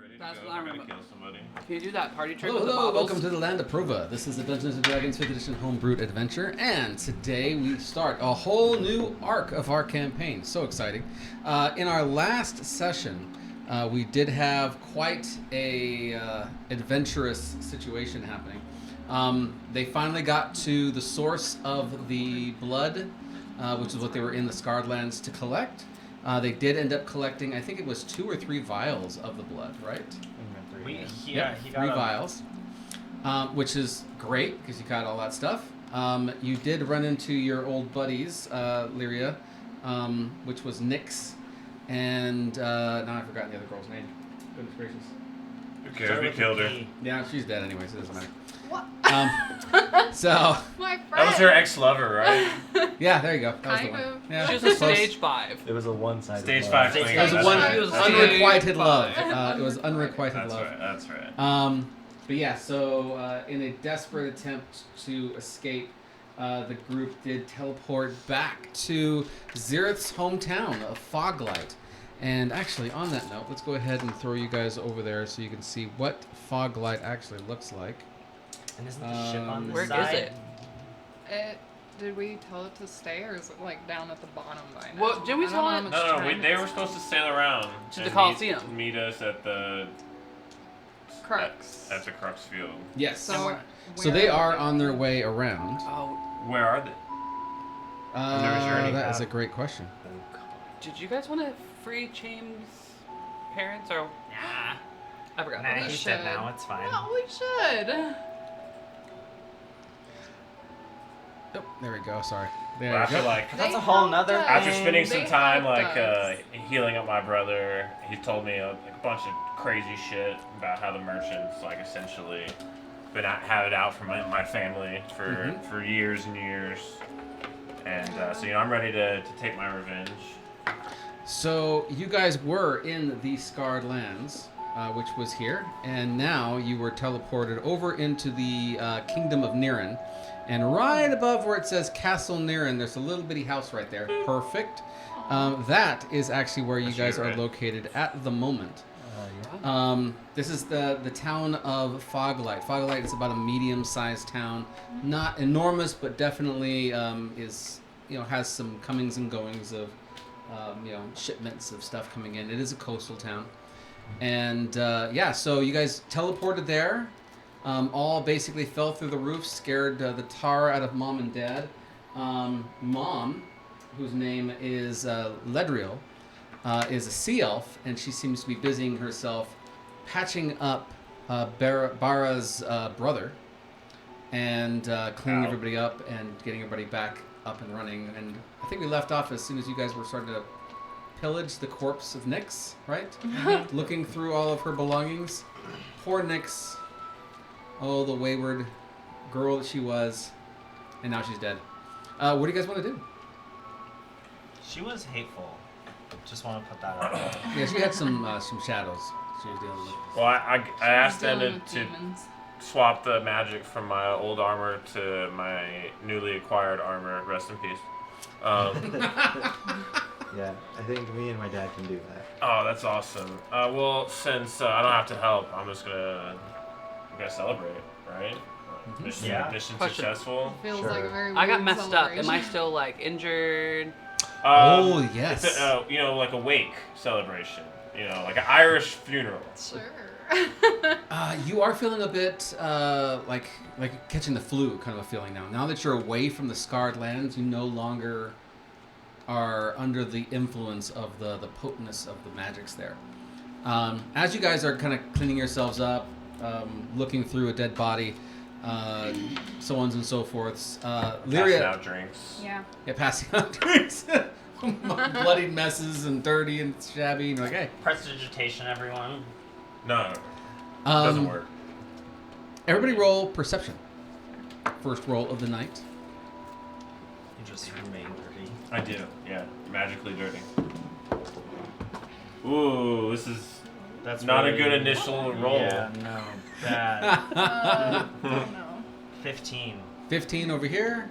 ready to That's go. what I I gotta remember. kill somebody. Can you do that party trick Hello, with the hello, baubles? welcome to the land of Prova. This is the Dungeons & Dragons 5th edition homebrewed adventure, and today we start a whole new arc of our campaign. So exciting. In our last session, we did have quite a adventurous situation happening. They finally got to the source of the blood, which is what they were in the Scarred Lands to collect. They did end up collecting, I think it was 2 or 3 vials of the blood, right? He Yep, got 3 vials, which is great because you got all that stuff. You did run into your old buddies, Lyria, which was Nyx, and now I've forgotten the other girl's name. Goodness gracious. Who cares? We killed her. Yeah, she's dead anyway, so it doesn't matter. What? So My friend. That was her ex-lover, right? yeah, there you go. That was the Kind one. of. Yeah, She was a close. stage 5. It was a one-sided Stage love. 5 Stage swing. It was That's one right. It was unrequited stage love. 5. It was unrequited That's love. right. That's right. But yeah, so in a desperate attempt to escape, the group did teleport back to Zirith's hometown of Foglight. And actually, on that note, let's go ahead and throw you guys over there so you can see what Foglight actually looks like. And isn't the ship on the Where is side? it? Did we tell it to stay, or is it like down at the bottom by now? What, didn't we I tell don't know it- how much No, time they it's were supposed to sail around To the and Coliseum. Meet us at the Crux. At the Crux Field. Yes. So, So they are on their way around. Oh, Where are they? never sure any That is path. a great question. did you guys want to free James' parents or? Nah. I forgot. Nah, We he said should. now, it's fine. No, we should. Oh, there we go. Sorry. There Well, we after go. like That's They a whole helped nother us. after thing. spending some They time helped like us. healing up my brother, he told me a bunch of crazy shit about how the merchants like essentially been had it out for my family for years and years, and so I'm ready to take my revenge. So you guys were in the Scarred Lands, which was here, and now you were teleported over into the Kingdom of Niran. And right above where it says Castle Niran, there's a little bitty house right there. Perfect. That is actually where you That's guys you, are right? located at the moment. This is the town of Foglight. Foglight is about a medium-sized town, not enormous, but definitely is has some comings and goings of shipments of stuff coming in. It is a coastal town, and so you guys teleported there. All basically fell through the roof, scared the tar out of Mom and Dad. Mom, whose name is Ledriel, is a sea elf, and she seems to be busying herself patching up Bara's brother and cleaning Ow. everybody up and getting everybody back up and running. And I think we left off as soon as you guys were starting to pillage the corpse of Nyx, right? Looking through all of her belongings. Poor Nyx. Oh, the wayward girl that she was. And now she's dead. What do you guys want to do? She was hateful. Just want to put that out there. Yeah, she had some shadows she was dealing with. Well, I asked them Dealing to with demons. swap the magic from my old armor to my newly acquired armor. Rest in peace. Yeah, I think me and my dad can do that. Oh, that's awesome. Well, since I don't have to help, I'm gonna celebrate, right? Mission, Yeah. mission Question. successful. Feels Sure. like a very I got weird messed up. Am I celebration. still like injured? Oh, yes. It's like a wake celebration. Like an Irish funeral. Sure. You are feeling a bit like catching the flu kind of a feeling now. Now that you're away from the Scarred Lands, you no longer are under the influence of the potentness of the magics there. As you guys are kind of cleaning yourselves up, looking through a dead body, so on and so forth, Passing Lyria, out drinks. Yeah. passing out drinks, bloodied messes and dirty and shabby, and you're like, hey. Prestidigitation, everyone. No, doesn't work. Everybody roll perception. First roll of the night. You just remain dirty. I do. Yeah, magically dirty. Ooh, this is That's not a really- good initial roll. Yeah, no. Bad. I don't know. 15. 15 over here.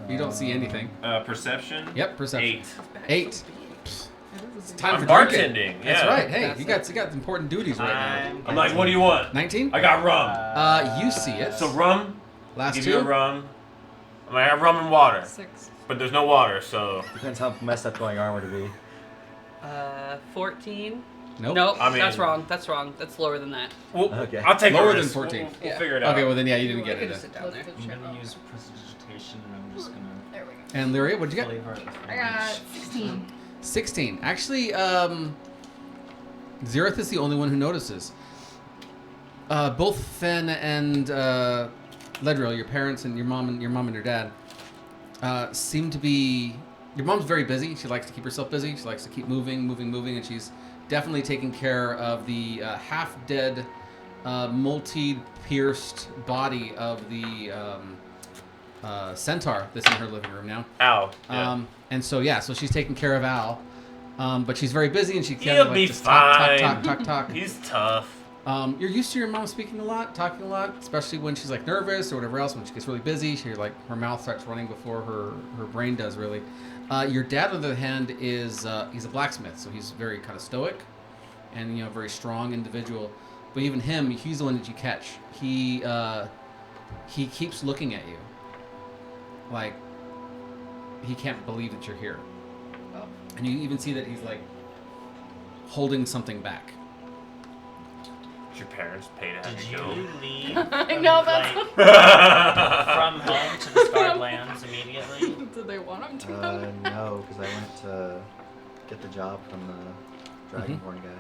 You don't see anything. Perception. Yep, perception. 8. 8. It's time I'm for drinking. bartending. That's Yeah. right. Hey, That's you got important duties right I'm like, what do you want? now. 19? I got rum. You see it. So rum. Last Give two. you a rum. I'm gonna have rum and water, 6. but there's no water, so Depends how messed up you want your armor to be. 14. Nope. Nope, I mean- that's wrong. That's wrong. That's lower than that. okay. I'll take Lower a than risk. 14. We'll Yeah. figure it out. Okay, well then yeah, you didn't I get could it. just sit down there. I'm gonna use prestidigitation, and I'm just gonna There we go. And Lyria, what'd you get? flavor it. I got 16. 16. Actually, Xerath is the only one who notices. Both Fen and Ledriel, your parents and your mom and your dad, seem to be. Your mom's very busy. She likes to keep herself busy. She likes to keep moving, and she's definitely taking care of the half-dead, multi-pierced body of the centaur that's in her living room now. Ow. Yeah. And so so she's taking care of Al, but she's very busy and she can't He'll like be just fine. talk. He's tough. You're used to your mom speaking a lot, talking a lot, especially when she's like nervous or whatever else. When she gets really busy, she like her mouth starts running before her brain does really. Your dad, on the other hand, is he's a blacksmith, so he's very kind of stoic, and very strong individual. But even him, he's the one that you catch. He keeps looking at you, like he can't believe that you're here, and you even see that he's like holding something back. Did your parents pay to have Did you you killed? leave? I know, that's like, from home to the Scarred Lands immediately? Did they want him to go? No, because I went to get the job from the Dragonborn guy.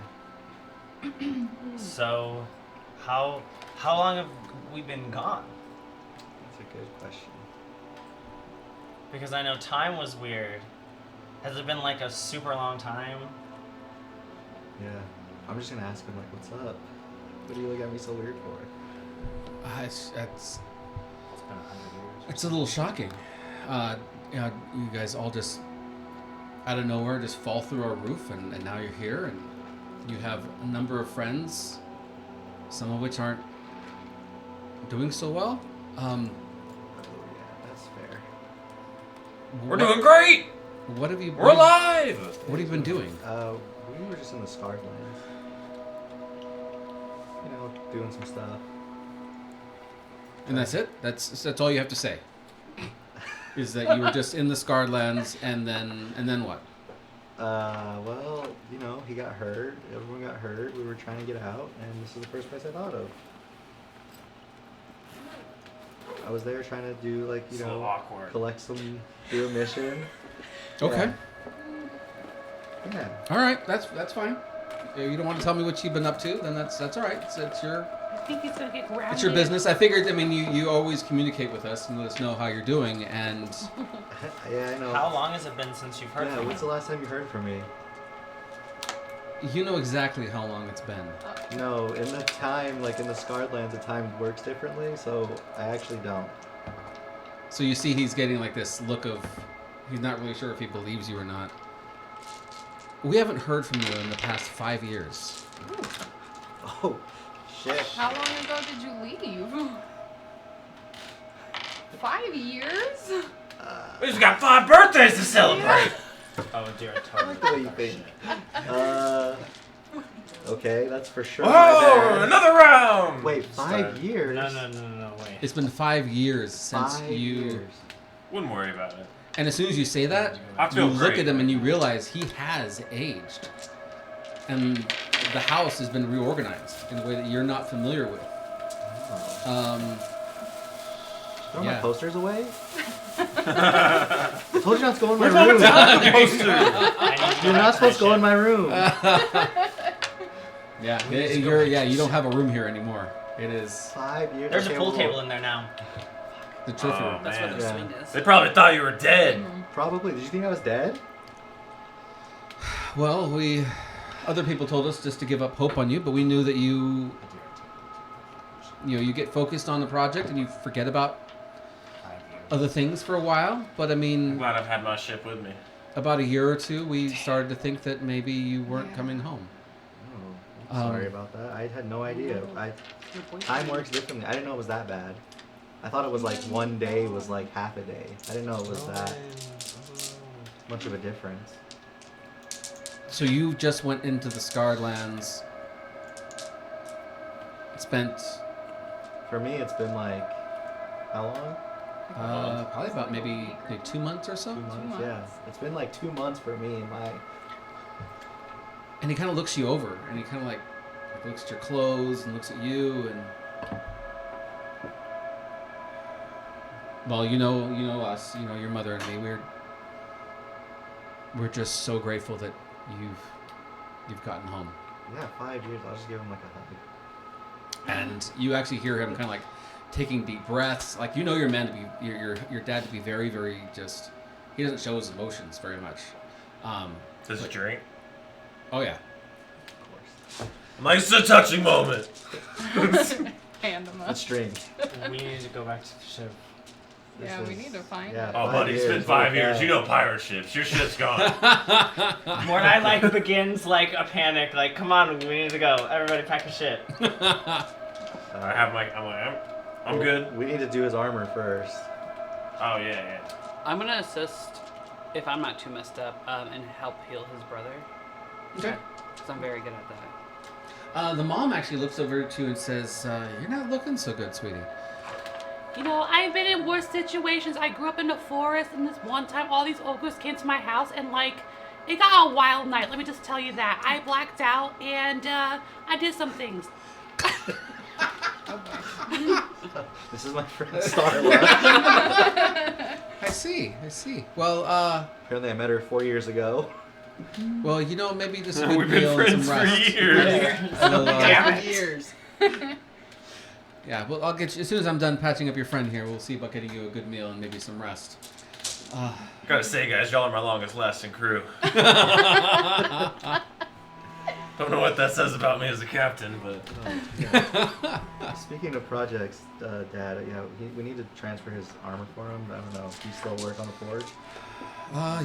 So, how long have we been gone? That's a good question. Because I know time was weird. Has it been like a super long time? Yeah. I'm just gonna ask him like, what's up? What do you look at me so weird for? It's It's been 100 years. It's a little shocking. You guys all just out of nowhere just fall through our roof, and now you're here, and you have a number of friends, some of which aren't doing so well. Oh yeah, that's fair. We're doing great. What have you? We're alive. What have you been doing? We were just in the Scarred Lands. Doing some stuff. And that's it. That's all you have to say. Is that you were just in the Scarred Lands, and then what? Well, he got hurt. Everyone got hurt. We were trying to get out, and this is the first place I thought of. I was there trying to do It's a little awkward. do a mission. Okay. Yeah. All right. That's fine. If you don't want to tell me what you've been up to, then that's all right. It's your I think he's gonna get grounded. it's your business. I figured. I mean, you always communicate with us and let us know how you're doing, and Yeah, I know. How long has it been since you've heard Yeah, from when's the him? last time you heard from me? you know exactly how long it's been. No, in the time, like in the Scarred Lands, the time works differently, so I actually don't. So you see, he's getting like this look of he's not really sure if he believes you or not. We haven't heard from you in the past 5 years. Oh, shit. How long ago did you leave? 5 years? We just got 5 birthdays to celebrate. Oh dear, I I totally like the way you forgot think. shit. Okay, that's for sure. Oh, my bad. another round. Wait, 5 years? No, wait. It's been 5 years since 5 you. years. Wouldn't worry about it. And as soon as you say that, I you feel look great. at him and you realize he has aged, and the house has been reorganized in a way that you're not familiar with. Throw Yeah. my posters away? I told you not to go in my room. You're not supposed to go in my room. You don't have a room here anymore. It is 5 years. There's a Okay, pool well, table in there now. the trophy Oh, room. That's where the Yeah. swing is. They probably thought you were dead. Probably. Did you think I was dead? Well, other people told us just to give up hope on you, but we knew that you get focused on the project and you forget about 5 years. other things for a while. But I I'm mean, glad I've had my ship with me. about a year or two, we started to think that maybe you weren't Yeah. coming home. Oh, I'm sorry about that. I had no idea. Time works differently. I didn't know it was that bad. I thought it was like one day was like half a day. I didn't know it was that much of a difference. So you just went into the Scarred Lands. Spent For me, it's been like how long? probably about maybe 2 months or so. 2 months. months. Yeah, it's been like 2 months for me. And he kind of looks you over, and he kind of like looks at your clothes and looks at you, and well, you know us, you know your mother and me. We're just so grateful that you've gotten home. Yeah, 5 years. I'll just give him like a hug. And you actually hear him kind of like taking deep breaths. Like you know your man to be your dad to be very, very just. He doesn't show his emotions very much. Does he drink? Oh yeah. I'm like, it's a touching moment. Hand them up. Let's drink. We need to go back to the ship. Yeah, This we is- need to find yeah. it. Oh, 5 buddy, it's been years, 5 years. okay. You know pirate ships. Your ship's gone. Mordai like begins like a panic, like, come on, we need to go. Everybody pack your shit. I'm good. We need to do his armor first. Oh yeah. I'm gonna assist, if I'm not too messed up, and help heal his brother. Okay. Because I'm very good at that. The mom actually looks over to you and says, "You're not looking so good, sweetie." You know, I've been in worse situations. I grew up in the forest, and this one time all these ogres came to my house, and like, it got a wild night. Let me just tell you that. I blacked out, and I did some things. This is my friend Starla. I see. Well, Apparently, I met her 4 years ago. you know, maybe this is a good We've been meal and friends some for rest. years. We'll, Damn it. Years. yeah, well, I'll get you as soon as I'm done patching up your friend here. We'll see about getting you a good meal and maybe some rest. Gotta say, guys, y'all are my longest lasting crew. Don't know what that says about me as a captain, but Speaking of projects, Dad, we need to transfer his armor for him. I don't know. Do you still work on the forge?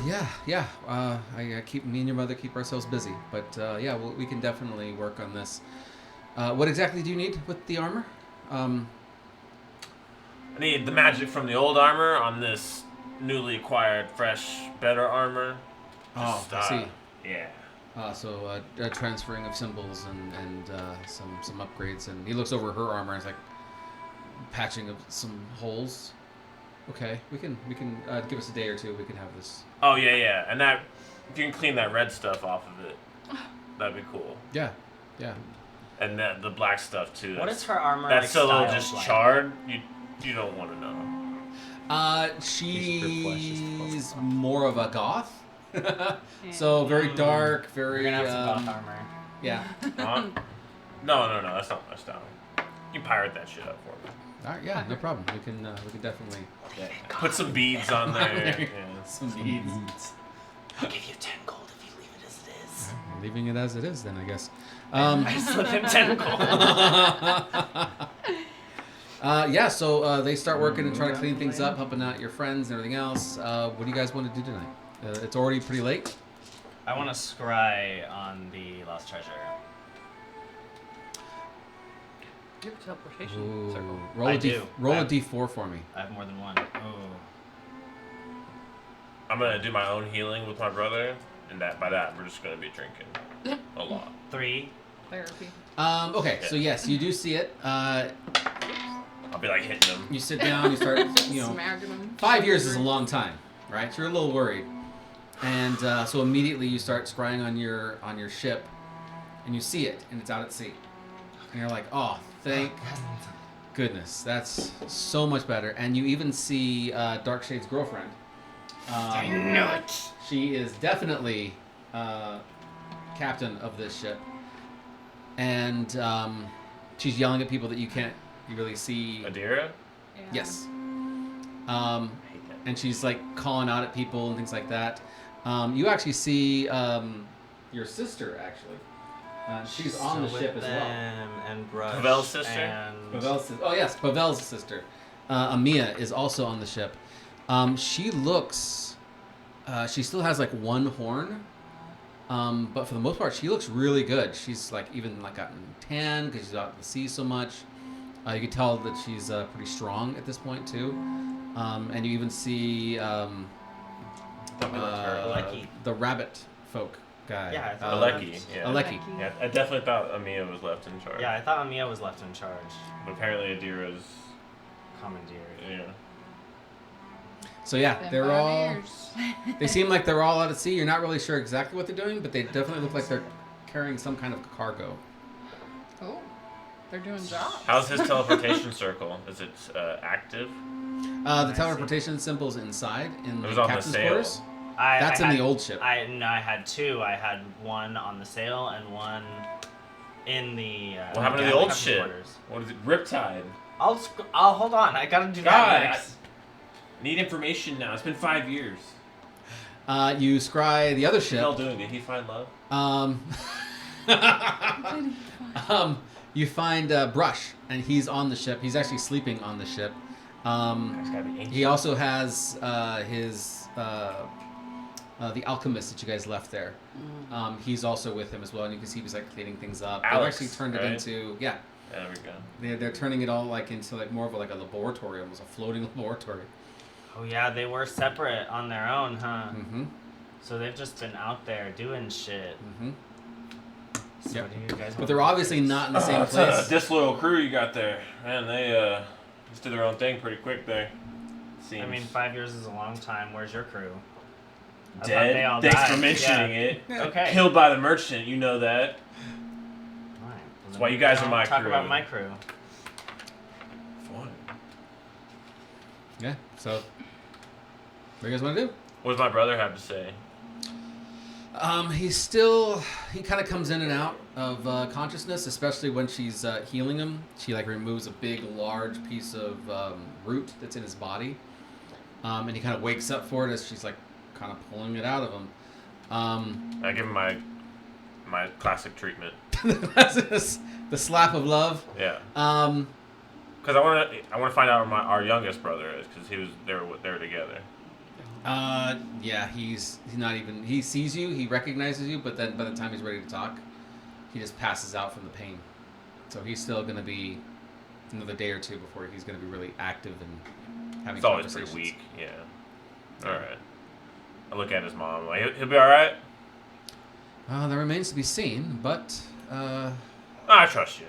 Yeah. I keep me and your mother keep ourselves busy, but yeah, we can definitely work on this. What exactly do you need with the armor? I need the magic from the old armor on this newly acquired, fresh, better armor. Oh, I see. Yeah. So transferring of symbols and some upgrades, and he looks over her armor and is like patching of some holes. Okay, we can give us a day or two. We can have this. Oh yeah, and that if you can clean that red stuff off of it, that'd be cool. Yeah. And that the black stuff too. What is her armor That's like, a little styled just like? charred. You don't want to know. She's more of a goth. So very dark, very. We're gonna have some goth armor. Yeah. No, that's not my style. You pirate that shit up for me. All right. Yeah. No problem. We can definitely Put some beads on there. Yeah. some beads. I'll give you 10 gold if you leave it as it is. Leaving it as it is, then I guess. I slip him 10 gold. Yeah. So they start working and trying to clean things up, helping out your friends and everything else. What do you guys want to do tonight? It's already pretty late. I want to scry on the lost treasure. You have a teleportation Ooh. circle. Roll I a do. roll I a have- d4 for me. I have more than one. Oh. I'm gonna do my own healing with my brother, and by that we're just gonna be drinking a lot. 3. Therapy. Okay. So yes, you do see it. I'll be like hitting him. You sit down. You start. You know. Smacking them. 5 years is a long time, right? So you're a little worried, and so immediately you start scrying on your ship, and you see it, and it's out at sea, and you're like, oh, thank goodness, that's so much better. And you even see Darkshade's girlfriend. I knew it. She is definitely captain of this ship, and she's yelling at people that you really see. Adira? Yeah. Yes. I hate that. And she's like calling out at people and things like that. You actually see your sister actually. She's on the ship as well. And Brush. Pavel's sister? And Oh yes, Pavel's sister. Amia is also on the ship. She looks. She still has like one horn. But for the most part, she looks really good. She's like even like gotten tan because she's out at the sea so much. You can tell that she's pretty strong at this point too. And you even see Lucky. the rabbit folk guy. Yeah, I thought Aleki. Yeah. Aleki. Yeah, I definitely thought Amiya was left in charge. Yeah, I thought Amiya was left in charge. But apparently Adira's. Commandeered. Yeah. So yeah, Them they're all. pioneers. They seem like they're all out at sea. You're not really sure exactly what they're doing, but they definitely look like they're carrying some kind of cargo. Oh, they're doing jobs. How's his teleportation circle? Is it active? The teleportation symbol's inside in It the was on the captain's sail. quarters. That's I in had, the old ship. I had two. I had one on the sail and one in the. What happened to the old captain's ship? quarters. What is it? Riptide. I'll hold on. I gotta do God, that next. Need information now. It's been 5 years. You scry the other What's ship. hell doing? Did he find love? You find Brush, and he's on the ship. He's actually sleeping on the ship. Guy's gotta be ancient. He also has his the alchemist that you guys left there. He's also with him as well, and you can see he's like cleaning things up. Alex, They've actually turned right? it into There we go. They're turning it all like into like more of a laboratory, almost a floating laboratory. Oh yeah, they were separate on their own, huh? Mm-hmm. So they've just been out there doing shit. Mm-hmm. So Yep. do you guys But they're obviously not in the same It's a place. disloyal crew you got there. Man, they just did their own thing pretty quick there. Seems. I mean, 5 years is a long time. Where's your crew? I thought dead. they all Thanks died. for mentioning Yeah. it. Okay. Killed by the merchant. You know that. Alright, That's why you guys are my talk crew. about my crew. Fun. Yeah. So, what do you guys want to do? What does my brother have to say? He kind of comes in and out of consciousness, especially when she's healing him. She like removes a big, large piece of root that's in his body, and he kind of wakes up for it as she's like kind of pulling it out of him. I give him my classic treatment. The slap of love. Yeah. Um, Because I want to find out where our youngest brother is, because they were together. yeah, he's not even. He sees you, he recognizes you, but then by the time he's ready to talk, he just passes out from the pain. So he's still going to be another day or two before he's going to be really active and having He's always conversations. pretty weak. Yeah. All right. I look at his mom. Like, he'll be all right. That remains to be seen, but I trust you.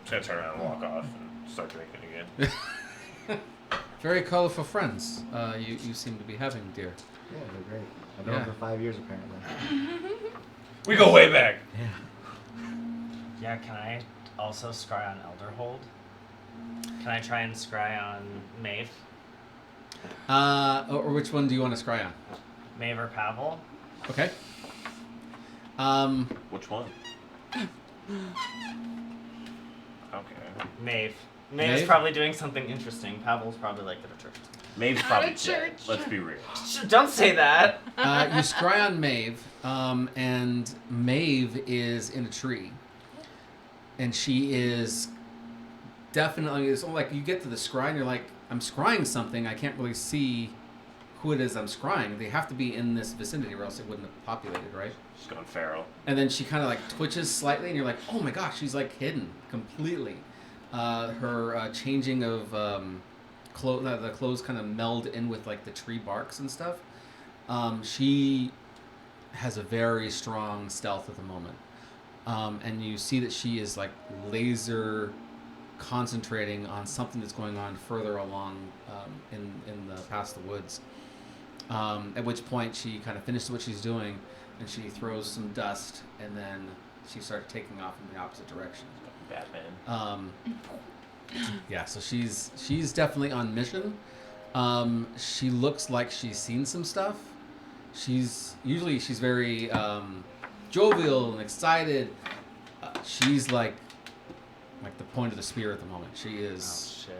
Just gonna turn around and walk off and start drinking again. very colorful friends you seem to be having, dear. Yeah, they're great. I've known Yeah. them for 5 years apparently. We go way back. Yeah. Yeah, can I also scry on Elderhold? Can I try and scry on Maeve? Or which one do you want to scry on? Maeve or Pavel? Okay. Which one? Okay. Maeve. Maeve's Maeve? probably doing something interesting. Pavel's probably like at a church. Maeve's probably At a dead. church. Let's be real. Don't say that! You scry on Maeve, and Maeve is in a tree. And she is definitely, it's like you get to the scry and you're like, I'm scrying something, I can't really see who it is I'm scrying. They have to be in this vicinity or else it wouldn't have populated, right? She's going feral. And then she kind of like twitches slightly and you're like, oh my gosh, she's like hidden completely. Her changing of the clothes kind of meld in with like the tree barks and stuff. She has a very strong stealth at the moment. And you see that she is like laser concentrating on something that's going on further along in the past the woods. At which point she kind of finishes what she's doing and she throws some dust and then she starts taking off in the opposite direction. Batman. Yeah, so she's definitely on mission. She looks like she's seen some stuff. She's very jovial and excited. She's like the point of the spear at the moment. She Oh is shit.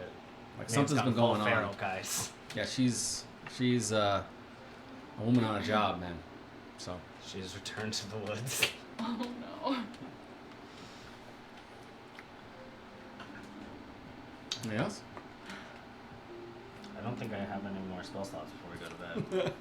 like Maeve's something's gone been full going on. feral, guys. Yeah, she's a woman on a job, man. So She's returned to the woods. Oh no. anything else? I don't think I have any more spell slots before we go to bed.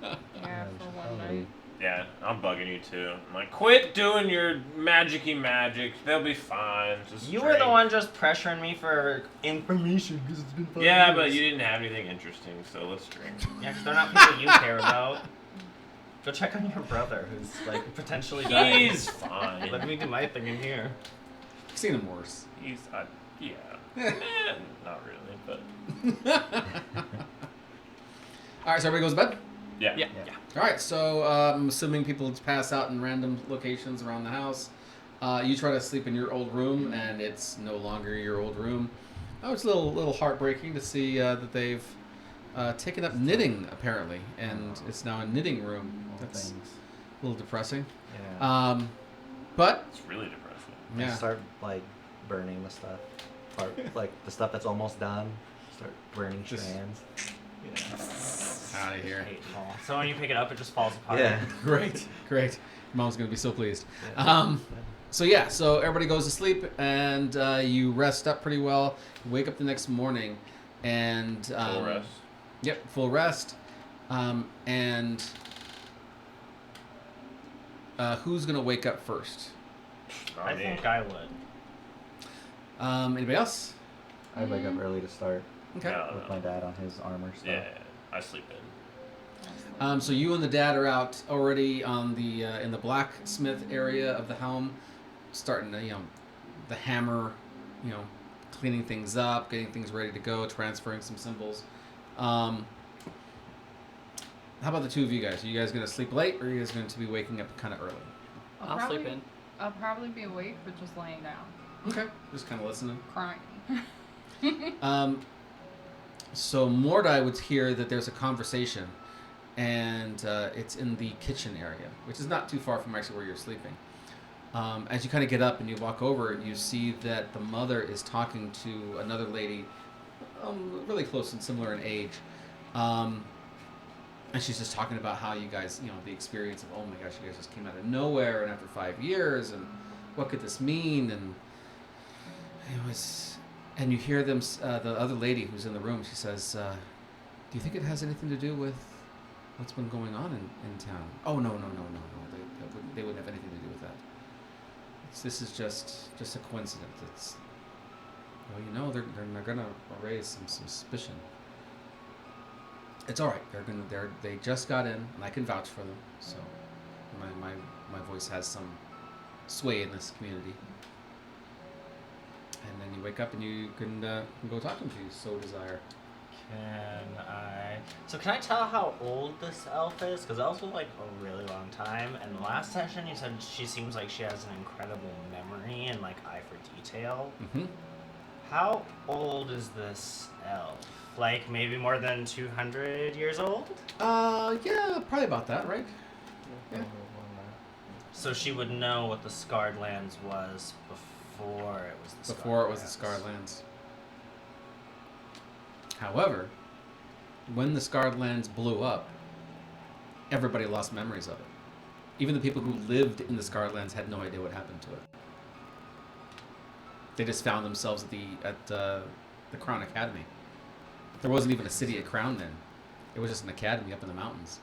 Yeah, for one night. Yeah, I'm bugging you too. I'm like, quit doing your magic-y magic. They'll be fine. Just You were the drink." one just pressuring me for information because it's been 5 Yeah, years. but you didn't have anything interesting, so let's drink. Yeah, because they're not people you care about. Go check on your brother, who's like potentially dying. He's fine. Let me do my thing in here. I've seen him worse. He's, yeah. Not really, but. All right, so everybody goes to bed? Yeah. Yeah. All right, so I'm assuming people pass out in random locations around the house. You try to sleep in your old room, and it's no longer your old room. Oh, it's a little heartbreaking to see that they've taken up knitting, apparently, and it's now a knitting room. That's a little depressing. Yeah. But, It's really depressing. yeah. Start like burning the stuff. Like the stuff that's almost done. Start burning Just- strands. Yeah. Out of here. Hateful. So when you pick it up, it just falls apart. Yeah. Great. Mom's going to be so pleased. Yeah. So everybody goes to sleep, and you rest up pretty well. You wake up the next morning, and Full rest. Yep, full rest. And who's gonna wake up first? Not I me. think I would. Anybody else? I wake up early to start Okay. No, with my dad on his armor stuff. Yeah, I sleep in. So you and the dad are out already on the in the blacksmith area of the helm, starting to the hammer, cleaning things up, getting things ready to go, transferring some symbols. How about the two of you guys? Are you guys gonna sleep late, or are you guys going to be waking up kind of early? I'll sleep in. I'll probably be awake, but just laying down, Okay, just kind of listening. crying. So Mordai would hear that there's a conversation, and it's in the kitchen area, which is not too far from actually where you're sleeping. As you kind of get up and you walk over, you see that the mother is talking to another lady, really close and similar in age. And she's just talking about how you guys, the experience of, oh my gosh, you guys just came out of nowhere, and after 5 years, and what could this mean? And it was, and you hear them, the other lady who's in the room, she says, do you think it has anything to do with what's been going on in town? Oh, no. They wouldn't have anything to do with that. This is just a coincidence. It's, they're going to raise some suspicion. It's all right. They just got in, and I can vouch for them. So my voice has some sway in this community. And then you wake up and you can go talk to them if you so desire. Can I tell how old this elf is? Because elves live like a really long time. And the last session you said she seems like she has an incredible memory and like eye for detail. Mm-hmm. How old is this elf? Like maybe more than 200 years old? Yeah, probably about that, right? Yeah. So she would know what the Scarred Lands was before it was the Scarred Lands. However, when the Scarred Lands blew up, everybody lost memories of it. Even the people who lived in the Scarred Lands had no idea what happened to it. They just found themselves at the Crown Academy. There wasn't even a city at Crown then. It was just an academy up in the mountains.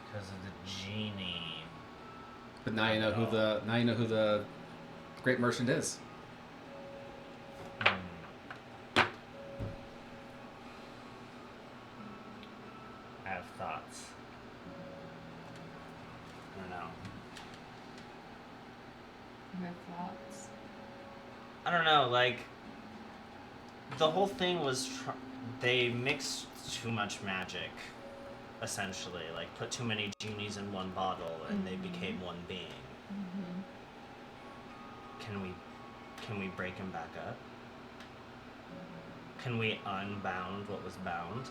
Because of the genie. But now you know who the great merchant is. I have thoughts. I don't know. You have thoughts? I don't know, like, the whole thing was they mixed too much magic, essentially. Like, put too many genies in one bottle and they became one being. Mm-hmm. Can we break him back up? Can we unbound what was bound?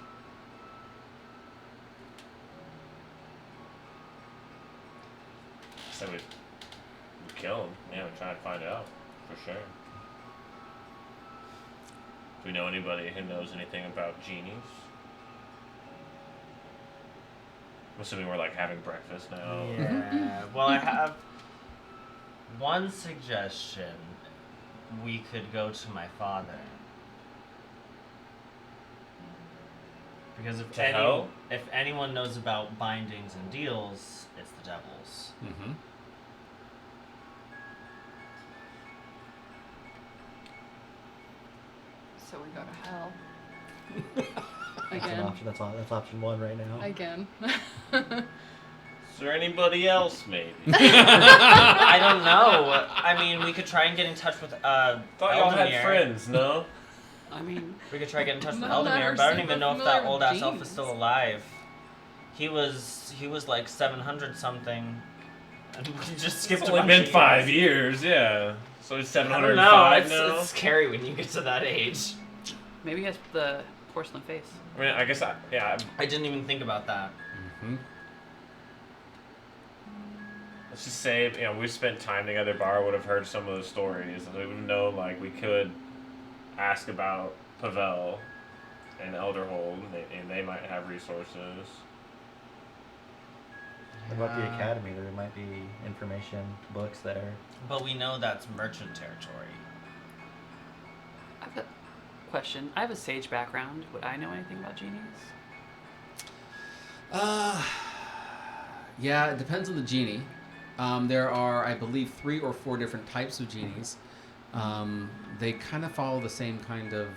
So we kill him. Yeah, we try to find out for sure. Do we know anybody who knows anything about genies? I'm assuming we're like having breakfast now. Yeah. Well, I have one suggestion. We could go to my father. Because To if anyone knows about bindings and deals, it's the devil's. Mm-hmm. So we go to hell. That's an Again. option. That's option 1 right now. Again. Is there anybody else, maybe? I don't know. I mean, we could try and get in touch with Thought y'all had Eldemir. friends, no? I mean, We could try and get in touch with None that Eldemir, are but I don't super even know if that familiar old with ass elf is still genies. alive. He was like 700 something, and we just skipped It's a only bunch been of 5 years. years, yeah. So it's I don't 705 know. now. It's scary when you get to that age. maybe he has the porcelain face. I mean, I guess I didn't even think about that. Hmm. let's just say, we spent time together. Bar would have heard some of the stories, and we would know, like, we could ask about Pavel and Elderhold, and they might have resources. What about the academy? There might be information, books there. But we know that's merchant territory. I have a question. I have a sage background. Would I know anything about genies? Yeah, it depends on the genie. There are, I believe, 3 or 4 different types of genies. They kind of follow the same kind of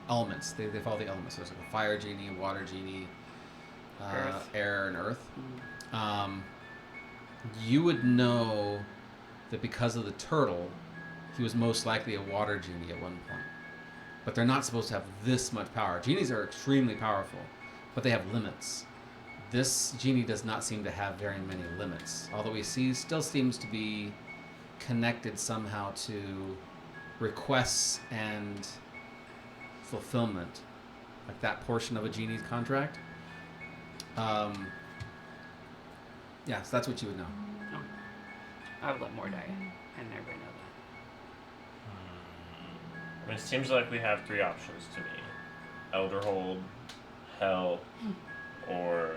elements. They follow the elements. So there's like a fire genie, a water genie, Earth. air, and earth. Mm. You would know that because of the turtle, he was most likely a water genie at one point. But they're not supposed to have this much power. Genies are extremely powerful, but they have limits. This genie does not seem to have very many limits, although he still seems to be connected somehow to requests and fulfillment, like that portion of a genie's contract. Yeah, so that's what you would know. I would let more die, and everybody know I mean, it seems like we have 3 options to me. Elderhold, Hell, or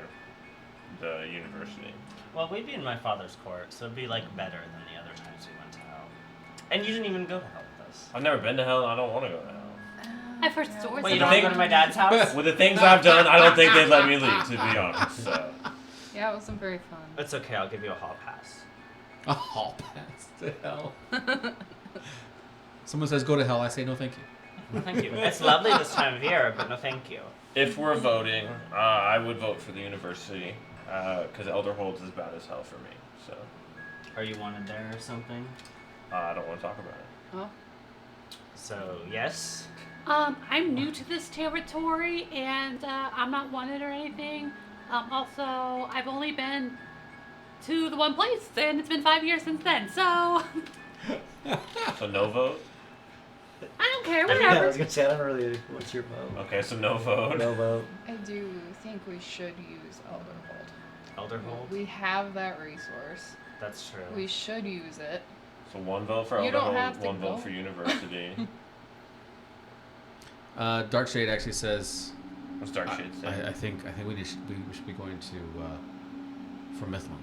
the university. Well, we'd be in my father's court, so it'd be like better than the other times we went to hell. And you didn't even go to hell with us. I've never been to Hell, and I don't want to go to Hell. I've heard stories Wait, you about don't want to go to my dad's house? With the things I've done, I don't think they'd let me leave, to be honest. So. Yeah, it wasn't very fun. It's okay, I'll give you a hall pass. A hall pass to hell. Someone says go to hell, I say no thank you. No, thank you. It's lovely this time of year, but no thank you. If we're voting, I would vote for the university, because Elderhold's as bad as hell for me. So Are you wanted there or something? I don't want to talk about it. Oh. So, yes? I'm new to this territory, and I'm not wanted or anything. Also, I've only been to the one place, and it's been 5 years since then, so So no vote? I don't care, Yeah, I whatever. was gonna say, I don't really. What's your vote? Okay, so no vote. No vote. I do think we should use Elderhold. Elderhold? We have that resource. That's true. We should use it. So 1 vote for You don't Elderhold, have to 1 vote go. for university. Darkshade actually says, What's Dark Shade say? I think we should be going to for Mithlin.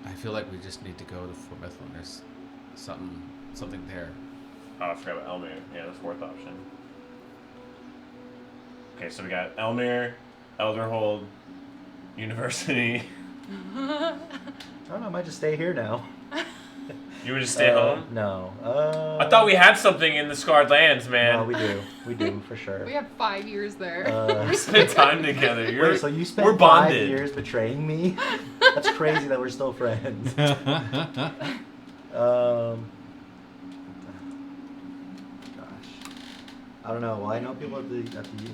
I feel like we just need to go to Fort Mithlin. There's something there. Oh, I forgot about Elmir. Yeah, that's 4th option. Okay, so we got Elmir, Elderhold, University. I don't know. I might just stay here now. You would just stay home? No. I thought we had something in the Scarred Lands, man. No, we do. We do for sure. We have 5 years there. We spent time together. Wait, so you spent we're 5 bonded. years betraying me? That's crazy that we're still friends. Gosh, I don't know. Well, I know people at the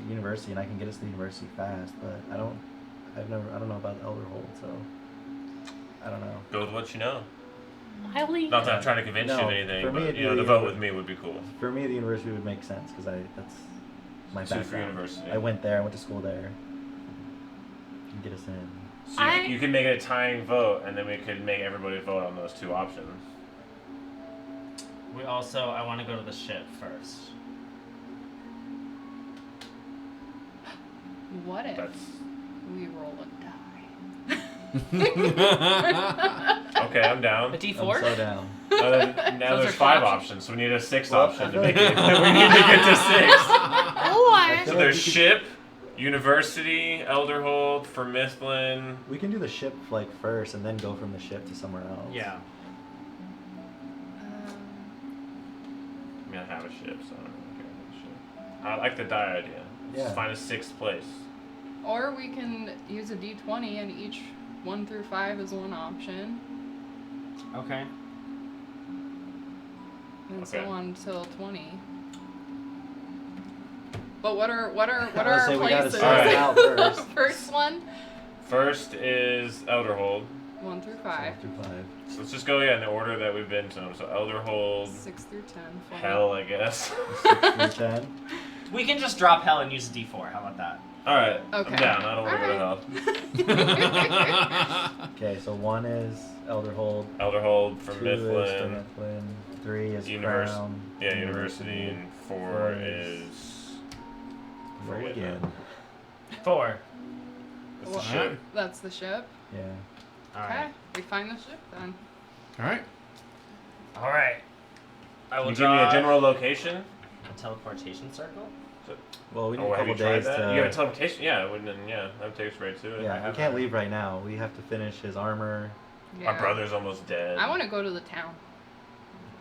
university, and I can get us to the university fast, but I don't know about Elderhold, so I don't know. Go with what you know. I only Not that I'm trying to convince you No, of anything, for me, but it'd you know, be the the vote univer- with me would be cool. For me, the university would make sense because that's my 2 for background. university. I went there. I went to school there. Can get us in. So you can make it a tying vote, and then we could make everybody vote on those 2 options. We also, I want to go to the ship first. What if That's we roll a die? okay. I'm down. A Oh, D4? I'm so down. Now Those there's are 5 four options, so we need a 6th Well, option I to feel make like- it. We need to get to 6. or So there's ship, university, Elderhold, for Mithlin. We can do the ship like first, and then go from the ship to somewhere else. Yeah. I mean, I have a ship, so I don't really care about the ship. I like the die idea. Yeah. Just find a sixth place. Or we can use a d20 and each 1 through 5 is one option. Okay. And Okay. so on until 20. But what are I our say we gotta places? start Alright. out first. First one, First is Elderhold. 1 through 5. 1 through 5. So let's just go in the order that we've been to them. So Elderhold, 6 through 10. Follow. Hell, I guess. 6 through 10. We can just drop hell and use a d4. How about that? All right, Okay. I'm down. I don't want to go to hell. Okay, so 1 is Elderhold. Elderhold from 2 is to Mifflin. Mifflin. 3 is Univers- Crown. Yeah, University, and 4 4 is. Roll forget again. 4. It's the Well, ship. That's the ship. Yeah. All Okay, right. we find the ship then. All right. All right. I Can will you give me draw a general location? a teleportation circle. Well, we need Oh, a have couple you tried days that? to. You have a teleportation? Yeah, that would take us right to it. I Yeah, we have can't that. leave right now. We have to finish his armor. Yeah. My brother's almost dead. I want to go to the town.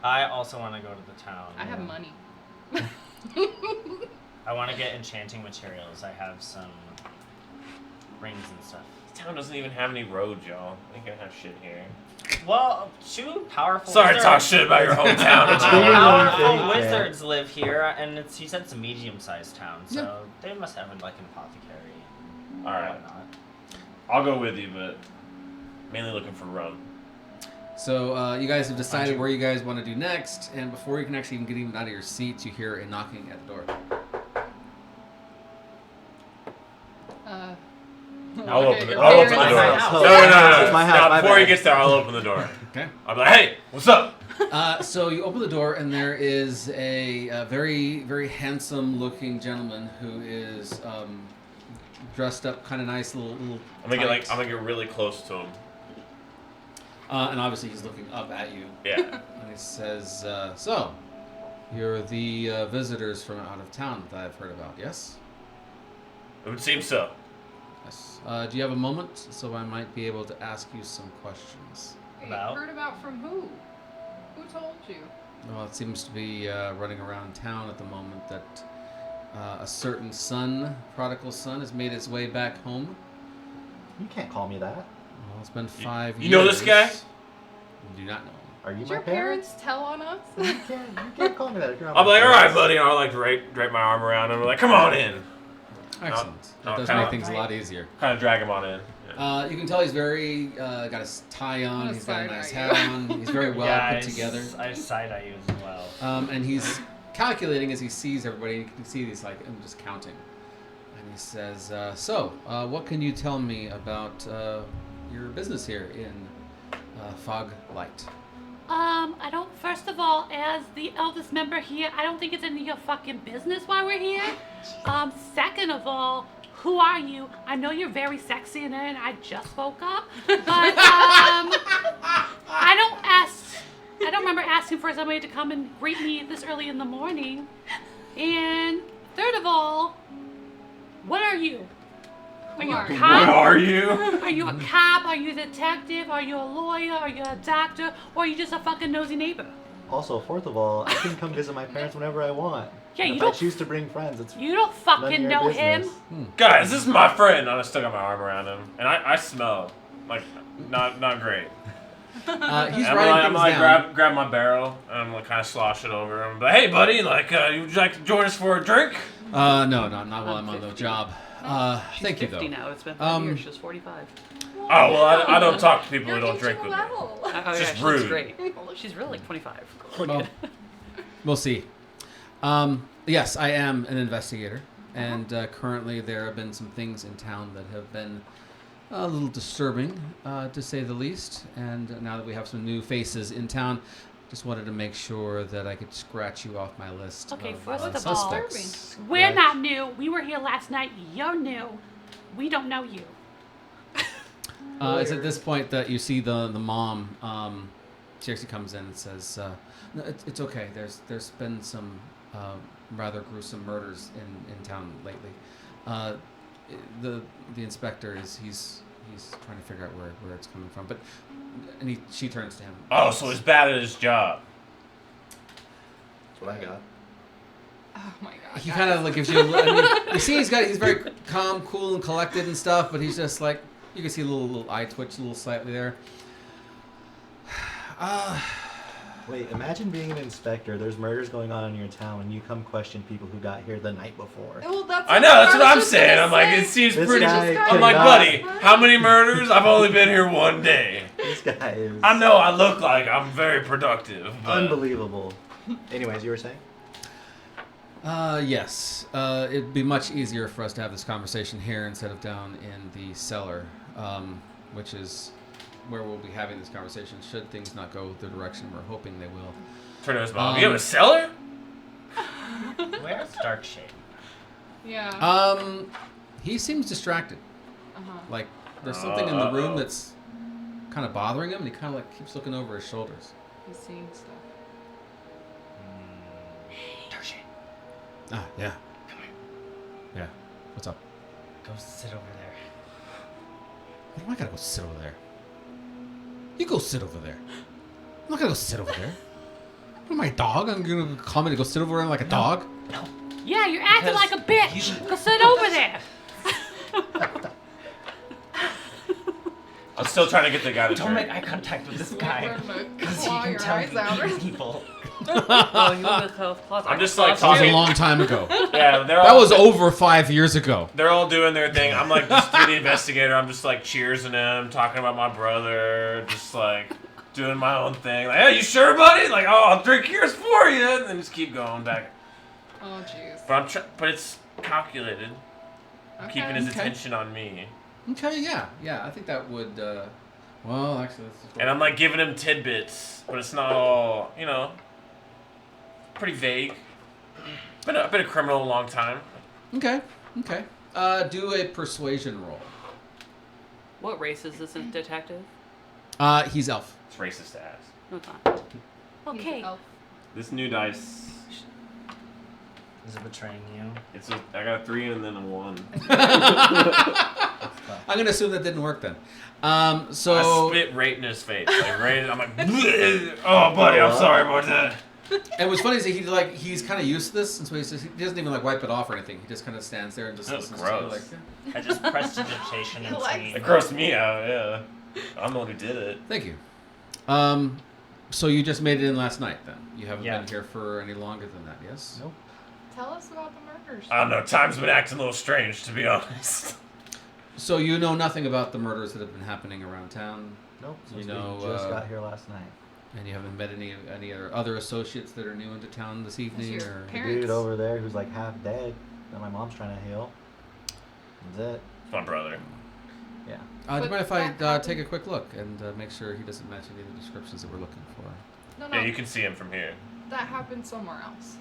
I also want to go to the town. I have money. I want to get enchanting materials. I have some rings and stuff. This town doesn't even have any roads, y'all. We ain't gonna have shit here. Well, 2 powerful Sorry to wizards. talk shit about your hometown. It's Two bigger than you powerful think, wizards live here, and he said it's a medium-sized town, so Yeah. they must have like an apothecary and All right. whatnot. I'll go with you, but mainly looking for rum. So you guys have decided where you guys want to do next, and before you can actually even get even out of your seats, you hear a knocking at the door. I'll look open at the your I'll open the parents' door. My house. No. It's my house, Now, my before he bad. gets there, I'll open the door. Okay. I'll be like, hey, what's up? So you open the door, and there is a very, very handsome-looking gentleman who is dressed up kind of nice, little. I'm gonna tight. get really close to him. And obviously he's looking up at you, Yeah. and he says, "So, you're the visitors from out of town that I've heard about, yes? It would seem so. Yes. Do you have a moment so I might be able to ask you some questions?" About? Heard about from who? Who told you? Well, it seems to be running around town at the moment that a certain son, prodigal son, has made his way back home. You can't call me that. Well, it's been 5 years. You know this guy? You do not know him. Are you Did my your parents tell on us? You can't call me that. You're not I'll be my like, all right, parents. buddy. And I'll like drape my arm around him. I'm like, come on in. Excellent. no, That does kinda make things a lot easier. Kind of drag him on in. Yeah. You can tell he's very got his tie on. gonna He's got a nice side-eye hat on. He's very well Yeah, put together. I side-eye you as well. And he's calculating as he sees everybody. You can see he's like, I'm just counting. And he says, "So, what can you tell me about your business here in Fog Light?" I don't, first of all, as the eldest member here, I don't think it's any of your fucking business why we're here. Second of all, who are you? I know you're very sexy and I just woke up, but, I don't remember asking for somebody to come and greet me this early in the morning. And third of all, what are you? Are you a What What cop? are you? Are you a cop? Are you a detective? Are you a lawyer? Are you a doctor? Or are you just a fucking nosy neighbor? Also, fourth of all, I can come visit my parents whenever I want. Yeah, And you if I don't- choose to bring friends, it's You don't none of fucking your know him. business. Guys, this is my friend. I still got my arm around him, and I smell like not great. He's I'm writing like, things I'm down. grab my barrel, and I'm like kind of slosh it over him. But hey, buddy, like, would you like to join us for a drink? No, not while I'm on the 50. job. She's Thank you 50 though. now. It's been 5 years. Um, She was 45. Oh well, I don't talk to people You're who don't drink into with me. level. Oh, yeah, just she rude. looks great. She's really like 25. Well, we'll see. Yes, I am an investigator, and currently there have been some things in town that have been a little disturbing, to say the least. And now that we have some new faces in town, just wanted to make sure that I could scratch you off my list Okay, of first of all, suspects. We're Right. not new. We were here last night. You're new. We don't know you. It's at this point that you see the mom. She actually comes in and says, "No, it's okay. There's been some rather gruesome murders in town lately. The inspector he's trying to figure out where it's coming from. But she turns to him. Oh, so he's bad at his job. That's what I got. Oh my god. He kind of like gives you a little, I mean, you see he's very calm, cool, and collected and stuff, but he's just like, you can see a little eye twitch a little slightly there. Wait, imagine being an inspector. There's murders going on in your town, and you come question people who got here the night before. Well, that's I know, that's what I I'm was just saying. gonna I'm like, say. it seems This pretty. guy I'm like, cannot- buddy, how many murders? I've only been here one day. This guy is I know I look like I'm very productive. But unbelievable. Anyways, you were saying? Yes. It'd be much easier for us to have this conversation here instead of down in the cellar, which is where we'll be having this conversation should things not go the direction we're hoping they will. Turn to his mom. You have a cellar? Where's Darkshade? Yeah. He seems distracted. Uh-huh. Like there's something in the room Uh-oh. that's kind of bothering him, and he kind of like keeps looking over his shoulders. He's seeing stuff. Darkshade, Ah, yeah. come here. Yeah. What's up? Go sit over there. Why do I gotta go sit over there? You go sit over there. I'm not gonna go sit over there. What am I, a dog? I'm gonna come in and go sit over there like a dog? No. Yeah, you're acting Because like a bitch. you- Go sit over there. I'm still trying to get the guy to Don't turn. make eye contact with this Wait guy. for him to Because he claw can your tell eyes out or you people. Oh, you want to close closet? I'm just like That was a talking. long time ago. Yeah, they're That all, was over 5 years ago. They're all doing their thing. I'm like just through the investigator. I'm just like cheersing him, talking about my brother, just like doing my own thing. Like, hey, you sure, buddy? Like, oh, I'll drink yours for you, and then just keep going back. Oh jeez. But it's calculated. I'm keeping his attention on me, Okay, yeah. I think that would, well, actually, that's and I'm like giving him tidbits, but it's not all, pretty vague. I've been a criminal a long time. Okay. Do a persuasion roll. What race is this detective? He's elf. It's racist to ask. No, it's not. He's Okay. an elf. This new dice, Is it betraying you? I got a 3 and then a 1. I'm gonna assume that didn't work then. I So, spit right in his face. Like right, I'm like, "Bleh. Oh, buddy, I'm sorry about that. and what's funny is that he's kind of used to this, and so he doesn't even like wipe it off or anything. He just kind of stands there and just That was listens to you, gross. like, yeah. I just prestidigitation and likes see. It grossed me out. Yeah, I'm the one who did it. Thank you. So you just made it in last night then? You haven't Yeah. been here for any longer than that, yes? Nope. Tell us about the murders. I don't know. Time's been acting a little strange, to be honest. So you know nothing about the murders that have been happening around town, Nope. You Since know, we just got here last night. and you haven't met any other associates that are new into town this evening, your or The parents. dude over there who's like half dead that my mom's trying to heal. That's it. It's my brother. Yeah. do you But mind if I that take a quick look and make sure he doesn't match any of the descriptions that we're looking for? No, no. Yeah, you can see him from here. That happened somewhere else.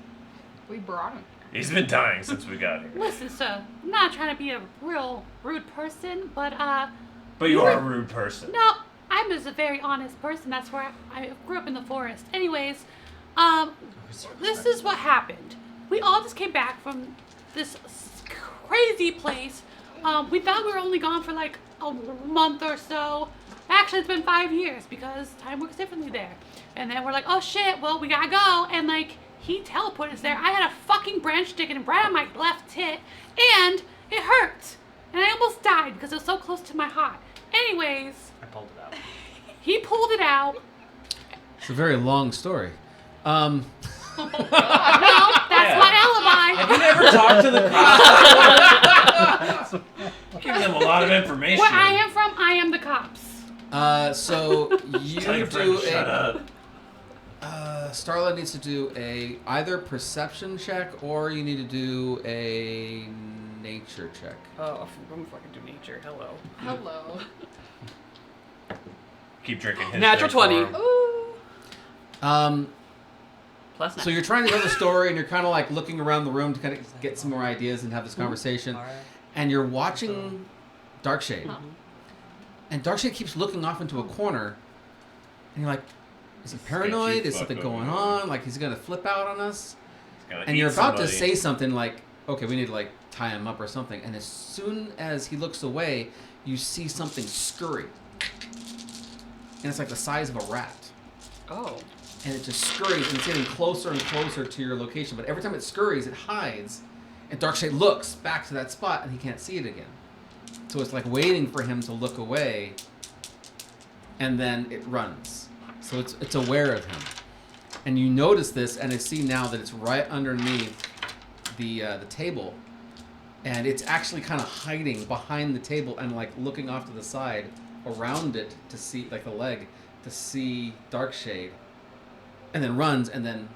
We brought him here. He's been dying since we got here. Listen, sir, I'm not trying to be a real rude person, but But you are a rude person. no, I'm just a very honest person. That's where I grew up in the forest. Anyways, this is what happened. We all just came back from this crazy place. We thought we were only gone for like a month or so. Actually, it's been 5 years because time works differently there. And then we're like, oh shit, well, we gotta go. And like, he teleported us there. I had a fucking branch sticking right on my left tit, and it hurt. And I almost died because it was so close to my heart. Anyways, I pulled it out. he pulled it out. It's a very long story. No, that's my alibi. Have you never talked to the cops? Giving them a lot of information. Where I am from, I am the cops. So you Tell your friend do to shut up. Starla needs to do either perception check or you need to do a nature check. Oh, I'm fucking do nature. Hello. Hello. Keep drinking his Natural drink for 20. him. Ooh. Plus So you're trying to tell the story and you're kind of like looking around the room to kind of get some more ideas and have this conversation. Alright. And you're watching Darkshade. Huh. And Darkshade keeps looking off into a corner. And you're like, is he Sketchy paranoid? Is fuck something over going there. on? Like he's going to flip out on us? He's gonna And eat you're about to somebody. say something like, okay, we need to like tie him up or something. And as soon as he looks away, you see something scurry. And it's like the size of a rat. Oh. and it just scurries, and it's getting closer and closer to your location. But every time it scurries, it hides, and Darkshade looks back to that spot, and he can't see it again. So it's like waiting for him to look away, and then it runs. So it's aware of him. And you notice this, and I see now that it's right underneath the table, and it's actually kind of hiding behind the table and like looking off to the side around it to see, like the leg, to see Darkshade, and then runs and then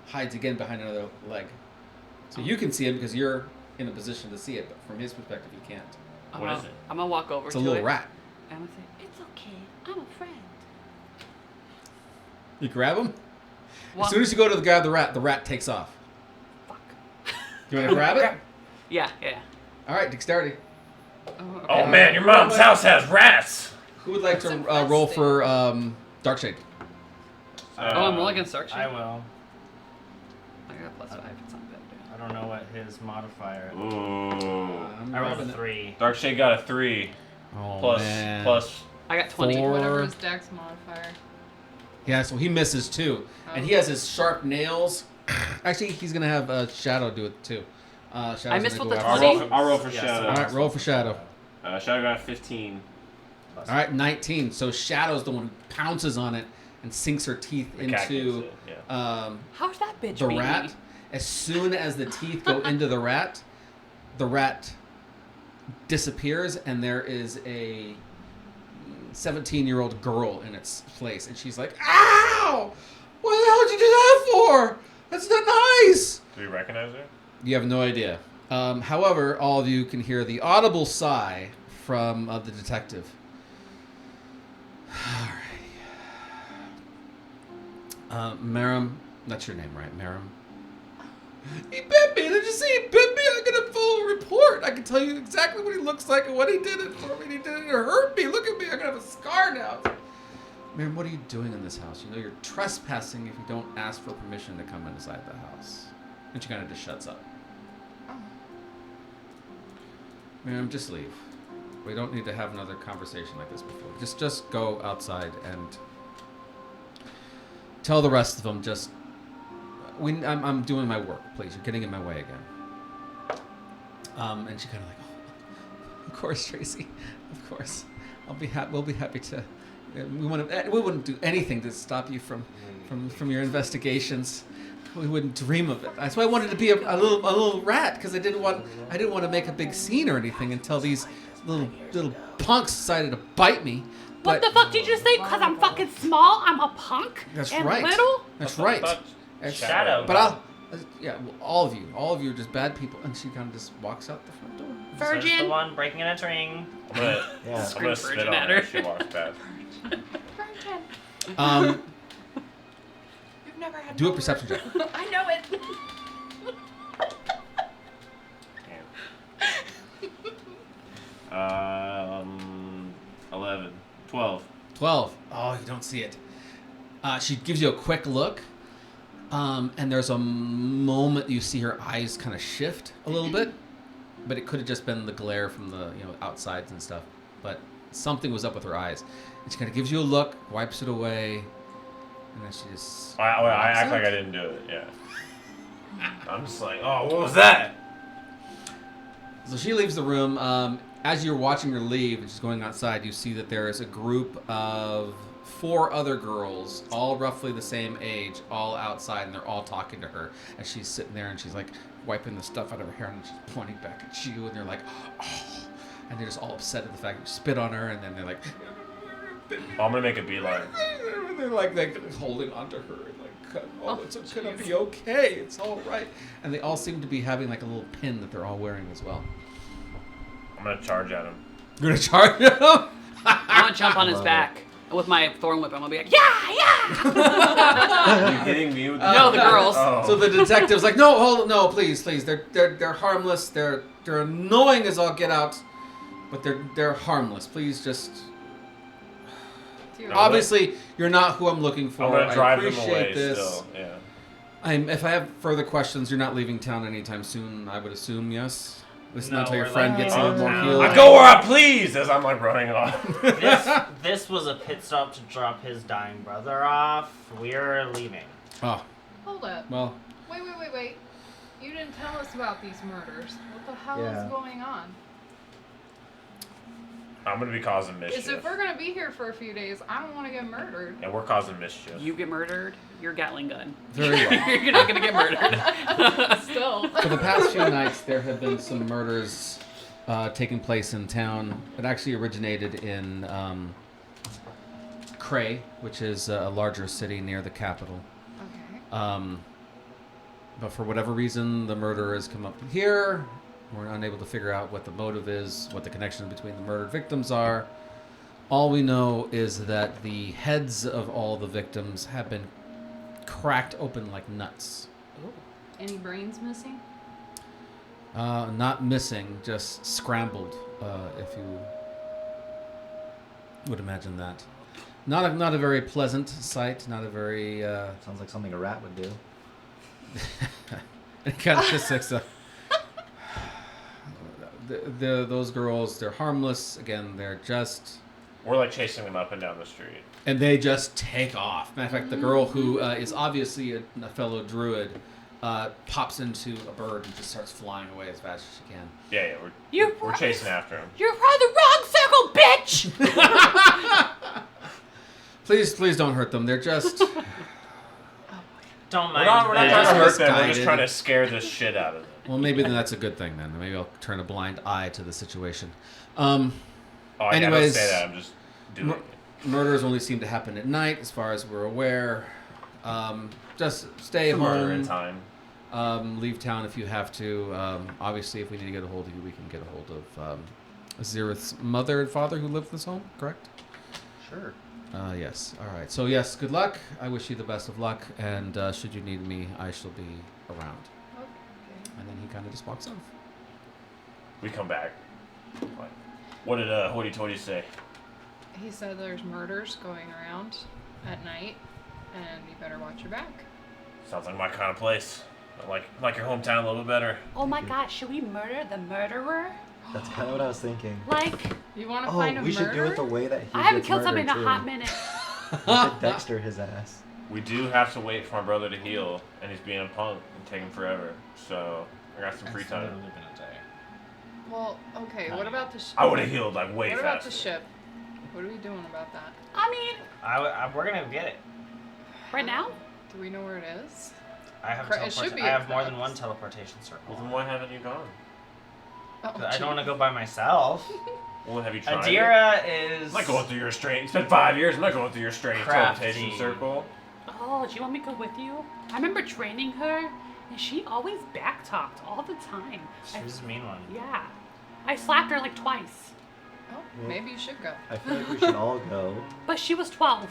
hides again behind another leg. So you can see it because you're in a position to see it, but from his perspective, you can't. What is it? I'm gonna walk over It's to a little it. rat. I'm gonna say, it's okay. I'm a friend. You grab him. Well, As soon as you go to grab the rat takes off. Fuck. You want to grab it? yeah. All right, dexterity. Oh man, your mom's house has rats. Who would like to roll for Darkshade? I'm rolling against Darkshade. I will. I got +5. It's not bad. I don't know what his modifier. Ooh. I'm I rolled grabbing a it. 3. Darkshade got a 3 Oh, plus man. plus. I got 20. Four. Whatever his dex modifier. Yeah, so he misses too, and he has his sharp nails. Actually, he's gonna have Shadow do it too. Shadow's I missed gonna with go the after 20. him. I'll roll for Yes. Shadow. All right, roll for Shadow. Shadow got 15. All right, 19. So Shadow's the one who pounces on it and sinks her teeth The cat gets into it, yeah. How's that bitch the beat rat. me? As soon as the teeth go into the rat disappears, and there is a 17-year-old girl in its place, and she's like, "Ow! What the hell did you do that for? That's not nice." Do we recognize her? You have no idea. However, all of you can hear the audible sigh from the detective. Alright. Maram, that's your name, right? Maram? He bit me. Did you see he bit me? I'm going to file a report. I can tell you exactly what he looks like and what he did it for me. He did it to hurt me. Look at me. I'm going to have a scar now. Maram, what are you doing in this house? You know you're trespassing if you don't ask for permission to come inside the house. And she kind of just shuts up. Ma'am, just leave. We don't need to have another conversation like this before. Just go outside and tell the rest of them I'm doing my work, please. You're getting in my way again. And she kind of like, oh, of course, Tracy, of course. We'll be happy to. We wouldn't do anything to stop you from your investigations. We wouldn't dream of it. That's why I wanted to be a little rat, because I didn't want to make a big scene or anything until these little punks decided to bite me. What the fuck did you say? Because I'm fucking small, I'm a punk? That's and right. little? That's right. That's Shadow. But all of you are just bad people. And she kind of just walks out the front door. So it's the Virgin. one breaking and entering. I'm gonna, Yeah. I'm gonna spit on her if she walks past. Virgin. You've never had Do a perception check. I know it. 11. 12. 12. Oh, you don't see it. She gives you a quick look, and there's a moment you see her eyes kind of shift a little bit, but it could have just been the glare from the outsides and stuff. But something was up with her eyes, and she kind of gives you a look, wipes it away, and then she just. I act like I didn't do it. Yeah. I'm just like, oh, what was that? So she leaves the room. As you're watching her leave and she's going outside, you see that there is a group of 4 other girls, all roughly the same age, all outside, and they're all talking to her. And she's sitting there and she's like wiping the stuff out of her hair, and she's pointing back at you, and they're like, oh. And they're just all upset at the fact that you spit on her, and then they're like, I'm gonna make a beeline. and they're like holding onto her and like, oh, it's gonna be okay, it's all right. And they all seem to be having like a little pin that they're all wearing as well. I'm gonna charge at him. You're gonna charge him? I'm gonna jump on his back with my thorn whip. I'm gonna be like, yeah. Are you hitting me with No, the girls. Oh. So the detective's like, no, please. They're harmless. They're annoying as all get out, but they're harmless. Please just. Dear. Obviously, you're not who I'm looking for. I'm gonna drive I them appreciate away this. still. Yeah. If I have further questions, you're not leaving town anytime soon. I would assume, yes. Listen No, until your we're friend like gets a in little more town. healed. I go where I please as I'm like running off. This was a pit stop to drop his dying brother off. We're leaving. Oh, Hold up. well, Wait. You didn't tell us about these murders. What the hell Yeah. is going on? I'm gonna be causing Because if mischief. we're gonna be here for a few days, I don't want to get murdered. And we're causing mischief. You get murdered, you're Gatling gun. very well. You're not gonna get murdered. Still. For the past few nights, there have been some murders taking place in town. It actually originated in Cray, which is a larger city near the capital. Okay. But for whatever reason, the murder has come up here. We're unable to figure out what the motive is, what the connections between the murdered victims are. All we know is that the heads of all the victims have been cracked open like nuts. Any brains missing? Not missing, just scrambled, if you would imagine that. Not a very pleasant sight, not a very... Sounds like something a rat would do. it kind of just like those girls, they're harmless. Again, they're just... We're like chasing them up and down the street. And they just take off. Matter of fact, the girl who is obviously a fellow druid pops into a bird and just starts flying away as fast as she can. Yeah, we're chasing after him. You're on the wrong circle, bitch! Please don't hurt them. They're just... Don't We're mind. not trying to just hurt them. We're just misguided. trying to scare the shit out of them. Well, maybe then that's a good thing then. Maybe I'll turn a blind eye to the situation. Oh, I Anyways, gotta say that. I'm just doing it. Murders only seem to happen at night, as far as we're aware. Just stay It's a home. murder in time. Leave town if you have to. Obviously, if we need to get a hold of you, we can get a hold of Azirath's mother and father who live in this home, correct? Sure. Yes. All right. So, yes, good luck. I wish you the best of luck. And should you need me, I shall be around. Okay. And then he kind of just walks off. We come back. Like, what did Hoity-Toity say? He said there's murders going around at night, and you better watch your back. Sounds like my kind of place. I like your hometown a little bit better. Oh my god, should we murder the murderer? That's kind of what I was thinking. Like, You want to Oh, find a we should do murderer? it the way that he I haven't gets killed somebody in a murdered, hot too. minute. We should Dexter his ass. We do have to wait for my brother to heal, and he's being a punk and taking forever. So I got some free It's time. literally been a day. Well, okay. What about the ship? I would have healed like way What faster. about the ship? What are we doing about that? I mean, We're gonna get it. right now? Do we know where it is? I have It should be I have at more than Crab's. one teleportation circle. Well, then why haven't you gone? Oh, I don't want to go by myself. Well, have you tried? Adira I'm is. not going through your strange. It's been 5 years. I'm not going through your strange Crafty. teleportation circle. Oh, do you want me to go with you? I remember training her, and she always backtalked all the time. She was a mean one. Yeah. I slapped her like twice. Oh, maybe you should go. I feel like we should all go, But she was 12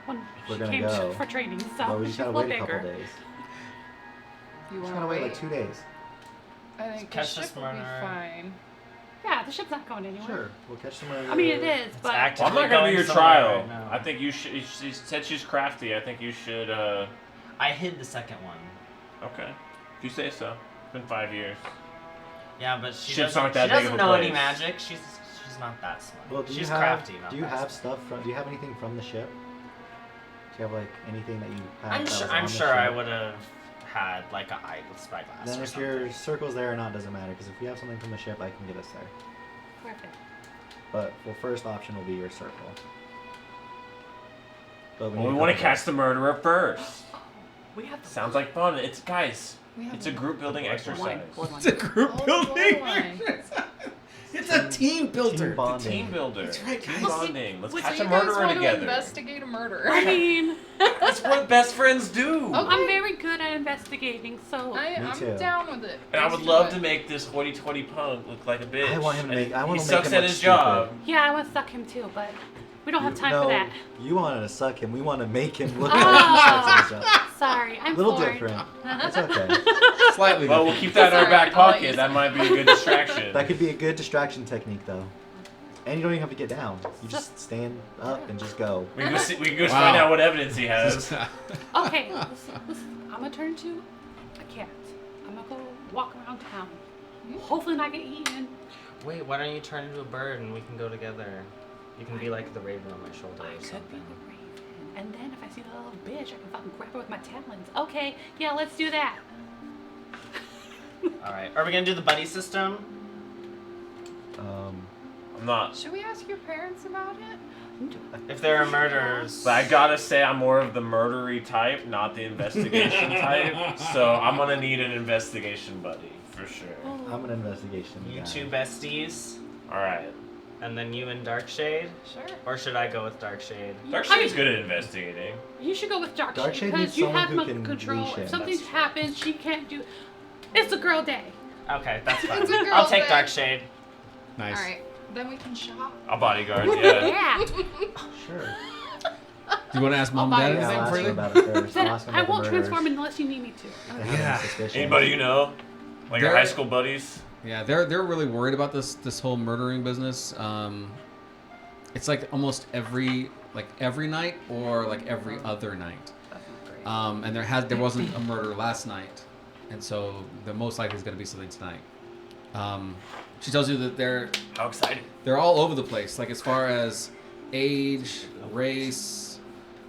when We're she gonna came go. for training, so but we just she's a gotta little wait a couple bigger. days. You Just want gotta to wait wait? like 2 days. I think the Catch this ship will be murderer. fine. Yeah, the ship's not going anywhere. Sure, we'll catch someone. I mean, it is, but active. Well, I'm not gonna Going be your somewhere trial. right now. I think you should. She said she's crafty. I think you should. I hid the second one. Okay. If you say so. It's been 5 years. Yeah, but she Ships doesn't, aren't that she big doesn't of a know any place. magic. She's not that smart. Well, do you She's have? crafty. Not Do you that have smart. stuff from? Do you have anything from the ship? Do you have like anything that you have? I'm that sure. was I'm on the sure I ship? would have had like a eye with spyglass Then or if something. your circle's there or not doesn't matter because if we have something from the ship, I can get us there. perfect. But well, first option will be your circle. But Well, we need a want to couple catch the murderer first. We have the Sounds like fun. It's guys. We have It's a group building exercise. wine. It's a group Oh, building. wine. It's a team builder. Team bonding. Team builder. That's right, Team guys. bonding. Let's So catch you a guys murderer want together. to investigate a murder? I mean, That's what best friends do. Oh, I'm very good at investigating, so I'm too. down with it. And I Let's would do love it. to make this hoity-toity punk look like a bitch. I want him to And make- I want he to make sucks him at look his stupid. job. yeah, I want to suck him too, but we don't have time no, for that. You wanted to suck him. We want to make him look Oh. like he sucks at his job. Sorry, I'm A little foreign. different. That's okay. Slightly. Well, we'll keep that in our Sorry, back I'll let pocket. you That might be a good distraction. That could be a good distraction technique, though. And you don't even have to get down. You just stand up and just go. We can go, see, we can go Wow. find out what evidence he has. Okay, listen, I'm gonna turn to a cat. I'm gonna go walk around town. Hopefully not get eaten. Wait, why don't you turn into a bird and we can go together? You can be like the raven on my shoulder I or could be something. the raven. And then if I see the little bitch, I can fucking grab her with my talons. Okay, yeah, let's do that. Alright, are we gonna do the buddy system? I'm not. Should we ask your parents about it? If there are murders. But I gotta say, I'm more of the murdery type, not the investigation type. So I'm gonna need an investigation buddy for sure. I'm an investigation You guy. two besties, All right. and then you and Darkshade? Sure. Or should I go with Darkshade? Darkshade's good at investigating. You should go with Darkshade Darkshade because needs you someone have who no can control. leash him. If something That's true. happens, she can't do. It's a girl day. Okay, that's fine. It's a girl I'll take thing. Darkshade. Nice. All right. Then we can shop. A bodyguard, yeah. Yeah. Sure. Do you want to ask mom I'll and buy dad you Yeah, I'll anything ask for them you? about it first. I'll ask them I about the won't transform murders. unless you need me to. If they have any Yeah. suspicions. Anybody you know? Like your There- high school buddies? Yeah, they're really worried about this whole murdering business. It's like almost every night or like every other night. That's not great. And there wasn't a murder last night, and so the most likely is going to be something tonight. She tells you that How exciting. they're all over the place. Like as far as age, race,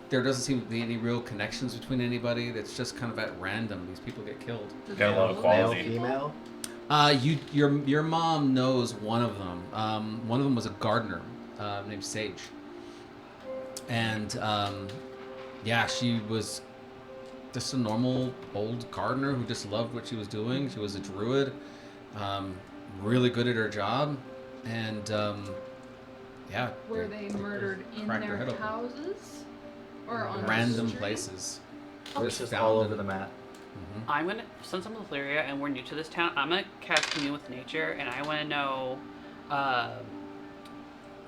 there doesn't seem to be any real connections between anybody. That's just kind of at random. These people get killed. Got a lot of Male, quality. female. Your mom knows one of them. One of them was a gardener named Sage, and yeah, she was just a normal old gardener who just loved what she was doing. She was a druid, really good at her job, and yeah, Were they murdered in cracked their their head open. houses? Or on the random street? places. It's just found all in- over the map. Mhm. I'm gonna, since I'm in Illyria and we're new to this town, I'm gonna cast Commune with Nature, and I want to know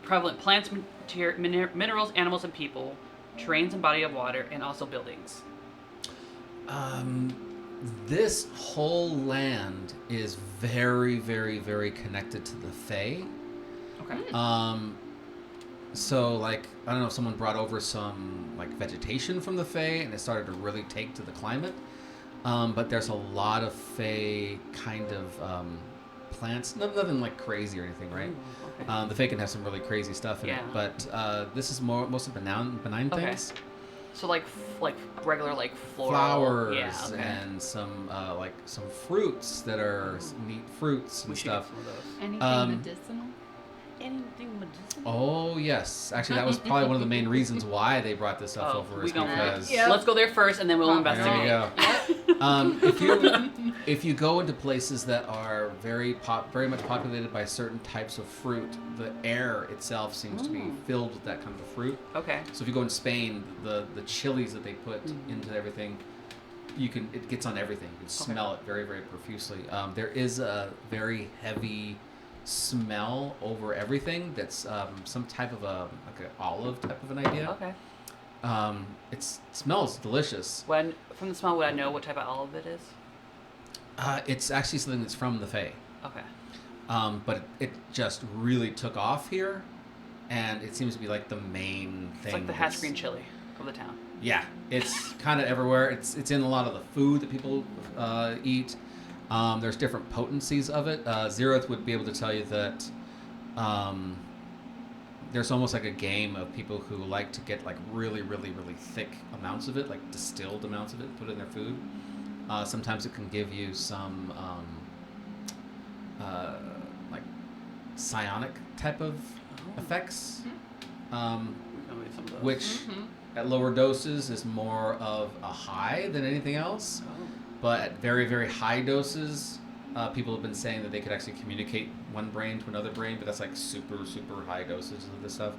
prevalent plants, minerals, animals, and people, terrains and body of water, and also buildings. This whole land is very, very, very connected to the Fae. Okay. So like I don't know if someone brought over some like vegetation from the Fae and it started to really take to the climate. But there's a lot of Fae kind of plants, nothing like crazy or anything, right? Ooh, okay. The Fae can have some really crazy stuff in Yeah. it, but this is mostly benign Okay. things. So like regular like floral. Flowers Yeah. Okay. and some like some fruits that are neat fruits and we should get stuff. some of those. Anything medicinal? Anything medicinal? Oh yes, actually that was probably one of the main reasons why they brought this stuff Oh, over we is don't. because Yeah. Let's go there first, and then we'll There there investigate. you go. If you go into places that are very much populated by certain types of fruit, the air itself seems to be filled with that kind of fruit. Okay. So if you go in Spain, the chilies that they put into everything, it gets on everything. You can smell it very, very profusely. There is a very heavy smell over everything that's some type of like an olive type of an idea. Okay. It smells delicious. When from the smell, would I know what type of olive it is? It's actually something that's from the Fae. Okay. But it just really took off here, and it seems to be like the main thing. It's like the that's- hatch green chili of the town. Yeah, it's kind of everywhere. It's in a lot of the food that people eat. There's different potencies of it. Zeroth would be able to tell you that there's almost like a game of people who like to get like really, really, really thick amounts of it, like distilled amounts of it, put in their food. Sometimes it can give you some like psionic type of effects, We can get some of those. which Mm-hmm. at lower doses is more of a high than anything else. Oh. But at very, very high doses, people have been saying that they could actually communicate one brain to another brain, but that's like super, super high doses of this stuff.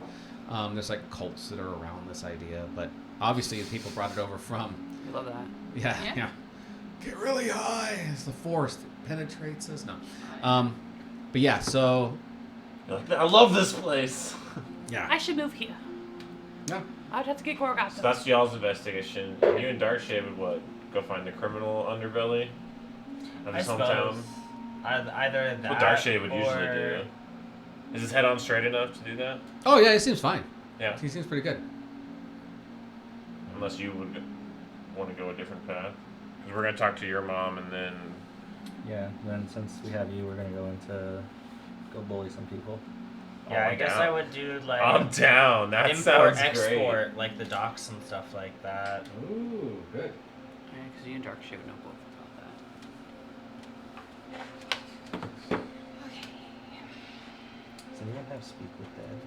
There's like cults that are around this idea, but obviously people brought it over from, We love that. Yeah. get really high. It's the force that penetrates us. No. But yeah, so, You're like, I love this place. yeah. I should move here. Yeah. I'd have to get Gorgoth. So that's y'all's investigation. You and Darkshade would what? Go find the criminal underbelly of I his suppose. hometown? Either that What Darkshade would usually or- do. Is his head on straight enough to do that? Oh, yeah, he seems fine. Yeah. He seems pretty good. Unless you would want to go a different path. Because we're going to talk to your mom and then Yeah. Then since we have you, we're gonna go bully some people. Yeah, Oh, I guess down. I would do like I'm down. That import sounds export, like the docks and stuff like that. Ooh, good. Yeah, because you and Dark Shade know both about that. Does anyone have Speak with Dead?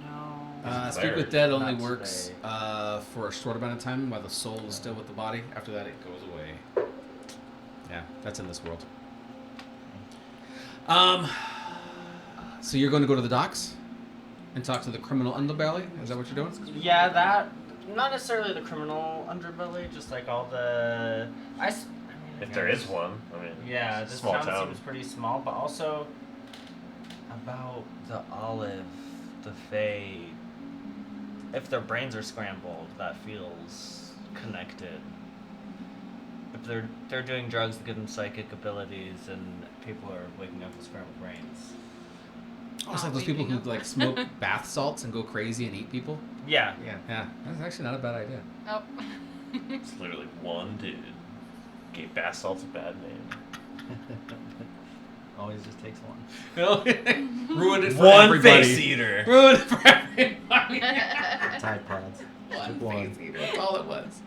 No. Speak with Dead only Not works today. for a short amount of time while the soul is still with the body. After that, it goes away. Yeah, that's in this world. So you're going to go to the docks and talk to the criminal underbelly? Is that what you're doing? Yeah, that not necessarily the criminal underbelly, just like all the If there is one, I mean. Yeah, it's a this small town seems pretty small, but also about the Olive, the Fae. If their brains are scrambled, that feels connected. If they're doing drugs that give them psychic abilities, and people are waking up with scrambled brains. Oh, it's like those people who like smoke bath salts and go crazy and eat people. Yeah. Yeah, that's actually not a bad idea. Oh. It's literally one dude. Gave bath salts a bad name. Always just takes one. Ruined it for One everybody. face eater. Ruined it for everybody. Tide Pods. One Took one. face eater. That's all it was.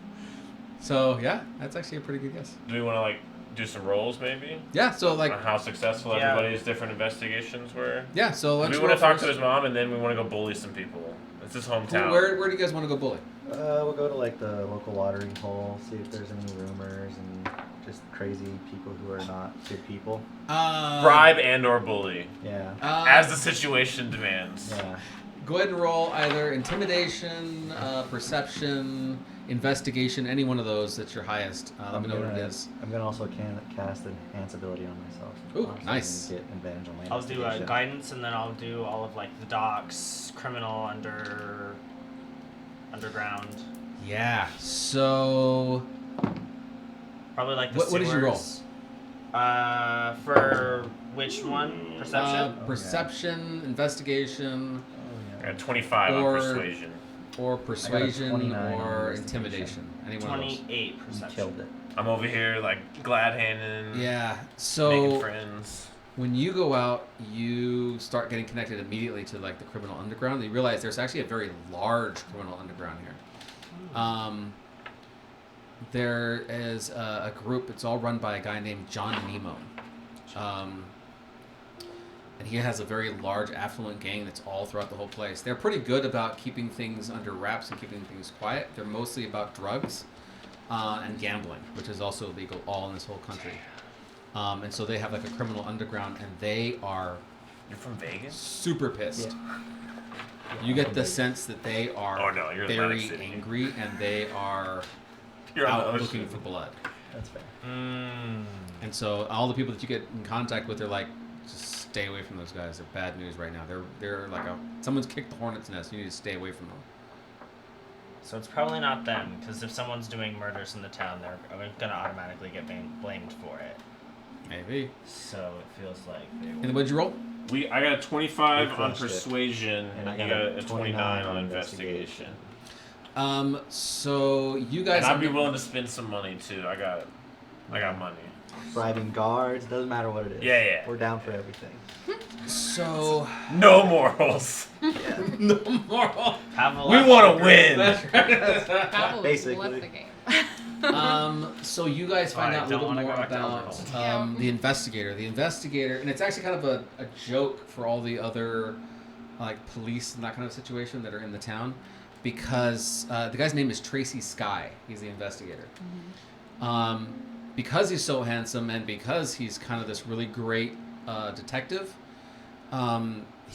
So yeah, that's actually a pretty good guess. Do we want to like do some rolls maybe? Yeah. So like On how successful Yeah. everybody's different investigations were. yeah. So We let's want roll to talk to first. his mom, and then we want to go bully some people. It's his hometown. Where do you guys want to go bully? We'll go to like the local watering hole, see if there's any rumors and just crazy people who are not good people. Bribe and/or bully, Yeah. as the situation demands. Yeah. Go ahead and roll either intimidation, perception, investigation, any one of those that's your highest. Let me know what it is. I'm gonna also cast Enhance ability on myself. Ooh, so I can nice. Get advantage on my I'll do investigation. guidance, and then I'll do all of like the docks, criminal underground. Yeah. So Probably like the What did you roll? sewers. For which one? Perception? perception, investigation, Oh, I yeah. got 25 Or- on persuasion. or persuasion 29 or on intimidation. Any one of those. 28 You perception. killed it. I'm over here like glad handing, Yeah. making So friends. when you go out, you start getting connected immediately to like the criminal underground. You realize there's actually a very large criminal underground here. There is a group. It's all run by a guy named John Nemo, and he has a very large, affluent gang that's all throughout the whole place. They're pretty good about keeping things under wraps and keeping things quiet. They're mostly about drugs and gambling, which is also illegal all in this whole country. And so they have like a criminal underground, and they are You're from Vegas? super pissed. You get the sense that they are Oh, no, you're in very Atlantic City. angry, and they are You're on the out ocean. looking for blood. That's fair. And so all the people that you get in contact with are like, just stay away from those guys. They're bad news right now. They're like someone's kicked the hornet's nest. You need to stay away from them. So it's probably not them, because if someone's doing murders in the town, they're gonna automatically get blamed for it. Maybe. So it feels like they And then what'd you roll? I got a 25 We on crushed it. persuasion, And I and you got got a 29 on investigation. So you guys. And I'd be willing to spend some money too. I got money. Bribing guards, doesn't matter what it is. Yeah, yeah. We're down for everything. So No morals. no more. have a We left want to kicker. win. Probably Basically. left the game. So you guys find Alright, out a don't little wanna more go back to about Elderhold. the investigator. The investigator, and it's actually kind of a joke for all the other like police and that kind of situation that are in the town, because the guy's name is Tracy Sky. He's the investigator. Because he's so handsome and because he's kind of this really great detective, he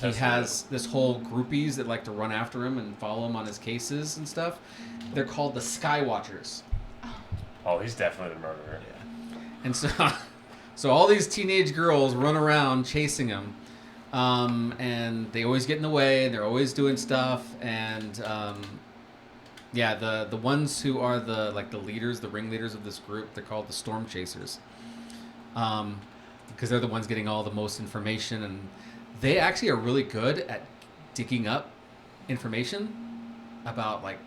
That's has this whole groupies that like to run after him and follow him on his cases and stuff. They're called the Sky Watchers. Oh, he's definitely the murderer. And so all these teenage girls run around chasing him, and they always get in the way, and they're always doing stuff, and the ones who are the leaders, the ringleaders of this group, they're called the Storm Chasers, because they're the ones getting all the most information, and they actually are really good at digging up information about like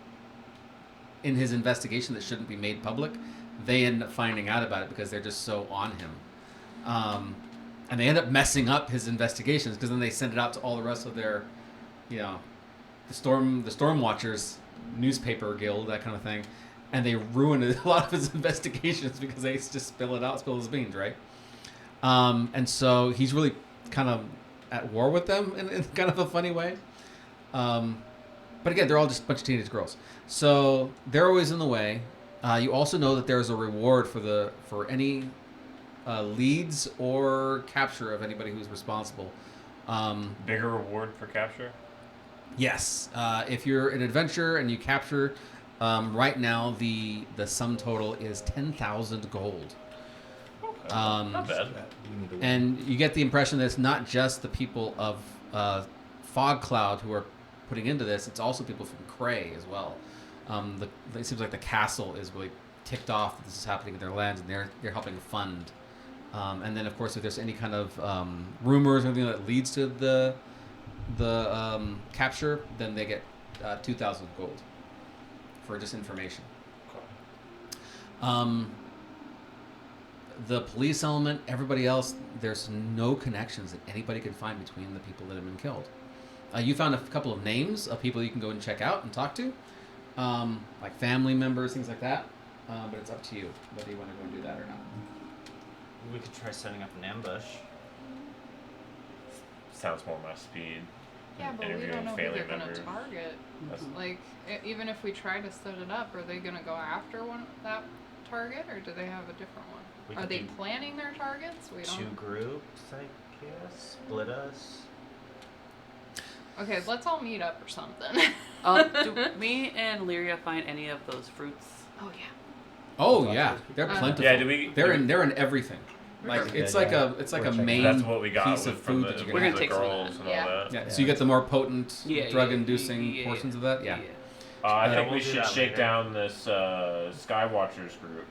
in his investigation that shouldn't be made public, they end up finding out about it because they're just so on him. And they end up messing up his investigations because then they send it out to all the rest of their, the Storm Watchers newspaper guild, that kind of thing, and they ruin a lot of his investigations because they just spill his beans, right? And so he's really kind of at war with them in kind of a funny way. But again, they're all just a bunch of teenage girls, so they're always in the way. You also know that there's a reward for any leads or capture of anybody who's responsible. Bigger reward for capture? Yes. If you're an adventurer and you capture, right now the sum total is 10,000 gold. Okay. Not bad. And you get the impression that it's not just the people of Fog Cloud who are putting into this; it's also people from Cray as well. It seems like the castle is really ticked off that this is happening in their lands, and they're helping fund. And then, of course, if there's any kind of rumors or anything that leads to the capture, then they get 2,000 gold for just information. The police element, everybody else, there's no connections that anybody can find between the people that have been killed. You found a couple of names of people you can go and check out and talk to, like family members, things like that. But it's up to you whether you want to go and do that or not. We could try setting up an ambush. Sounds more my speed. Yeah, but we Interviewing don't know who family they're gonna members. target. That's- Like, even if we try to set it up, are they gonna go after that target, or do they have a different one? We Are could they do planning their targets? We two don't. groups, I guess. Split us. Okay, let's all meet up or something. Do me and Lyria find any of those fruits? Oh yeah. Oh yeah, they're Uh, plentiful. Yeah, they're in everything. Like Perfect. it's Yeah, like yeah. a it's like We're a checking main That's what we got piece with, of from food the, that you with We're can gonna the take some of girls that. and Yeah. all that. Yeah, so you get the more potent, Yeah, drug-inducing yeah, portions of that. Yeah. I Yeah, think we'll we do should that shake later. down this Skywatchers group.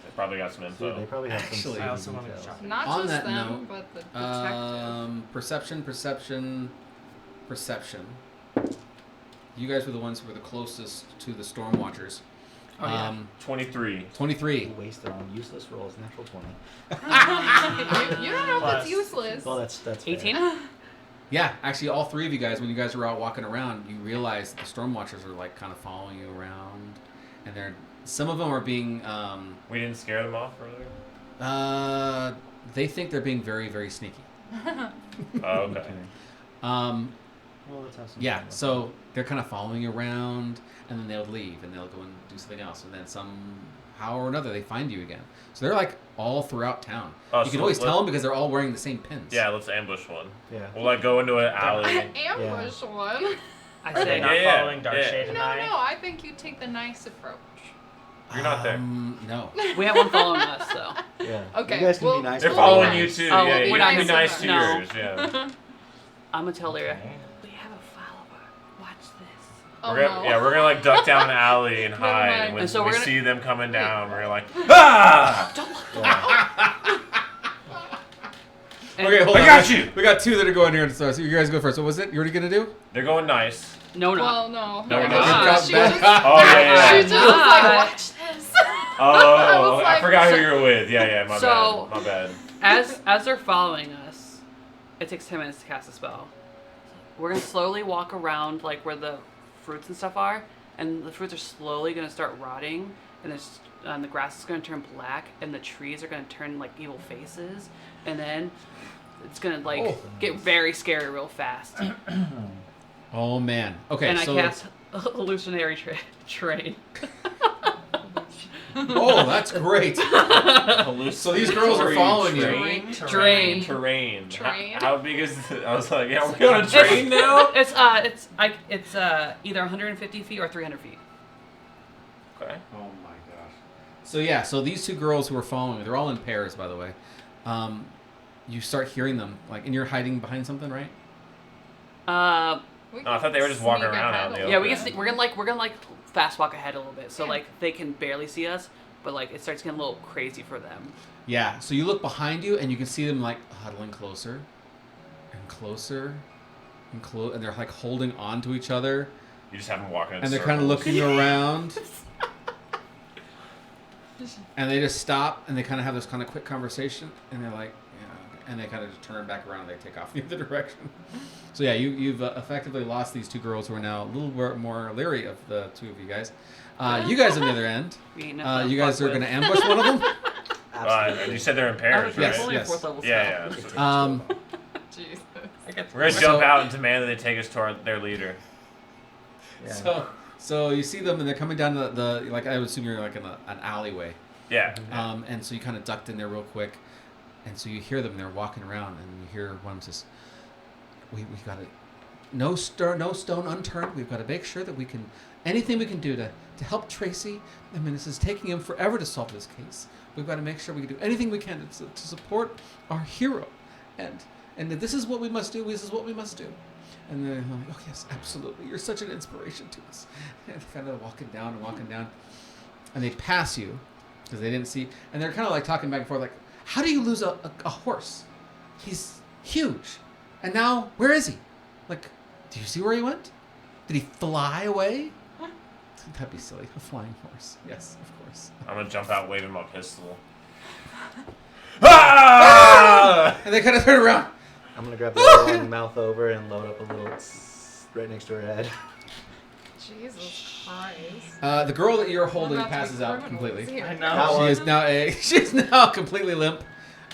They probably got some So info. they probably have some Actually- seedy I also wanted to details. shop. Not On just that them, note, but the detective. Perception. You guys were the ones who were the closest to the Storm Watchers. Oh, yeah. 23. 23. Wasted on useless rolls, natural 20. you don't know if Plus- it's useless. Well, that's fair. 18? Yeah, actually, all three of you guys, when you guys were out walking around, you realized that the Storm Watchers are like kind of following you around, and some of them are being. We didn't scare them off earlier? They think they're being very, very sneaky. Oh, okay. Well, let's have some Yeah, fun with so they're kind of following you around, and then they'll leave, and they'll go and do something else, and then somehow or another they find you again. So they're like all throughout town. Oh, You so can always let- tell them because they're all wearing the same pins. Yeah, let's ambush one. it. Yeah. We'll like go into an alley. Ambush one. I Are they say not Yeah, following Dark yeah. Shade No, and I? no, I think you take the nice approach. You're not there. No. we have one following us, so. Yeah. Okay, You guys can well, be nice. They're We'll following be you nice. too. Oh, Yeah, we're you not can be gonna nice to say no. yours. Yeah. I'm gonna tell Lyria. Okay. We have a follower. Watch this. Oh, We're gonna, no. yeah, we're gonna like duck down an alley and Never hide. mind. And when And so we we're gonna- see them coming down, we're like, ah! And Okay, hold I on. got you! We got two that are going here, so you guys go first. What was it? You already gonna do? They're going nice. No, no. Well, no. No, we're no, not. she Back just, up. Oh yeah, she yeah. just was like, watch this. Oh, was I like- forgot who you were with. Yeah, yeah, my So- bad. My bad. As they're following us, it takes 10 minutes to cast a spell. We're gonna slowly walk around like where the fruits and stuff are, and the fruits are slowly gonna start rotting, and the grass is gonna turn black, and the trees are gonna turn like evil faces, and then it's gonna like get very scary real fast. Oh man. Okay, And so I cast hallucinatory terrain. oh, that's great. So these girls are following you. Train? Terrain. Terrain. Train? How big is it? I was like, yeah, we're on a train now? It's either 150 feet or 300 feet. Okay. Oh my gosh. So yeah, so these two girls who are following, they're all in pairs, by the way. You start hearing them, like, and you're hiding behind something, right? We No, I thought they were just sneak walking around ahead out in the a open. Yeah, little bit. we're gonna fast walk ahead a little bit, so Yeah. like they can barely see us, but like it starts getting a little crazy for them. Yeah. So you look behind you, and you can see them like huddling closer, and closer, and they're like holding on to each other. You just have them walking in And they're kind of circles. looking around. And they just stop and they kind of have this kind of quick conversation. And they're like, yeah. Okay. And they kind of just turn back around and they take off the other direction. So yeah, you've effectively lost these two girls who are now a little bit more leery of the two of you guys. You guys on the other end, you guys are going to ambush one of them. Absolutely. You said they're in pairs, Yes, right? Only a yes. 4th level spell. Yeah. Jesus. We're gonna So- jump out and demand that they take us to their leader. Yeah. So you see them and they're coming down the like I would assume you're like in an alleyway. Yeah. And so you kind of ducked in there real quick, and so you hear them. They're walking around, and you hear one says, "We got to no stone unturned. We've got to make sure that we can anything we can do to help Tracy. I mean, this is taking him forever to solve this case. We've got to make sure we can do anything we can to support our hero, and this is what we must do. This is what we must do." And they're like, "Oh yes, absolutely. You're such an inspiration to us." And they're kind of walking down, and they pass you. Because they didn't see, and they're kind of like talking back and forth, like, how do you lose a horse? He's huge. And now, where is he? Like, do you see where he went? Did he fly away? That'd be silly. A flying horse. Yes, of course. I'm gonna jump out waving my pistol. Ah! And they kind of turn around. I'm gonna grab the little one, mouth over, and load up a little right next to her head. Jesus Christ. The girl that you're holding We're about to be passes out criminals completely. here. I That know. one. She's now completely limp.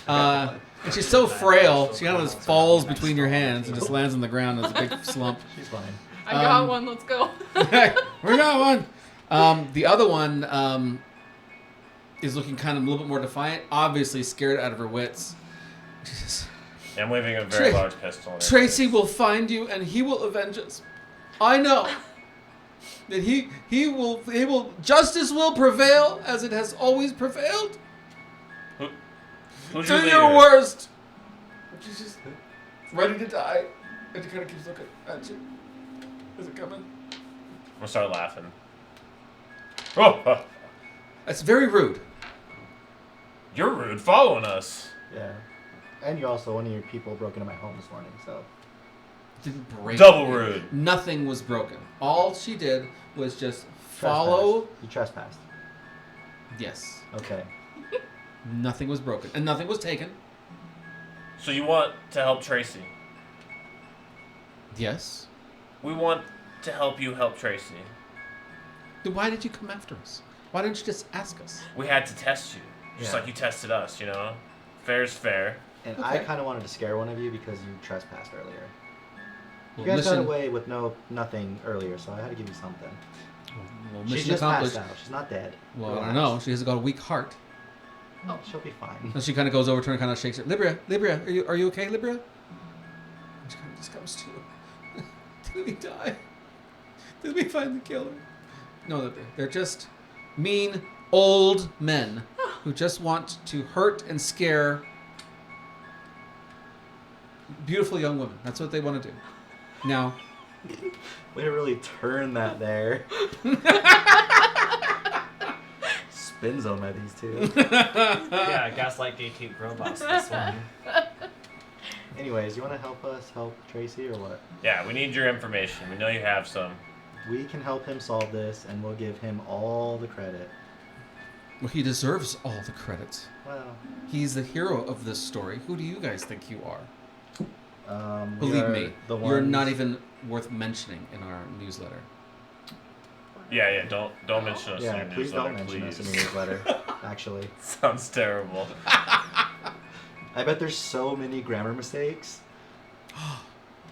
And she's so frail, she kind of just falls between your hands and just lands on the ground as a big slump. She's fine. I got one. Let's go. We got one. The other one is looking kind of a little bit more defiant, obviously scared out of her wits. She says, I'm waving a very large pistol. in her Tracy face. will find you and he will avenge us. I know that he will justice will prevail as it has always prevailed. Who's Do your your leader? worst. She's just ready to die, and she kind of keeps looking at you. Is it coming? I'm gonna start laughing. Oh, That's very rude. you're rude following us. Yeah. And you also, one of your people broke into my home this morning, so. Didn't break. Double anything. rude. Nothing was broken. All she did was just Trespassed. follow. You trespassed. Yes. Okay. Nothing was broken, and nothing was taken. So you want to help Tracy? Yes. We want to help you help Tracy. Then why did you come after us? Why didn't you just ask us? We had to test you, just Yeah. like you tested us. You know, fair's fair. And Okay. I kind of wanted to scare one of you because you trespassed earlier. You Well, guys got mission- away with nothing earlier, so I had to give you something. Well, She's mission just accomplished. passed out. She's not dead. Well, I Relax. don't know. She has got a weak heart. Oh, she'll be fine. And she kind of goes over to her and kind of shakes her. Libria, are you okay, Libria? And she kind of just comes to. Did we die? Did we find the killer? No, Libria. They're just mean old men who just want to hurt and scare beautiful young women. That's what they want to do. Now, Way to really turn that there. Spin zone by these two. Yeah, gaslight gatekeep robots. This one. Anyways, you want to help us help Tracy or what? Yeah, we need your information. We know you have some. We can help him solve this, and we'll give him all the credit. well, he deserves all the credit. Well, He's the hero of this story. Who do you guys think you are? we Believe are me, the you're ones- not even worth mentioning in our newsletter. Yeah. Don't mention us in Yeah, your please newsletter, don't mention please. us in your newsletter. Actually, Sounds terrible. I bet there's so many grammar mistakes.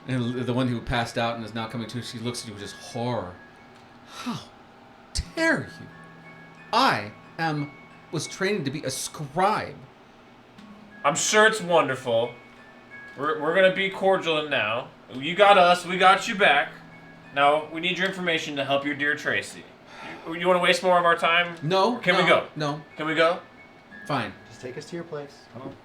And the one who passed out and is now coming to, she looks at you with just horror. How dare you? I was trained to be a scribe. I'm sure it's wonderful. We're gonna be cordial now. You got us. We got you back. Now we need your information to help your dear Tracy. You want to waste more of our time? No. Can no, we go? No. Can we go? Fine. Just take us to your place. Come on.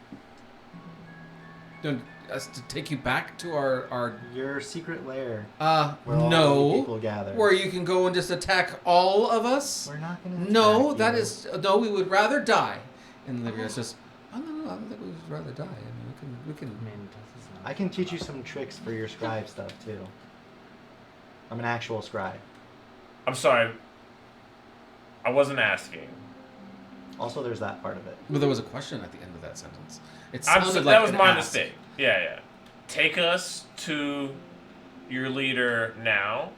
Don't us to take you back to our Your secret lair. Where all the no. people gather. Where you can go and just attack all of us? We're not gonna. No, attack that you. is no. We would rather die. And Livia says, "Oh no, I don't think we would rather die. I mean, we can." I mean, this is not- I can teach you some tricks for your scribe stuff too. I'm an actual scribe. I'm sorry. I wasn't asking. Also, there's that part of it. Well, there was a question at the end of that sentence. It I'm sounded so, like that was an my ask. mistake. Yeah. Take us to your leader now.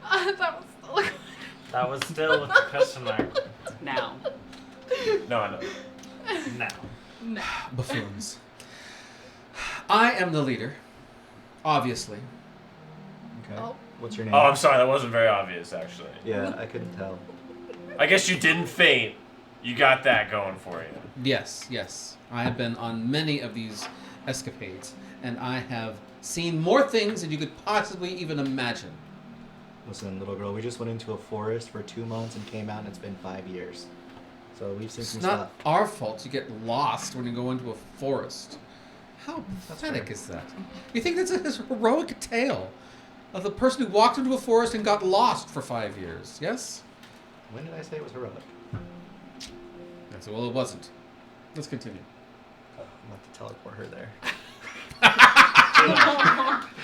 That was still That was still with the question mark. Now. No, I know. Now. No. Buffoons. I am the leader, obviously. Okay. Oh. What's your name? Oh, I'm sorry. That wasn't very obvious, actually. Yeah, I couldn't tell. I guess you didn't faint. You got that going for you. Yes. I have been on many of these escapades, and I have seen more things than you could possibly even imagine. Listen, little girl, we just went into a forest for 2 months and came out, and it's been 5 years. So we've seen It's some not stuff. our fault you get lost when you go into a forest. How That's pathetic fair. is that? You think that's a heroic tale of the person who walked into a forest and got lost for 5 years, yes? When did I say it was heroic? I said, well, it wasn't. Let's continue. I'm about to teleport her there.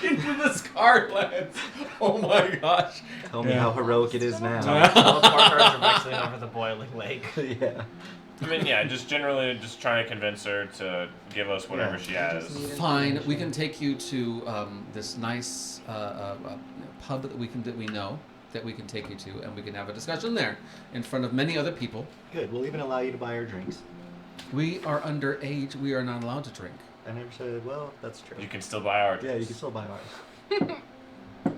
Into the Scarlands. Oh my gosh. Tell me how heroic it is now. Teleport her directly over the boiling lake. Yeah. I mean, yeah, just generally just trying to convince her to give us whatever Yeah, she I has. just need Fine, we can take you to this nice pub that we know that we can take you to, and we can have a discussion there in front of many other people. Good. We'll even allow you to buy her drinks. We are underage. We are not allowed to drink. I never said, well, that's true. You can still buy our Yeah, you can still buy ours.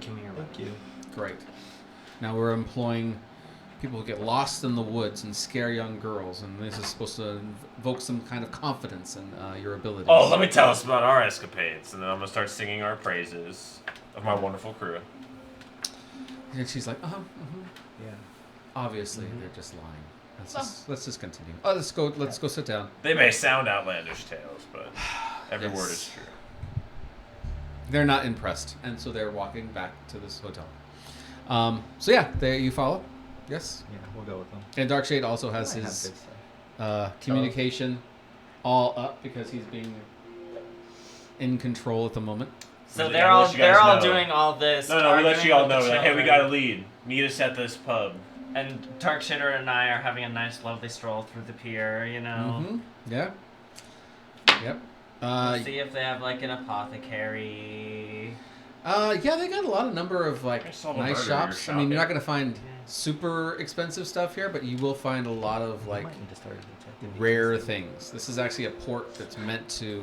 Give me your money. Thank you. Great. Now we're employing people who get lost in the woods and scare young girls, and this is supposed to evoke some kind of confidence in your abilities. Oh, let me tell us about our escapades, and then I'm gonna start singing our praises of my wonderful crew. And she's like, Yeah. Obviously, Mhm. they're just lying. Let's just continue. Oh, let's go sit down. They may sound outlandish tales, but every Yes. word is true. They're not impressed, and so they're walking back to this hotel. So yeah, there you follow. Yes. Yeah, we'll go with them. And Darkshade also has I might his have good stuff. communication all up because he's being in control at the moment. So Yeah, they're I'll all let you guys know. doing all this. No, we let arguing you all with the know. Like, hey, we children, got a lead. Meet us at this pub. And Dark Shitter and I are having a nice, lovely stroll through the pier. You know, Mm-hmm. Yeah. Yep. see if they have like an apothecary. Yeah, they got a lot of number of like I saw the nice burger shops. you're I mean, you're not shopping. gonna find super expensive stuff here, but you will find a lot of We like might need to start a detective rare agency. things. This is actually a port that's meant to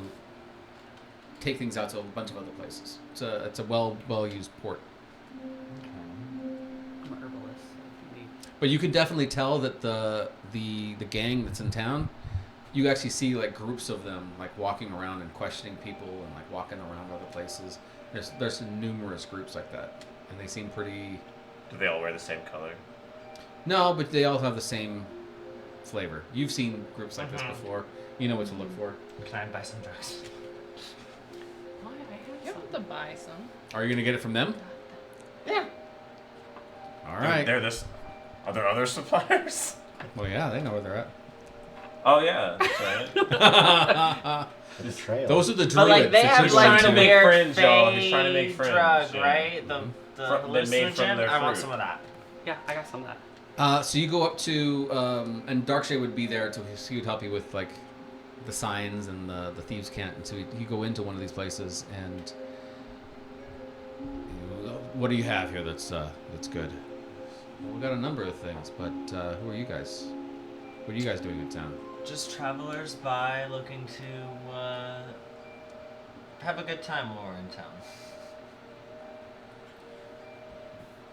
take things out to a bunch of other places. It's a well used port. I'm an herbalist. So maybe. But you can definitely tell that the gang that's in town, you actually see like groups of them like walking around and questioning people and like walking around other places. There's numerous groups like that, and they seem pretty. Do they all wear the same color? No, but they all have the same flavor. You've seen groups like this Mhm. before. You know what to look for. Can I buy some drugs? Why? I have You some. have to buy some. Are you gonna get it from them? Yeah. All right. They're this. Are there other suppliers? Well, yeah, they know where they're at. Oh yeah, that's right. Betrayal. Those are the druids. But like they that have you're trying like to the make weird friends, y'all. He's trying to make fey friends, drug, yeah. right? The They're made from hallucinogen. their I want fruit. some of that. Yeah, I got some of that. So you go up to, and Darkshade would be there to he would help you with like the signs and the thieves' cant. And so you go into one of these places and what do you have here that's good? Well, we got a number of things, but who are you guys? What are you guys doing in town? Just travelers by looking to have a good time while we're in town.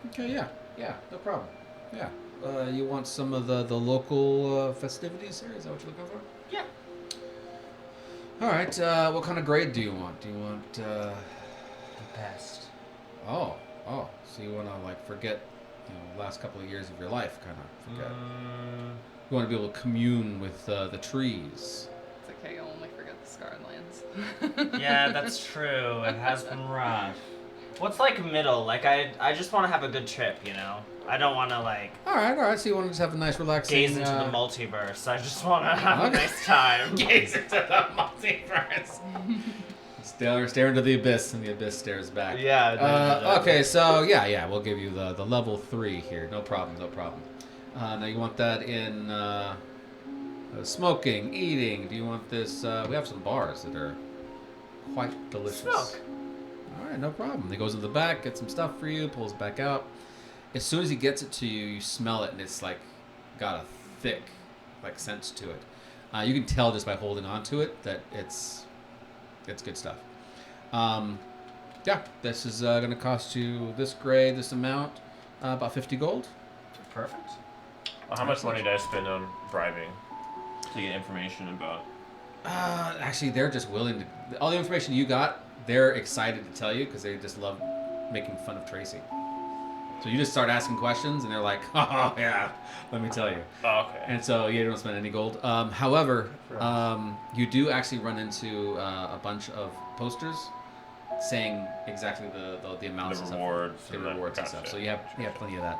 Okay, yeah, no problem. Yeah, you want some of the local festivities here? Is that what you're looking for? Yeah. All right. What kind of grade do you want? Do you want? The best. Oh. So you want to like forget, last couple of years of your life, kind of forget. You want to be able to commune with the trees. It's okay, you'll only forget the scarred lands. Yeah, that's true. It has been rough. What's like middle? Like I just want to have a good trip, you know. I don't want to like All right. So you want to just have a nice, relaxing. gaze into the multiverse. I just want to have a okay. nice time. Gaze into the multiverse. It's Stare into the abyss, and the abyss stares back. Yeah. Okay, so yeah, we'll give you the level 3 here. No problem. Now you want that in smoking, eating. Do you want this? We have some bars that are quite delicious. Smoke. All right, no problem. He goes in the back, gets some stuff for you, pulls it back out. As soon as he gets it to you, you smell it, and it's like got a thick like sense to it. You can tell just by holding on to it that it's good stuff. Yeah, this is going to cost you this grade, this amount, about 50 gold. Perfect. Well, how much money did I spend on bribing to get information about? Actually, they're just willing to. All the information you got, they're excited to tell you because they just love making fun of Tracy. So you just start asking questions, and they're like, "Oh yeah, let me tell you." Oh, okay. And so you don't spend any gold. However, you do actually run into a bunch of posters saying exactly the amounts The and rewards stuff. The and rewards and gotcha. stuff. So you have plenty of that.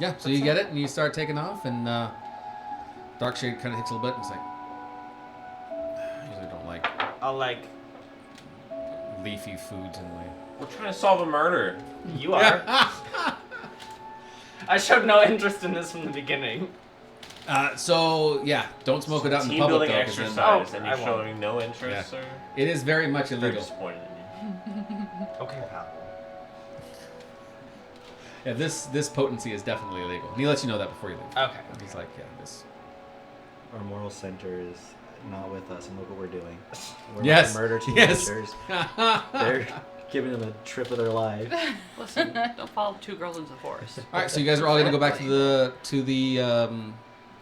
Yeah. So you get it, and you start taking off, and Darkshade kind of hits a little bit, and it's like, I usually don't like I'll like. leafy foods anyway. We're trying to solve a murder. You are. I showed no interest in this from the beginning. So yeah, don't smoke it out in the Team public building though, 'cause then exercise, Oh, and I you're won't. showing no interest, Yeah. sir. it is very much Very illegal. disappointed in you. Okay, pal. Yeah, this potency is definitely illegal. And he lets you know that before you leave. Okay. He's like, yeah, this. Our moral center is not with us, and look what we're doing. We're Yes, about to murder yes. teenagers. They're giving them a trip of their life. Listen, don't follow 2 girls into the forest. All right, so you guys are all gonna go back to the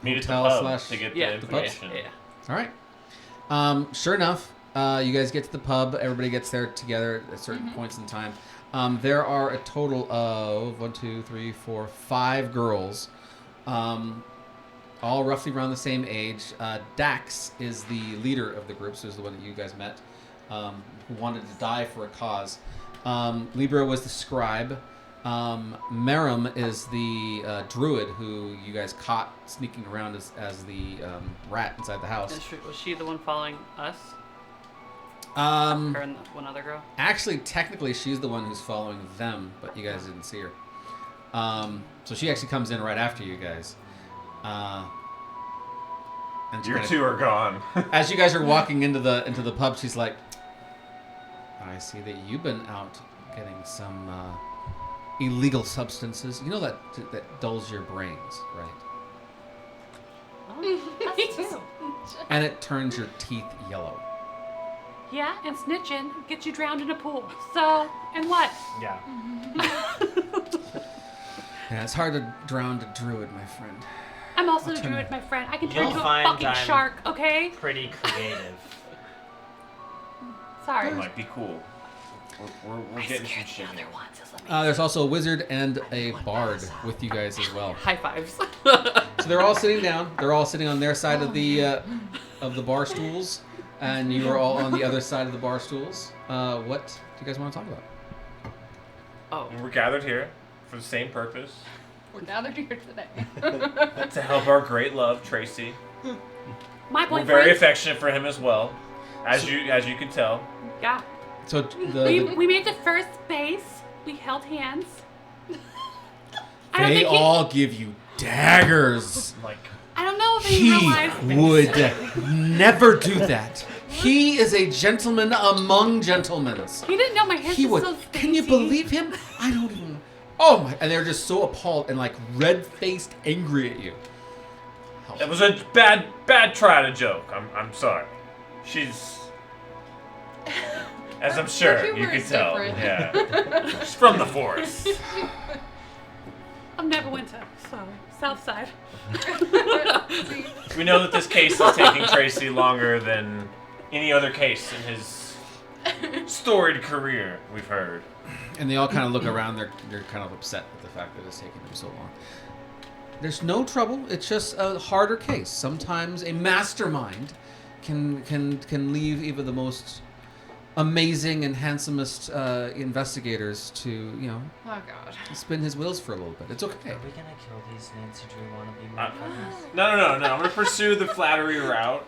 Meet at the hotel pub slash. to get Yeah, the pub? information. Yeah. All right. Sure enough, you guys get to the pub. Everybody gets there together at certain points in time. There are a total of 5 girls, all roughly around the same age. Dax is the leader of the group, so is the one that you guys met, who wanted to die for a cause. Libra was the scribe. Merum is the druid who you guys caught sneaking around as the rat inside the house. Was she the one following us? Her and the one other girl? Actually, technically, she's the one who's following them, but you guys didn't see her. So she actually comes in right after you guys. And she Your kinda- 2 are gone. as you guys are walking into the pub, she's like, "I see that you've been out getting some illegal substances. You know that dulls your brains, right? Oh, us too. And it turns your teeth yellow." Yeah, and snitching gets you drowned in a pool. So, and what? Yeah. Yeah, it's hard to drown a druid, my friend. I'm also I'll the turn druid, it. my friend. I can turn You'll into a find fucking I'm shark, okay? Pretty creative. Sorry. That might be cool. We're getting some shit here. There's also a wizard and a bard with you guys as well. High fives. So they're all sitting down. They're all sitting on their side of the bar stools, and you are all on the other side of the bar stools. What do you guys want to talk about? Oh. We're gathered here for the same purpose, We're gathered here today. to help our great love, Tracy. My We're boyfriend. very affectionate for him as well, as you can tell. Yeah. So We made the first base. We held hands. I don't they think he, all give you daggers. Like, I don't know if he He realized. would never do that. He is a gentleman among gentlemen. He didn't know my hands He were would. so Can you spacey. believe him? I don't even. Oh my! And they're just so appalled and like red-faced, angry at you. it was a bad try to joke. I'm sorry. She's, as I'm sure Her you humor can is tell. different. Yeah, she's from the forest. I've never went to South Side. See, We know that this case is taking Tracy longer than any other case in his storied career. We've heard. And they all kind of look around. They're kind of upset with the fact that it's taking them so long. There's no trouble. It's just a harder case. Sometimes a mastermind can leave even the most amazing and handsomest investigators to, you know, Oh god. spin his wheels for a little bit. It's okay. Are we gonna kill these Nancy Drew wannabe motherfuckers? No. I'm gonna pursue the flattery route.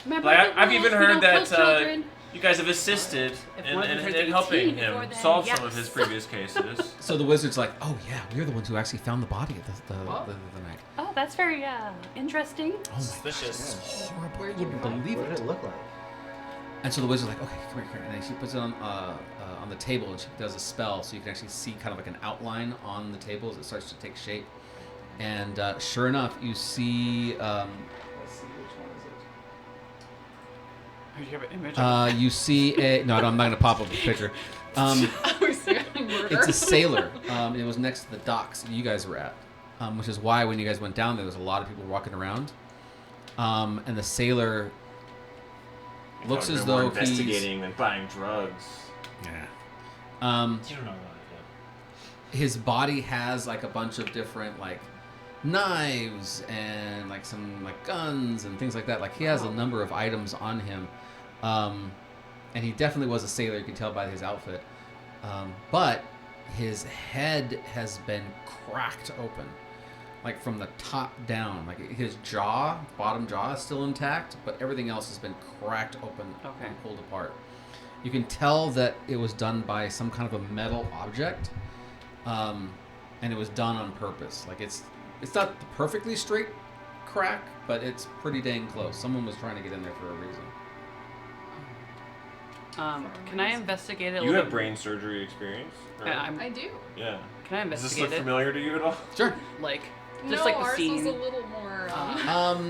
Remember Like, the I've rules, even we heard don't kill that children. you guys have assisted If in, one of them in, turns in helping 18 him before then, solve some yes. of his previous cases. So the wizard's like, oh yeah, we're the ones who actually found the body of the night. Oh, that's very interesting. Oh my Suspicious. gosh, that's horrible. I Where'd you wouldn't find- believe What did it. it look like? And so the wizard's like, okay, come here. And then she puts it on the table, and she does a spell, so you can actually see kind of like an outline on the table as it starts to take shape. And sure enough, you see. Let's see, which one is Do you have an image? it? You see a. No, I'm not going to pop up a picture. We're serious murder. It's a sailor. It was next to the docks you guys were at, which is why when you guys went down there was a lot of people walking around. And the sailor looks as More though investigating than buying drugs. Yeah. You don't know what His body has like a bunch of different like knives and like some like guns and things like that. Like he has a number of items on him. And he definitely was a sailor, you can tell by his outfit. But his head has been cracked open. Like from the top down. Like his jaw, bottom jaw is still intact, but everything else has been cracked open and pulled apart. You can tell that it was done by some kind of a metal object. And it was done on purpose. Like it's not the perfectly straight crack, but it's pretty dang close. Someone was trying to get in there for a reason. Can I investigate it a You little have bit? brain surgery experience? Right? I do. Yeah. Can I Does this investigate look it? familiar to you at all? Sure. Like, No, just like the ours scene. is a little more.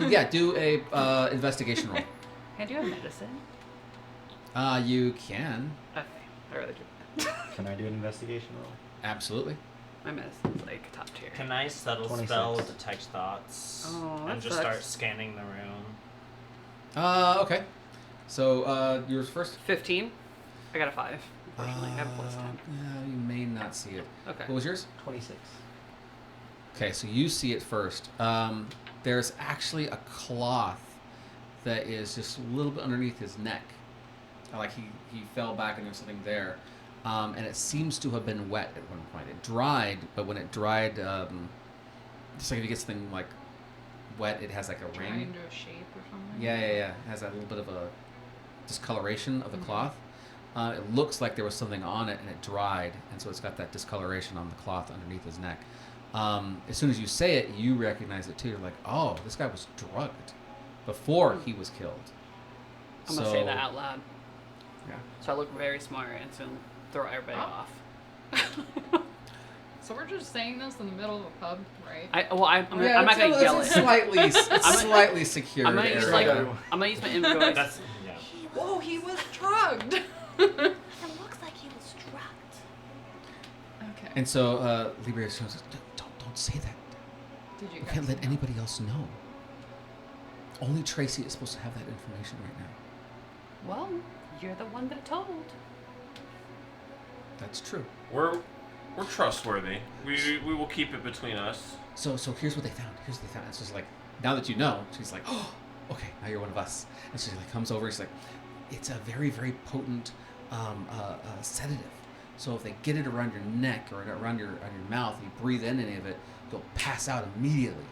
Yeah, do a investigation roll. Can I do a medicine? You can. Okay, I rather do that. Can I do an investigation roll? Absolutely. My medicine's like top tier. Can I subtle 26. spell detect thoughts Oh, that and just sucks. start scanning the room? Okay. So, yours first? 15. I got a 5. Unfortunately, I have a plus 10. Yeah, you may not see it. Okay. What was yours? 26. Okay, so you see it first. There's actually a cloth that is just a little bit underneath his neck. Like he fell back and there's something there. And it seems to have been wet at one point. It dried, but when it dried, just like if you get something like wet, it has like a Trying ring. into a shape or something. Yeah. It has that little bit of a discoloration of the cloth. It looks like there was something on it and it dried, and so it's got that discoloration on the cloth underneath his neck. As soon as you say it, you recognize it too. You're like, oh, this guy was drugged before he was killed. I'm going to say that out loud. Yeah. So I look very smart and soon throw everybody Oh. off. So we're just saying this in the middle of a pub, right? I'm not going to yell it's it. slightly secure. I'm going to use area. I'm going to use my image voice. That's yeah. Whoa, he was drugged. It looks like he was drugged. Okay. And so Libria says, don't say that. Did you We guys can't let know? anybody else know. Only Tracy is supposed to have that information right now. Well, you're the one that told. That's true. We're trustworthy. We will keep it between us. So here's what they found. It's just like, now that you know, she's like, oh, okay, now you're one of us. And she like comes over and she's like, it's a very, very potent sedative. So if they get it around your neck or around your mouth, and you breathe in any of it, you'll pass out immediately.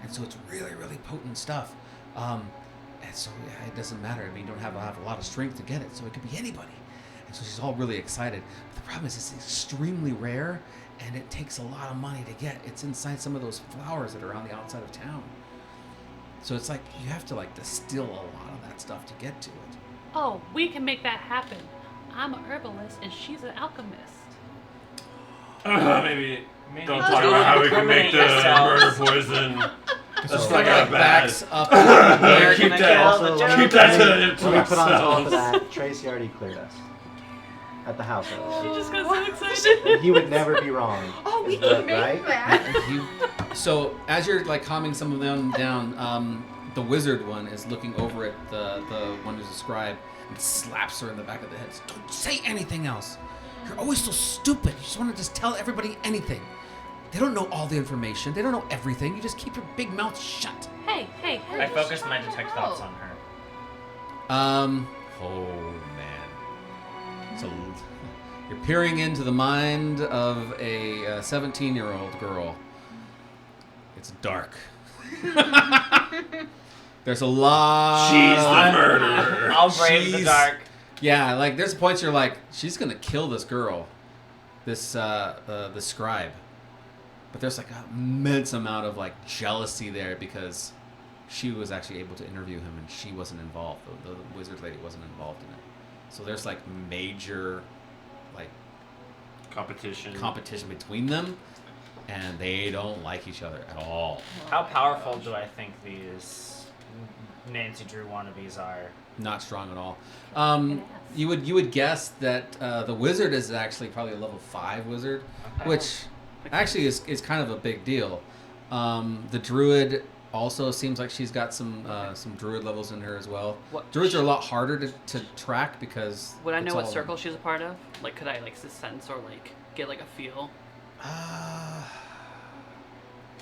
And so it's really, really potent stuff. And so yeah, it doesn't matter. I mean, you don't have a lot of strength to get it, so it could be anybody. And so she's all really excited. But the problem is it's extremely rare, and it takes a lot of money to get. It's inside some of those flowers that are on the outside of town. So it's like you have to like distill a lot of that stuff to get to it. Oh, we can make that happen. I'm a herbalist and she's an alchemist. Maybe Maybe don't just talk about how we can make incriminate the yourselves. murder poison. That's So not Like bad. backs up. Where Keep can I that- get all the Also, keep jokes? that to let me put on top ourselves. of that. Tracy already cleared us at the house. She just got so excited. He would never be wrong. Oh, we Is can that make right? that. So as you're like calming some of them down, the wizard one is looking over at the one who's a scribe and slaps her in the back of the head. Don't say anything else. You're always so stupid. You just want to just tell everybody anything. They don't know all the information. They don't know everything. You just keep your big mouth shut. Hey. I focused my detect thoughts on her. Oh man. So you're peering into the mind of a 17-year-old girl. It's dark. There's a lot. She's the murderer. I'll brave the She's- dark. Yeah, like there's points you're like, she's gonna kill this girl, this the scribe. But there's like an immense amount of like jealousy there because she was actually able to interview him and she wasn't involved. The wizard lady wasn't involved in it. So there's like major like competition between them, and they don't like each other at all. How powerful do I think these Nancy Drew wannabes are? Not strong at all. An ass. You would guess that the wizard is actually probably a level 5 wizard, Okay. which actually is kind of a big deal. The druid also seems like she's got some druid levels in her as well. What- Druids are a lot harder to track because Would I it's know what all- circle she's a part of? Like, could I like sense or like get like a feel?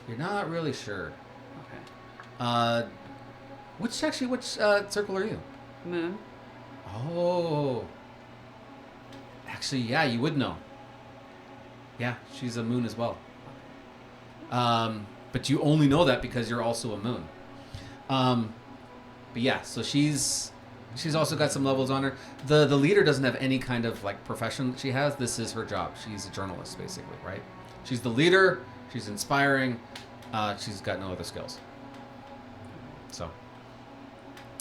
You're not really sure. Okay. Which circle are you? Moon. Oh. Actually, yeah, you would know. Yeah, she's a moon as well. But you only know that because you're also a moon. But yeah, so she's also got some levels on her. The leader doesn't have any kind of like profession that she has. This is her job. She's a journalist basically, right? She's the leader. She's inspiring. She's got no other skills. So.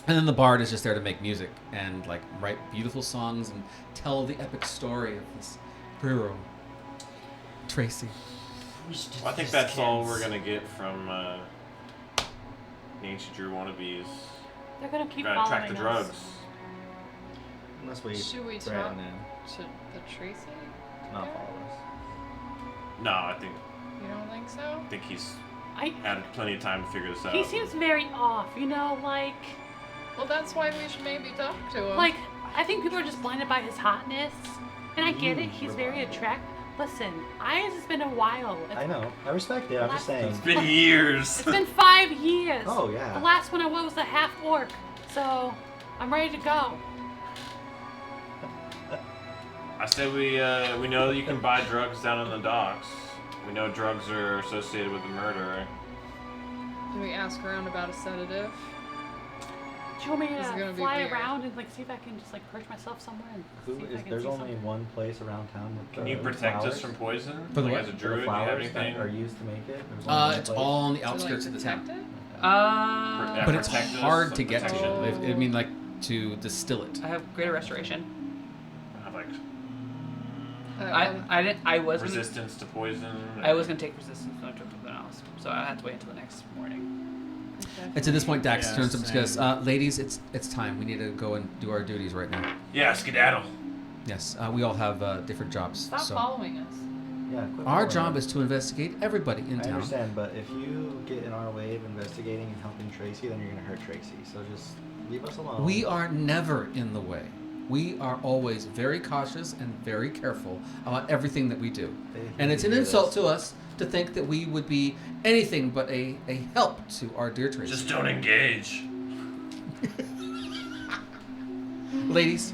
And then the bard is just there to make music and like write beautiful songs and tell the epic story of this hero, Tracy. Well, I think that's all we're gonna get from Nancy Drew wannabes. They're gonna keep We're gonna following track the us. drugs. Unless we Should we threaten talk him to the Tracy? to not guy? follow us. No, I You don't think so? think he's I. had plenty of time to figure this out. He seems very off. You know, like Well, that's why we should maybe talk to him. I think people are just blinded by his hotness, and I get it. He's very attractive. Listen, it's been a while. I know. I respect it. I'm just saying. It's been years. It's been 5 years. Oh, yeah. The last one I was a half orc, so I'm ready to go. I say we know that you can buy drugs down in the docks. We know drugs are associated with the murder. Do we ask around about a sedative? Do you want me This is to gonna be fly weird. around and like see if I can just like perch myself somewhere and see if I can There's see only something? one place around town with Can the you protect flowers. us from poison? For the Like, what? as a The druid, do you have flowers that anything? are used to make it? There's only one It's place. all on the To, like, outskirts of the town, protect it? Yeah, but it's protect us, hard some to get to. protection. I mean, like to distill it. I have greater restoration. Have, like I was gonna, resistance to poison. I was gonna take resistance when I took something else, so I had to wait until the next morning. And to this point, Dax Yeah, turns up and same. says, "Ladies, it's time. We need to go and do our duties right now." Yeah, skedaddle. Yes, we all have different jobs. Stop So following us. Yeah, quit our following job us. is to investigate everybody in I town. understand, but if you get in our way of investigating and helping Tracy, then you're gonna hurt Tracy. So just leave us alone. We are never in the way. We are always very cautious and very careful about everything that we do. And it's an insult to us to think that we would be anything but a help to our dear Tracy. Just don't engage. Ladies,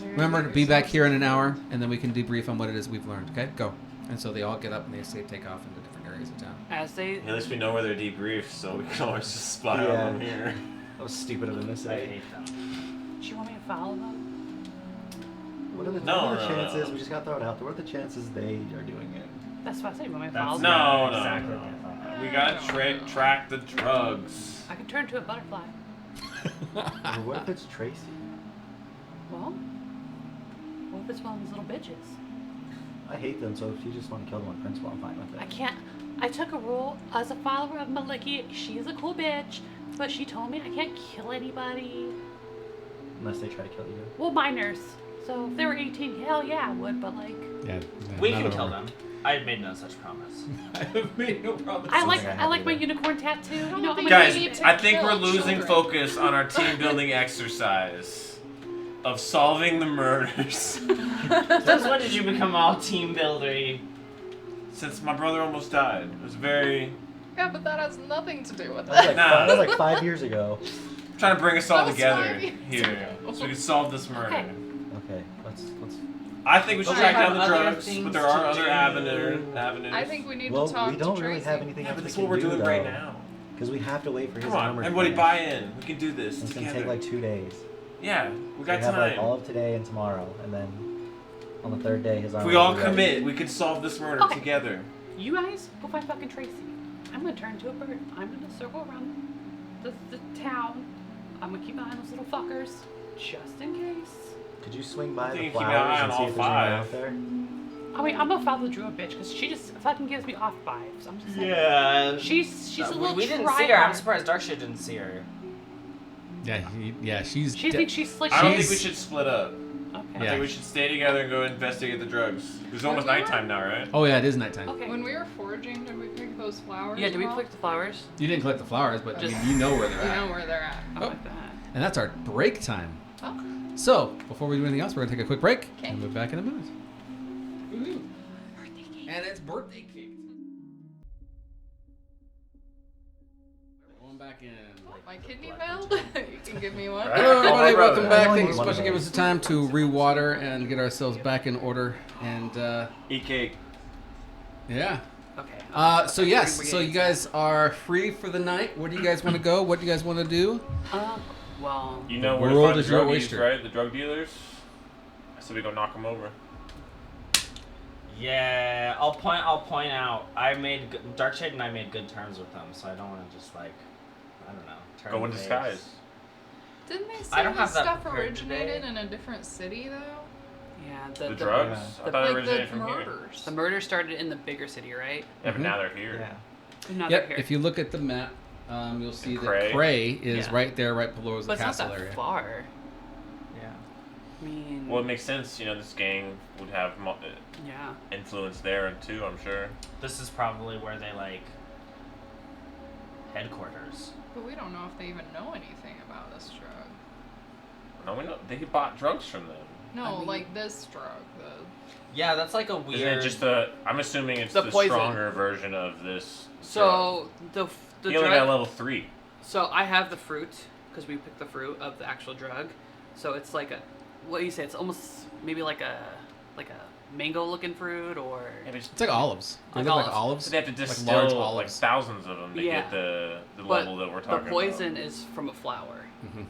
remember to be back here in an hour, and then we can debrief on what it is we've learned, okay? Go. And so they all get up and they say take off into different areas of town. As they, At least we know where they're debriefed, so we can always just spy Yeah. on them here. That was stupid of them to I say. hate them. Do you want me to follow them? What are the, No, what are the no, no, chances? no. We just got thrown out there. What are the chances they are doing it? That's what I said. You want me to That's follow them? No, no, exactly no. what I thought. We gotta track the drugs. I can turn into a butterfly. Or what if it's Tracy? Well, what if it's one of these little bitches? I hate them, so if you just want to kill them on principle, I'm fine with it. I can't. I took a rule as a follower of Maliki. She's a cool bitch, but she told me I can't kill anybody. Unless they try to kill you. Well, minors. So if they were 18, hell yeah, I would. But like, Yeah, We can kill them. I made no such promise. I have made no promise. I like something I I like have my either. unicorn tattoo. You know, I'm a Guys, need to I think we're kill losing children. focus on our team building exercise of solving the murders. Since when did you become all team buildery? Since my brother almost died. It was very Yeah, but that has nothing to do with That was it. like, Nah. that was like 5 years ago. trying to bring us all That was together 5 years here ago. so we can solve this murder. Okay. Okay, let's I think we should But track we have down the other drugs, things but there are to other do. avenues. I think we need Well, to talk we don't to really Tracy. have anything Yeah, else but we that's can what we're do, doing though. right now. Because we have to wait for his Come on, armor. to everybody finish. buy in. We can do this It's gonna together. take like 2 days. Yeah, we We got have like time. all of today and tomorrow, and then on the 3rd day his armor. If we all will be ready. commit, we could solve this murder Okay. together. You guys go find fucking Tracy. I'm gonna turn into a bird. I'm gonna circle around the town. I'm gonna keep an eye on those little fuckers, just in case. Could you swing by I think the you keep an eye flowers on and see all if there's anyone 5. out there? I mean, I'm gonna follow the druid bitch because she just fucking gives me off vibes. I'm just saying. Yeah. She's a little We didn't see her. I'm tryhard. surprised Darkshade didn't see her. Yeah, she's. She thinks she's slick. I don't She's- think we should split up. I Okay. Yeah. think we should stay together and go investigate the drugs. It's almost nighttime now, right? Oh yeah, it is nighttime. Okay. When we were foraging, did we pick those flowers? Yeah, did we well? pick the flowers? You didn't collect the flowers, but Just- you know where they're We at. know where they're at. I Oh. like that. And that's our break time. Oh. So, before we do anything else, we're gonna take a quick break Okay. and we'll be back in a minute. And it's birthday cake. Going back in. My kidney failed? You can give me one. Hello, everybody. my brother. Welcome back. I Thank you so only much for need giving us the time to rewater and get ourselves back in order. And Eat cake. yeah. Okay. So yes, so you guys are free for the night. Where do you guys want to go? What do you guys want to do? Well, You know The where to world find the is your druggies, oyster. right? The drug dealers. So we go knock them over. Yeah, I'll point out. Darkshade and I made good terms with them, so I don't want to just like, I don't know. Turn Go in the disguise. face. Didn't they say I don't this have that stuff prepared originated today. in a different city, though? yeah, The drugs? I thought it Like originated the from here. murders. The murder started in the bigger city, right? Yeah, but now they're here. Yeah. Now they're Yep. here. If you look at the map, you'll see that Cray. Cray is Yeah. right there, right below the but it's not castle that area. far. Yeah. I mean, Well, it makes sense. You know, this gang would have yeah. influence there too. I'm sure. This is probably where they like headquarters. But we don't know if they even know anything about this drug. No, we know they bought drugs from them. No, I mean- like this drug. Yeah, that's like a Isn't weird. it just the? I'm assuming it's The the poison. stronger version of this. So the drug. He only got drug. level 3. So I have the fruit because we picked the fruit of the actual drug. So it's like a, what do you say? It's almost maybe like a mango looking fruit or. Yeah, It's like olives. They Like look like olives. olives. so they have to like distill large like olives. thousands of them to Yeah. get the But level that we're talking the poison about. is from a flower. Mhm.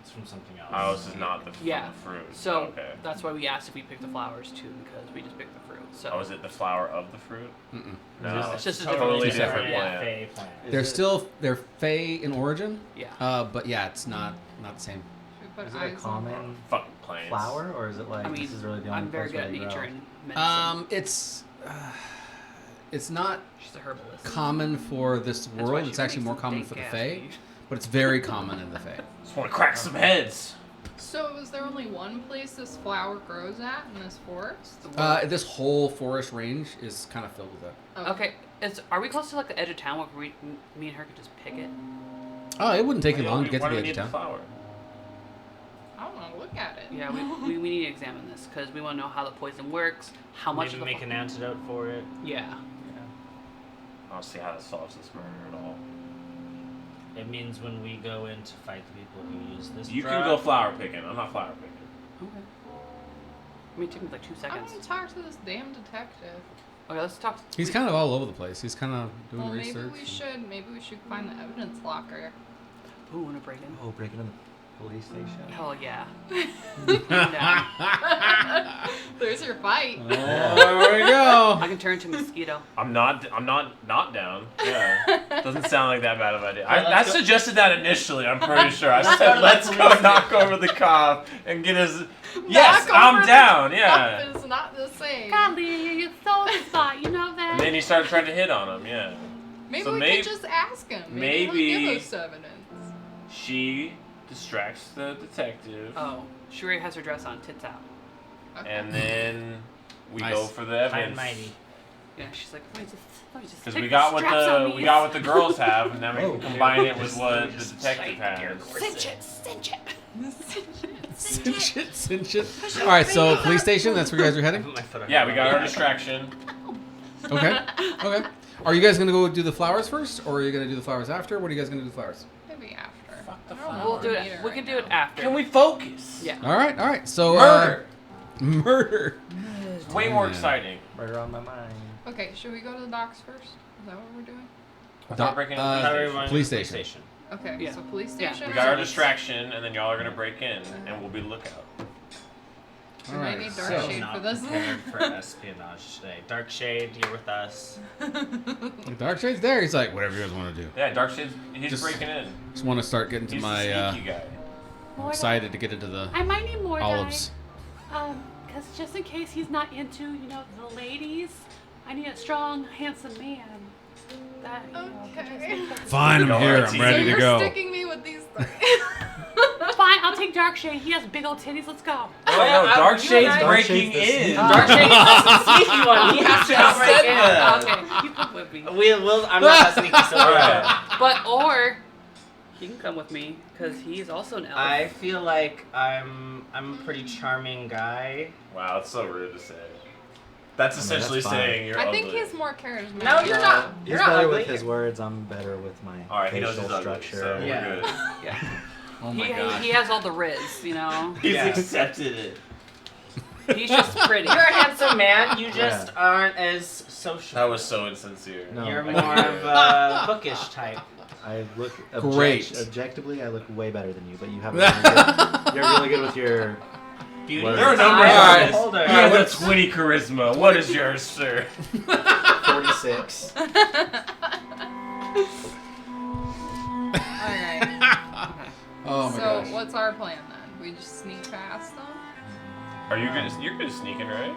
It's from something else. Oh, this is not the Yeah. fruit. So okay. that's why we asked if we picked the flowers too, because we just picked the fruit. So Oh, is it the flower of the fruit? Mm-mm. No, It's just a totally different different plant. plant. Fey plant. They're fey in origin. yeah. But yeah, it's not the same. Should we put Is it a eyes on common Fucking plants. flower, or is it like I mean, this is really the only I'm very place good where at they nature grow? and medicine. It's not She's a herbalist. common for this That's why world. she It's actually makes more them common dank for the ass fae, weed. but it's very common in the fae. Just want to crack some heads. So is there only one place this flower grows at in this forest? This whole forest range is kind of filled with that. Okay, are we close to like the edge of town where me and her could just pick it? Oh, it wouldn't take you Why long do to get why to do the we edge need of the town. flower? I don't know. Look at it. Yeah, we need to examine this because we want to know how the poison works, how much Maybe of the make an antidote for it. Yeah. I don't see how that solves this murder at all. It means when we go in to fight the people who use this You drug, can go flower picking. I'm not flower picking. Okay. I mean, it took me like 2 I seconds. want to talk to this damn detective. Okay, let's talk. He's kind of all over the place. He's kind of doing Well, research. maybe we should find the evidence locker. Ooh, wanna break in? Oh, breaking in the police station. Hell yeah. There's your fight. Oh, there we go. I can turn into a mosquito. I'm not down. Yeah. Doesn't sound like that bad of an idea. Okay, I let's go. suggested that initially, I'm pretty sure. I said, let's go knock over the cop and get his... Yes, Knock over I'm the down, yeah. It's not the same. Golly, you stole the spot. You know that. And then he started trying to hit on him, yeah. Maybe So we maybe- could just ask him. Maybe he'll maybe- give us evidence. She distracts the detective, Oh, Sheree has her dress on, tits out. Okay. and then we Nice. go for the high and evidence. mighty. Yeah, she's like, let me just Because take we the got what straps on we these. got what the girls have, and now we Oh. can combine it with what the detective has. Cinch it, cinch it. Cinch it. All right, so police station. That's where you guys are I heading. put my foot on Yeah, her we got our back. distraction. Okay. Okay. Are you guys gonna go do the flowers first, or are you gonna do the flowers after? What are you guys gonna do the flowers? Maybe after. Fuck the I don't flower. We'll do need it. We right can do now. it after. Can we focus? Yeah. All right. All right. So Murder. Murder. It's way more Yeah. exciting. Murder on my mind. Okay, should we go to the docks first? Is that what we're doing? Without breaking into How do we the run police to the station. Okay, Yeah. so police Yeah. station. We got our or- distraction, and then y'all are gonna break in, and we'll be lookout. We might need dark so- shade Not for this. prepared for espionage today. Dark Shade, you're with us. Darkshade's there. He's like, whatever you guys want to do. Yeah, Darkshade, he's Just- breaking in. Just want to start getting to He's my. the sneaky guy. More Excited to get into the I might need more olives. Because just in case he's not into, the ladies, I need a strong, handsome man. That, Okay. Fine, Go I'm here. on, I'm tease. ready So to you're go. sticking me with these three. Fine, I'll take Darkshade. He has big old titties. Let's go. Oh no, Darkshade's Darkshade's breaking the in. sneaky Dark Shade is the sneaky one. He has to Just break said in. that. Okay, you come with me. I'm not that sneaky, so Alright. But or he can come with me because he's also an elf. I feel like I'm a pretty charming guy. Wow, it's so rude to say. That's I mean, essentially that's fine. saying you're I ugly. think he's more charismatic. No, you're not. He's You're not better ugly. with his words. I'm better with my Alright, he knows facial he's ugly, structure. so we're Yeah. good. Yeah. Oh my god. He has all the riz, He's Yeah. accepted it. He's just pretty. You're a handsome man. You just aren't as social. That was so insincere. No, You're I- more of a bookish type. I look Great. objectively. I look way better than you, but you have a really good, you're really good with your. Beauty. Well, There are Alright. numbers Alright. on this. Hold her. He has a 20 charisma. What is yours, sir? 46. Alright. Oh my So gosh. what's our plan then? We just sneak past them? Are you good? You're good at sneaking, right?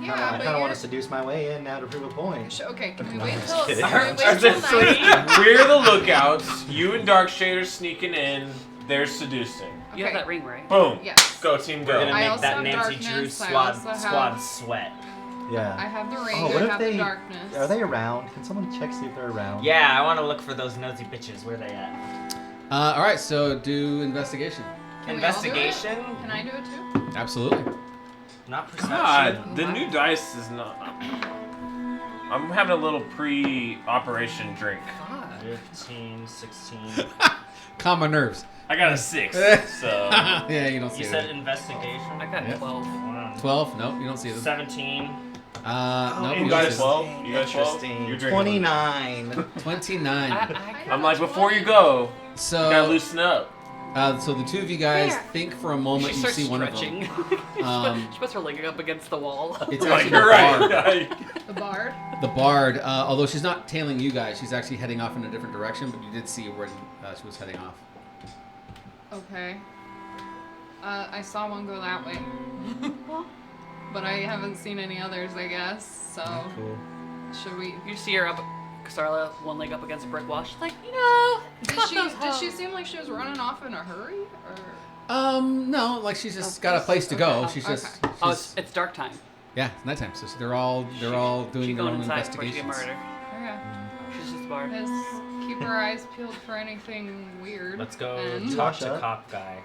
Yeah, I but kind of want you're... to seduce my way in now to prove a point. Okay, can we No, wait I'm till... just kidding. Can we wait till Essentially, night? we're the lookouts. You and Darkshade are sneaking in. They're seducing. You have Okay. that ring, right? Boom. Yes. Go team, We're go. gonna I make also that have Nancy Drew darkness, I squad also have- squad sweat. I Yeah. have the ring, Oh, what I if have they the darkness. are they around? Can someone check see if they're around? Yeah, I want to look for those nosy bitches. Where they at? All right, so do investigation. Can we all do it? Investigation? Can I do it too? Absolutely. Not perception. God, the new dice is not. I'm having a little pre-operation drink. 15, 16. Calm my nerves. I got a 6, so Yeah, you don't see You it. said investigation? I got Yeah. 12. Wow. 12? Nope, you don't see them. 17. No, you you got don't a see 12. You got a 12. Interesting. You're drinking. 29. them. 29. I'm like, before you go, you gotta So, loosen up. so the two of you guys There. think for a moment She you starts see one stretching. of them. She puts her leg up against the wall. It's Like, actually you're the bard. right. The bard? The bard, although she's not tailing you guys, she's actually heading off in a different direction, but you did see when she was heading off. Okay. I saw one go that way. But I haven't seen any others, I guess. So, Cool. should we... You see her up, Starla, one leg up against a brick wall. She's like, Did she seem like she was running off in a hurry? Or... No, like she's just got a place to go. Okay. She's just, Okay. oh, she's- it's dark time. yeah, it's nighttime, so they're all She's doing their going own inside before she get investigations. murdered. Okay. She's just a bard. Just keep our eyes peeled for anything weird. Let's go And- talk Wash to up. cop guy.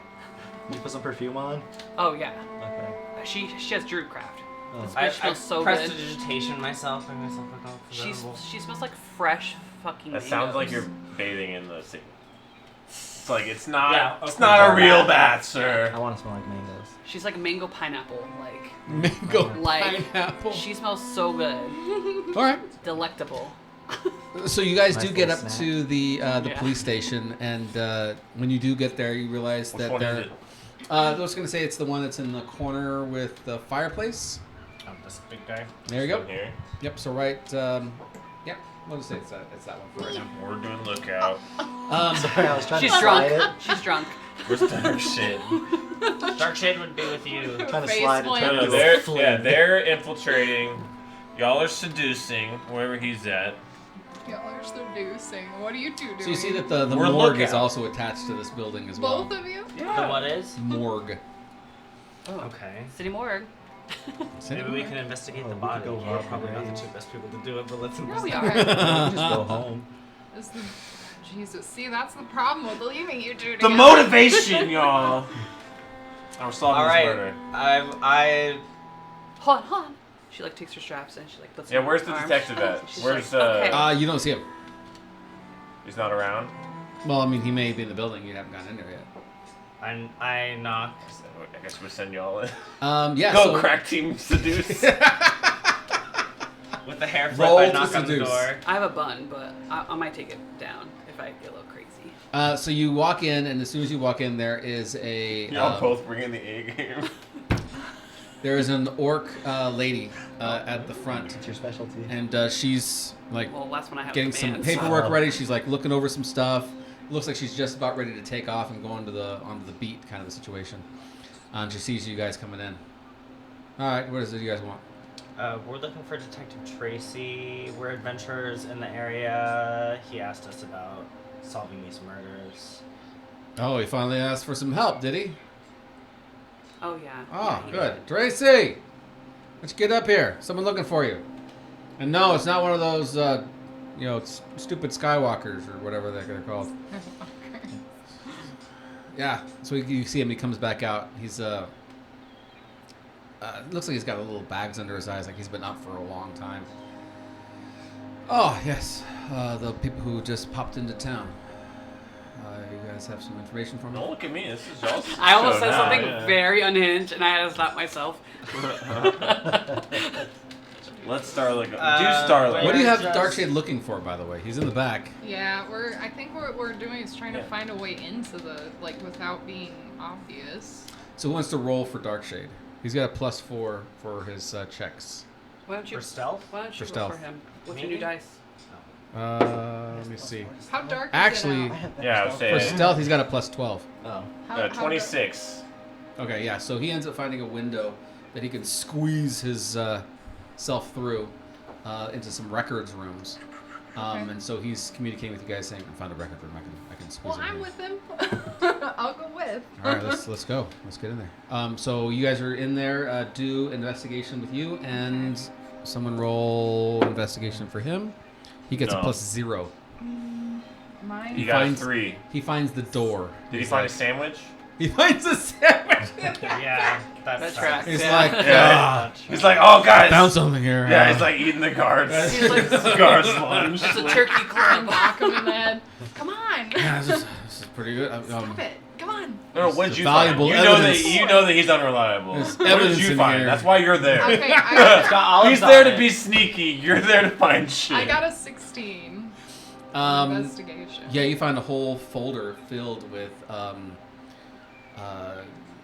You put some perfume on. Oh yeah, Okay. she has druidcraft. Oh. This I bitch smells so good. prestidigitation myself. I myself look all presentable. She smells like fresh fucking. That sounds like mangoes. you're bathing in the sea. It's like it's not. Yeah, it's of not a course. real bath, sir. I want to smell like mangoes. She's like mango pineapple, like Mango Like- pineapple. she smells so good, All right. delectable. So you guys Nice do get up little snack. to the Yeah. police station, and when you do get there, you realize Which that one they're. is it? I was going to say it's the one that's in the corner with the fireplace. I'm this big guy. There you go. One here. Yep. So right. Yep. We'll just say it's that one for right now. We're doing lookout. Sorry, I was trying She's to slide drunk. it. She's drunk. Where's dark shit? Dark Shade would be with you. Trying to Face slide it. plant. turn No, into a they're flame. they're infiltrating. Y'all are seducing wherever he's at. Y'all are seducing. What are you two doing? So you see that the We're morgue is lookout. also attached to this building as well. Both of you? The what is? Morgue. Oh. Okay. City morgue. Maybe we can investigate Oh, the we body. could go We're rob probably the not the grave. two best people to do it, but let's Yeah, we investigate. are. Just go home. This is- Jesus, see, that's the problem with leaving you two The together. motivation, y'all. And we're solving All this right. murder. I Hold on, hold on. She like takes her straps and she like puts. Yeah, them on where's her the arm. detective at? She's Where's like, okay. You don't see him. He's not around. Well, I mean, he may be in the building. You haven't gotten in there yet. I knock. So I guess we send y'all in. Yeah. Go so, crack team seduce. With the hair flip, Roll I to knock on the seduce. door. I have a bun, but I might take it down if I get a little crazy. So you walk in, and as soon as you walk in, there is a Y'all both bring in the A game. there is an orc lady at the front, It's your specialty. and she's like Well, last one I have getting was some man's. paperwork ready. She's like looking over some stuff. Looks like she's just about ready to take off and go onto the beat kind of a situation. And she sees you guys coming in. All right, what is it you guys want? We're looking for Detective Tracy. We're adventurers in the area. He asked us about solving these murders. Oh, he finally asked for some help, did he? Oh yeah. Oh, Yeah, good. Tracy, let's get up here. Someone looking for you. And no, it's not one of those, stupid Skywalkers or whatever they're called. Yeah. So you see him. He comes back out. He's looks like he's got a little bags under his eyes, like he's been up for a long time. Oh yes, the people who just popped into town. You guys have some information for me? Don't look at me. This is y'all's I almost show said now, something yeah. very unhinged, and I had to stop myself. Let's Starlight go. Do What Starlight. What do you have Just- Darkshade looking for, by the way? He's in the back. Yeah, I think what we're doing is trying to Yeah. find a way into without being obvious. So who wants to roll for Darkshade? He's got a +4 for his checks. Why don't you? For stealth? Why don't you For roll stealth. for him? What's Me? your new dice? Let me see. How dark Actually- is it I have that Yeah, I was stuff. saying- For stealth, he's got a +12. Oh. now? How 26. Okay, yeah. So he ends up finding a window that he can squeeze his self through into some records rooms. Okay. And so he's communicating with you guys, saying, "I found a record room. I can squeeze Well, it." I'm in." with him. I'll go with. All right, let's go. Let's get in there. So you guys are in there. Do investigation with you, and someone roll investigation for him. He gets a No. +0. Mine. You got finds- a 3. He finds the door. Did he He's find like- a sandwich? He finds a sandwich. Yeah, That that's tracks. He's Yeah. like, Yeah. He's like, oh, guys. found something here. Yeah, he's like eating the guards. He's like, guards lunch. it's a turkey And club. knock him in the head. Come on. Yeah, this is pretty good. Stop it. Come on. No, what did It's you valuable find? evidence. You know that he's unreliable. There's What evidence did you in find? here. That's why you're there. Okay, It's got olives He's there on to it. be sneaky. You're there to find shit. I got a 16. Investigation. Yeah, you find a whole folder filled with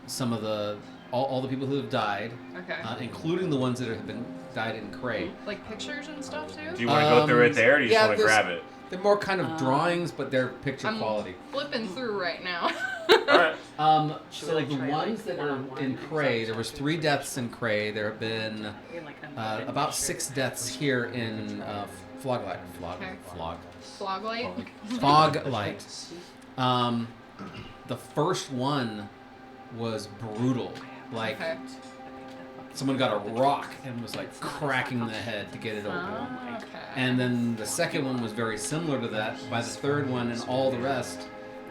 some of all the people who have died, Okay. including the ones that have been died in Cray. Like pictures and stuff too? Do you want to go through it there, or do you yeah, just want to there's- grab it? They're more kind of drawings, but they're picture I'm quality. flipping through right now. Alright. Should So we, like, the try, ones like, that are one-on-one in and Cray, stuff? there was 3 deaths in Cray. There have been about 6 deaths here in Floglight. Okay. Flog. Floglight. Foglight. The first one was brutal. Like Okay. someone got a rock and was like cracking the head to get it open. Okay. And then the second one was very similar to that. By the third one and all the rest,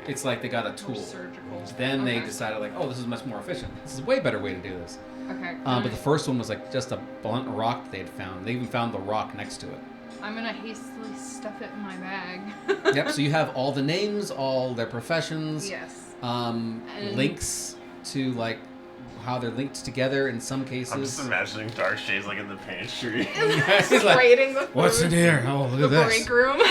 it's like they got a tool. Surgical. Then they Okay. decided like, oh, this is much more efficient. This is a way better way to do this. Okay. But the first one was like just a blunt rock that they had found. They even found the rock next to it. I'm gonna hastily stuff it in my bag. Yep. So you have all the names, all their professions, Yes. links to like how they're linked together in some I'm just cases. imagining Dark Shades like in the pantry. He's like, Raiding the what's in food- here? Oh, look The at this. break room.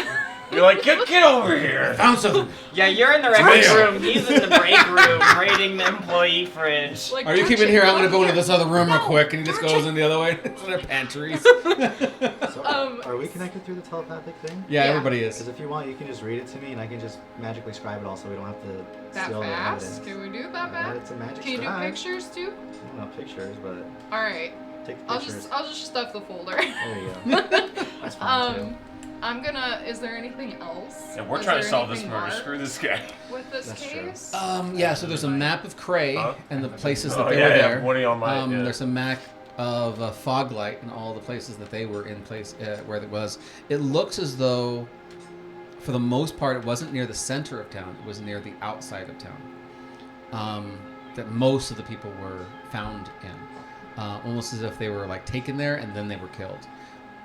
You're like, get over here. Found something. Yeah, you're in the records room. He's in the break room raiding the employee fridge. Like, Are you don't keeping here? I'm gonna go into here. this other room real No, quick, and he just don't goes you- in the other way. It's in their pantries. So, Um, are we connected through the telepathic thing? Yeah, Yeah. everybody Because is. if you want, you can just read it to me, and I can just magically scribe it all, so we don't have to That steal the fast? evidence. Can we do it that Yeah, fast? it's a magic Can you do scribe. pictures too? I don't know pictures, but All right. take the I'll pictures. just stuff the folder. There you go. That's fine too. I'm gonna. Is there anything else? Yeah, we're Is trying to there solve this anything murder. marked Screw this guy. with this That's true. case. Yeah, so there's a map of Cray Huh? and the places that Oh, they yeah, were yeah, there. what do you on my- yeah. There's a map of Foglight and all the places that they were in place where it was. It looks as though, for the most part, it wasn't near the center of town. It was near the outside of town. That most of the people were found in, almost as if they were like taken there and then they were killed.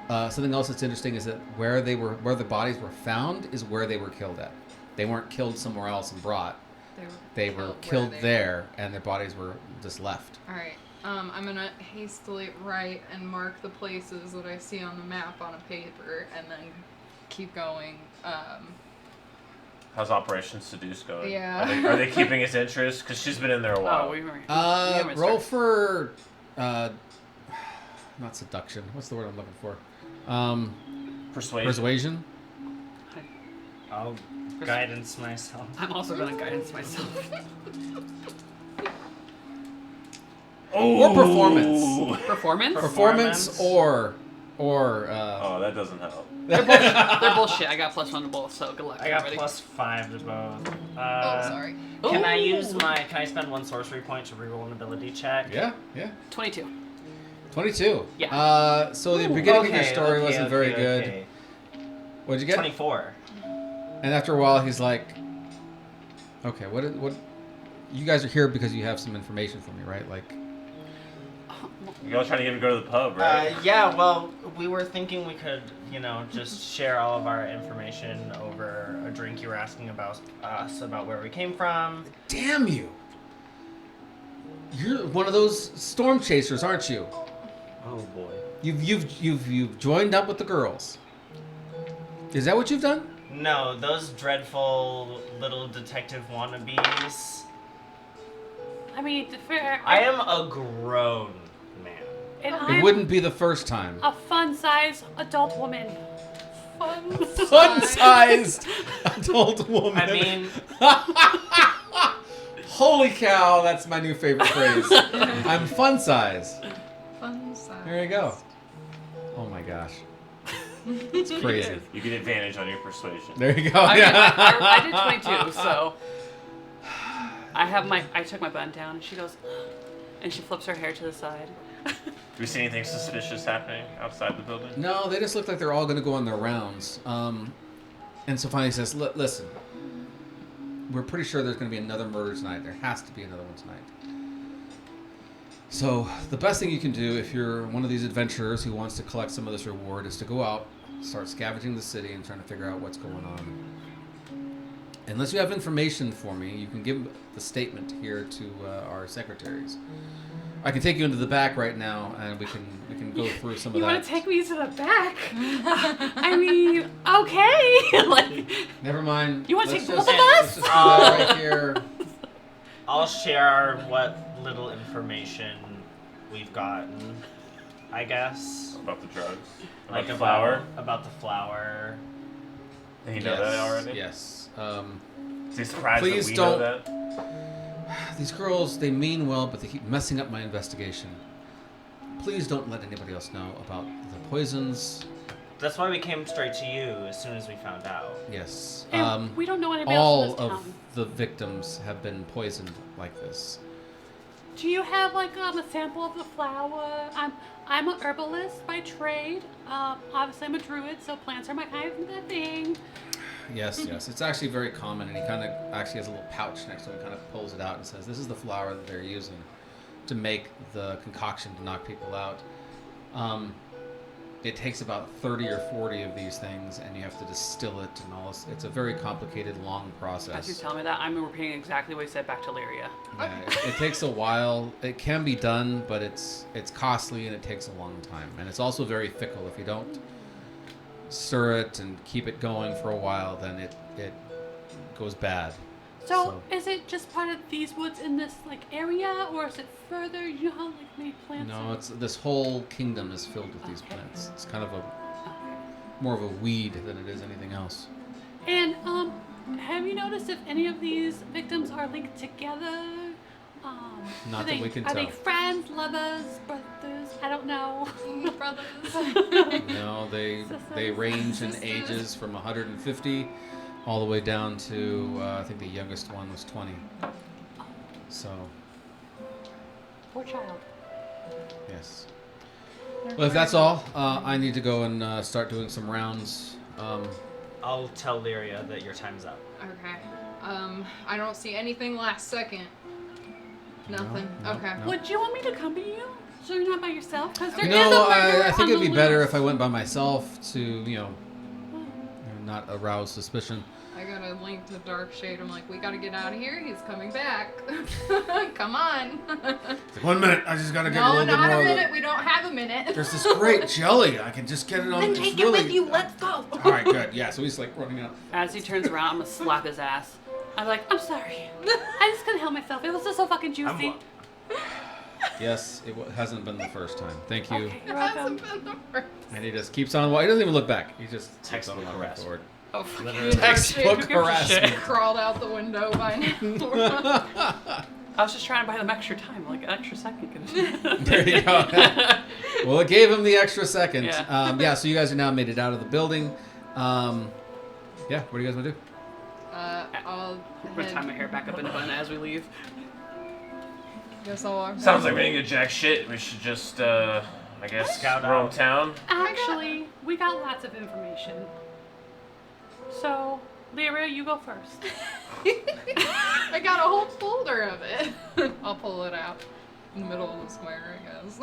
Something else that's interesting is that where the bodies were found is where they were killed at. They weren't killed somewhere else and brought. They were where killed they there, and their bodies were just left. All right. I'm gonna hastily write and mark the places that I see on the map on a paper, and then keep going. How's Operation Seduce going? Yeah. Are they keeping his interest? Because she's been in there a while. Oh, we were. Roll for, not seduction. What's the word I'm looking for? Persuasion. Persuasion. I'll guidance myself. I'm also gonna guidance myself. Or performance. Performance? Performance or Oh, that doesn't help. They're bullshit. I got +1 to both, so good luck. I got everybody. +5 to both. Oh, sorry. Can I Ooh. use Can I spend 1 sorcery point to reroll an ability check? Yeah. 22. 22. Yeah. So the beginning of your story wasn't very good. Okay. What'd you get? 24. And after a while, he's like, "Okay, what? You guys are here because you have some information for me, right? Like, You all trying to get him to go to the pub, right? Yeah, well, we were thinking we could, just share all of our information over a drink. You were asking about us, about where we came from. damn you! You're one of those storm chasers, aren't you? Oh boy. You've joined up with the girls. Is that what you've done? No, those dreadful little detective wannabes. I mean, fair. I am a grown man. And It I'm wouldn't be the first time. a fun-sized adult woman. Fun-sized adult woman. I mean, Holy cow, that's my new favorite phrase. I'm fun-sized. Fun size. There you go. Oh my gosh. It's crazy. You get advantage on your persuasion. There you go. I Yeah. did 22, so I took my bun down, and she goes, and she flips her hair to the side. Do we see anything suspicious happening outside the building? No, they just look like they're all going to go on their rounds. And so finally he says, listen, we're pretty sure there's going to be another murder tonight. There has to be another one tonight. So the best thing you can do if you're one of these adventurers who wants to collect some of this reward is to go out, start scavenging the city and trying to figure out what's going on. Unless you have information for me, you can give the statement here to our secretaries. I can take you into the back right now, and we can go through some of You that. want to take me to the back? I mean, okay. Like, Never mind. You wanna Let's take just- both of let's us? just do that right here. I'll share what little information we've gotten, I guess. About the drugs? About Like the flower? About the flower. And you know that already? Yes. Is he surprised Please that we don't- know that? These girls, they mean well, but they keep messing up my investigation. Please don't let anybody else know about the poisons. That's why we came straight to you as soon as we found out. Yes. and we don't know anybody all else in this of town. the victims have been poisoned like this. Do you have like a sample of the flower? I'm a herbalist by trade. Obviously I'm a druid, so plants are my kind of thing. Yes, yes. It's actually very common, and he kind of actually has a little pouch next to him, kind of pulls it out and says, "This is the flour that they're using to make the concoction to knock people out." It takes about 30 or 40 of these things, and you have to distill it and all this. It's a very complicated, long process. As you tell me that, I'm repeating exactly what he said back to Lyria. Yeah, it takes a while. It can be done, but it's costly and it takes a long time. And it's also very fickle. If you don't stir it and keep it going for a while, then it goes bad. So is it just part of these woods in this like area, or is it further? You know how like many plants? No, are? it's this whole kingdom is filled with these Okay. plants. It's kind of more of a weed than it is anything else. And have you noticed if any of these victims are linked together? Not are that we can Are they tell. friends, lovers, brothers? I don't know. Brothers. No, they Sisters. range in Sisters. ages from 150 all the way down to I think the youngest one was 20. So Poor child. yes. Well, if that's all, I need to go and start doing some rounds. I'll tell Lyria that your time's up. Okay. I don't see anything last second. Nothing. No, Okay. no. Would you want me to accompany you so you're not by yourself? Because there is No, a murderer I think on it'd the be better loose. if I went by myself to, not arouse suspicion. I got a link to Dark Shade. I'm like, we gotta get out of here. He's coming back. Come on. It's like, 1 minute, I just gotta get a No, little bit not more a of minute. it. We don't have a minute. There's this great jelly. I can just get it on. Then it's take really... it with you. Let's go. All right, good. Yeah, so he's like running out. As he turns around, I'm gonna slap his ass. I'm like, I'm sorry. I just couldn't help myself. It was just so fucking juicy. Yes, it hasn't been the first time. Thank you. Okay, you're Hasn't welcome. been the first. And he just keeps on. He doesn't even look back. He just keeps on Textbook walking harassment. forward. Oh, fuck. Literally. Textbook Who gives a harassment. shit? Crawled out the window by now. I was just trying to buy them extra time, like an extra second. There you go. Well, it gave him the extra second. Yeah. So you guys are now made it out of the building. Yeah, what do you guys want to do? I'll I'm gonna tie my hair back up in a bun as we leave. guess I'll walk Sounds down. like we didn't get jack shit. We should just, I guess, Scout roam out. town. Actually, we got lots of information. So, Lyra, you go first. I got a whole folder of it. I'll pull it out in the middle of the square, I guess.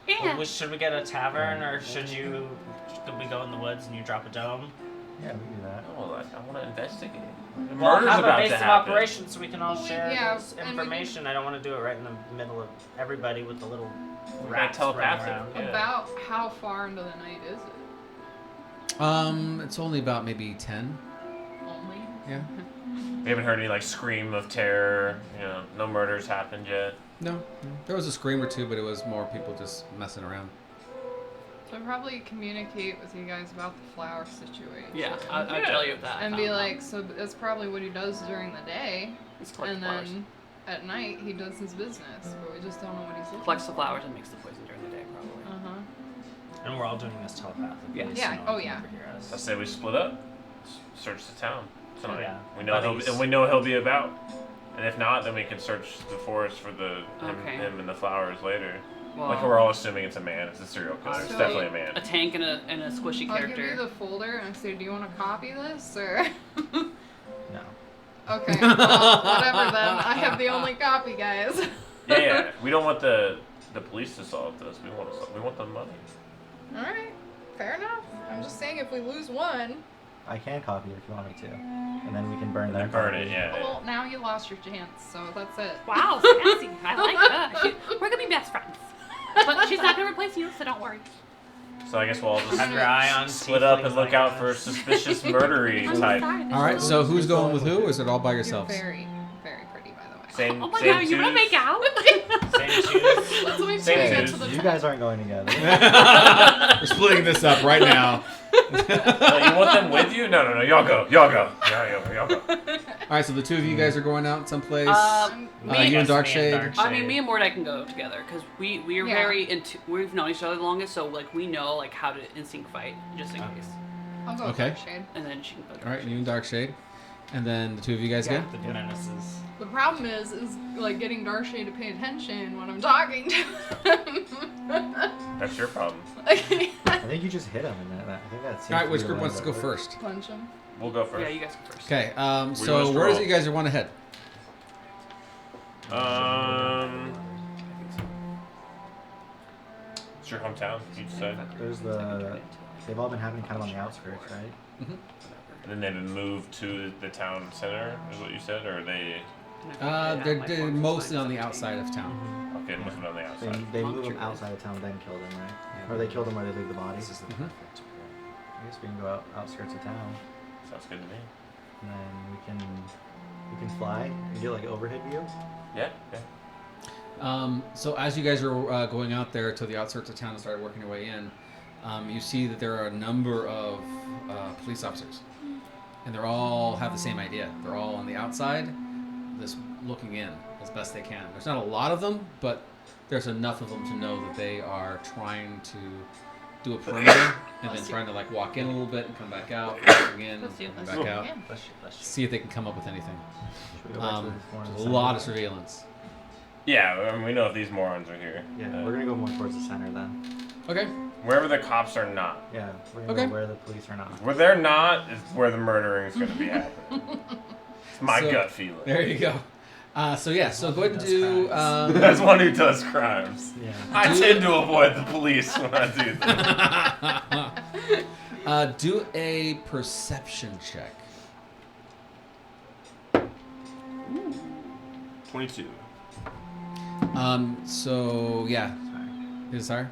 And Should we get a tavern, or should we go in the woods and you drop a dome? Yeah, we can do that. Oh, I want to investigate. The Well, murder's have a about base to of happen. operations so we can all share Yeah, this and we can- information. I don't want to do it right in the middle of everybody with the little We're rats telepathic. running around. Yeah. About how far into the night is it? It's only about maybe 10. Only? Yeah. We haven't heard any like scream of terror. You know, no murders happened yet. No. There was a scream or two, but it was more people just messing around. So I'll probably communicate with you guys about the flower situation. Yeah, I'll tell you that. And be like, so that's probably what he does during the day, Let's collect and the flowers. then at night he does his business, but we just don't know what he's looking Collects the for. flowers and makes the poison during the day, probably. Uh-huh. And we're all doing this telepathically. Yeah. so Yeah, no oh, one can yeah. overhear us. I say we split up, search the town tonight. Yeah. We know Buddies. and we know he'll be about. And if not, then we can search the forest for Okay. him and the flowers later. Well, Like we're all assuming it's a man. It's a serial killer. It's So- definitely a man. a tank and a squishy I'll give you character. the folder and say, do you want to copy this, or? No. Okay, well, whatever then. I have the only copy, guys. Yeah. We don't want the police to solve this. We want the money. Alright, fair enough. I'm just saying if we lose one, I can copy it if you want me to, and then we can burn And that. then burn it. Yeah. well, now you lost your chance, so that's it. wow, sassy. I like her. We're gonna be best friends. But she's not gonna replace you, so don't worry. So I guess we'll all just Have your eye on split up tieflings and look like out us. for suspicious murdery I'm type. sorry. All right, so who's going with who, or is it all by You're yourselves? very, very pretty, by the way. Same. Oh my same god, you wanna twos. make out? Same shoes. Let's make Same sure we get twos. to the You guys aren't going together. We're splitting this up right now. You want them with you? No. Y'all go. Y'all go. Y'all go. All right, so the two of you guys are going out someplace. Me, you and Dark Me Shade? I mean, me and Mordai can go together because we're Yeah. very into. We've known each other the longest, so like we know like how to instinct fight just in case. I'll go with Okay. Dark Shade. And then she can go. All right, you and Dark Shade, and then the two of you guys Yeah, go. the menaces. The problem is like getting Dark Shade to pay attention when I'm talking to him. That's your problem. I think you just hit him in that. I think that's. All right, which group wants to go first? Punch him. Oh, We'll go first. Yeah, you guys go first. Okay, want so us to where is roll? it you guys want to head? It's your hometown. You said. There's the. They've all been happening kind of on the outskirts, right? And then they've been moved to the town center. Is what you said, or are they? They're mostly on the outside of town. Okay, must have been on the They, outside. they move them outside of town, then kill them, right? Or they kill them where they leave the bodies. This is the Mhm. perfect I guess we can go outskirts of town, Sounds good to me. and then we can fly and get like an overhead view. Yeah. So as you guys are going out there to the outskirts of town and start working your way in, you see that there are a number of police officers, and they're all have the same idea. They're all on the outside, just looking in as best they can. There's not a lot of them, but there's enough of them to know that they are trying to do a perimeter and then trying to like walk in a little bit and come back out, walking in and Bless you, come bless back you. out. Yeah. Bless you, bless you. See if they can come up with anything. Should we go back to the more There's the a center? lot of surveillance. Yeah. I mean, we know if these morons are here. Yeah, we're gonna go more towards the center then. Okay. Wherever the cops are not. Yeah, we're gonna Okay. go where the police are not. Where they're not is where the murdering is going to be happening. It's my So, gut feeling. There you go. So go ahead and does do. crimes. As one who does crimes, Yeah. I tend to avoid the police when I do this. Do a perception check. 22. So yeah, is higher.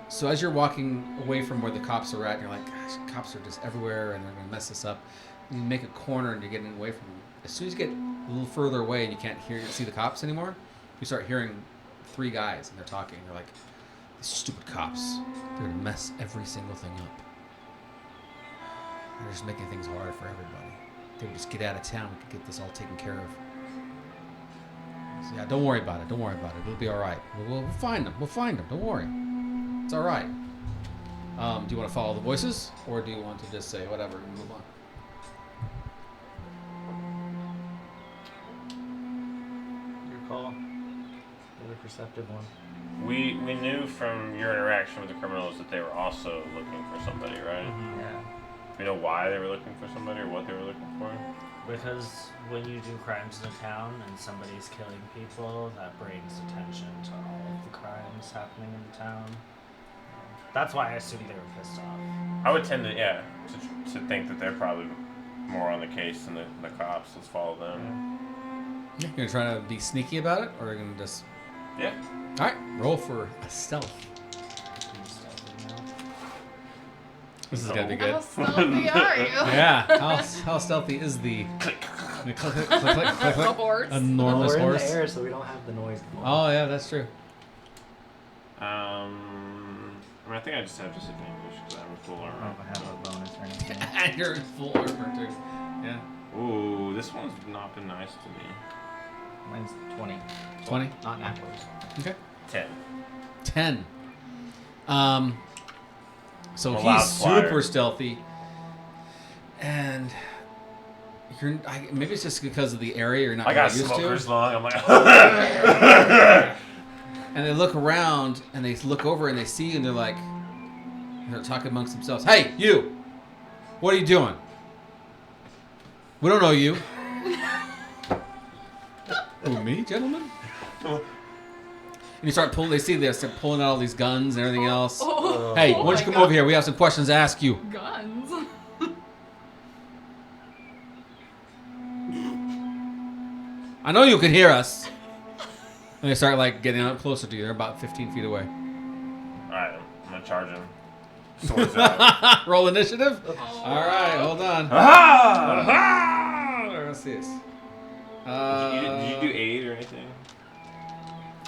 So as you're walking away from where the cops are at, you're like, gosh, cops are just everywhere and they're gonna mess us up. And you make a corner and you're getting away from them. As soon as you get a little further away and you can't see the cops anymore, you start hearing 3 guys and they're talking. They're like, these stupid cops, they're gonna mess every single thing up. They're just making things harder for everybody. If they would just get out of town, we could get this all taken care of. So yeah, don't worry about it. Don't worry about it. It'll be all right. We'll find them. We'll find them. Don't worry. It's all right. Do you want to follow the voices, or do you want to just say whatever and move on? Your call. You're the perceptive one. We knew from your interaction with the criminals that they were also looking for somebody, right? Yeah. We know why they were looking for somebody or what they were looking for. Because when you do crimes in a town and somebody's killing people, that brings attention to all of the crimes happening in the town. That's why I assumed they were pissed off. I would tend to to think that they're probably more on the case than the cops. Let's follow them. You're gonna try to be sneaky about it, or you're gonna just Yeah. all right? Roll for a stealth. This is gonna be good. How stealthy are you? Yeah. How stealthy is the click, click, click, click, click, The click, horse. enormous We're in horse? the air, so we don't have the noise. Oh yeah, that's true. I mean, I think I just have disadvantage because I'm full I don't know armor. if I have a bonus or anything. And you're in full armor too. Yeah. Ooh, this one's not been nice to me. Mine's 20. 20. Not natural. Okay. 10. 10. So I'm a loud he's flyer. super stealthy, and maybe it's just because of the area you're not I got really used smokers to. lung. I'm like, And they look around and they look over and they see you and they're talking amongst themselves. Hey, you! What are you doing? We don't know you. Who, me, gentlemen? And you start pulling. They see this. They're pulling out all these guns and everything else. Hey, why don't you come over here? We have some questions to ask you. Guns. I know you can hear us. And they start getting up closer to you. They're about 15 feet away. alright, I'm gonna charge him. Swords out. Roll initiative. All right, hold on. Aha! Let's see this. Did you do 8 or anything?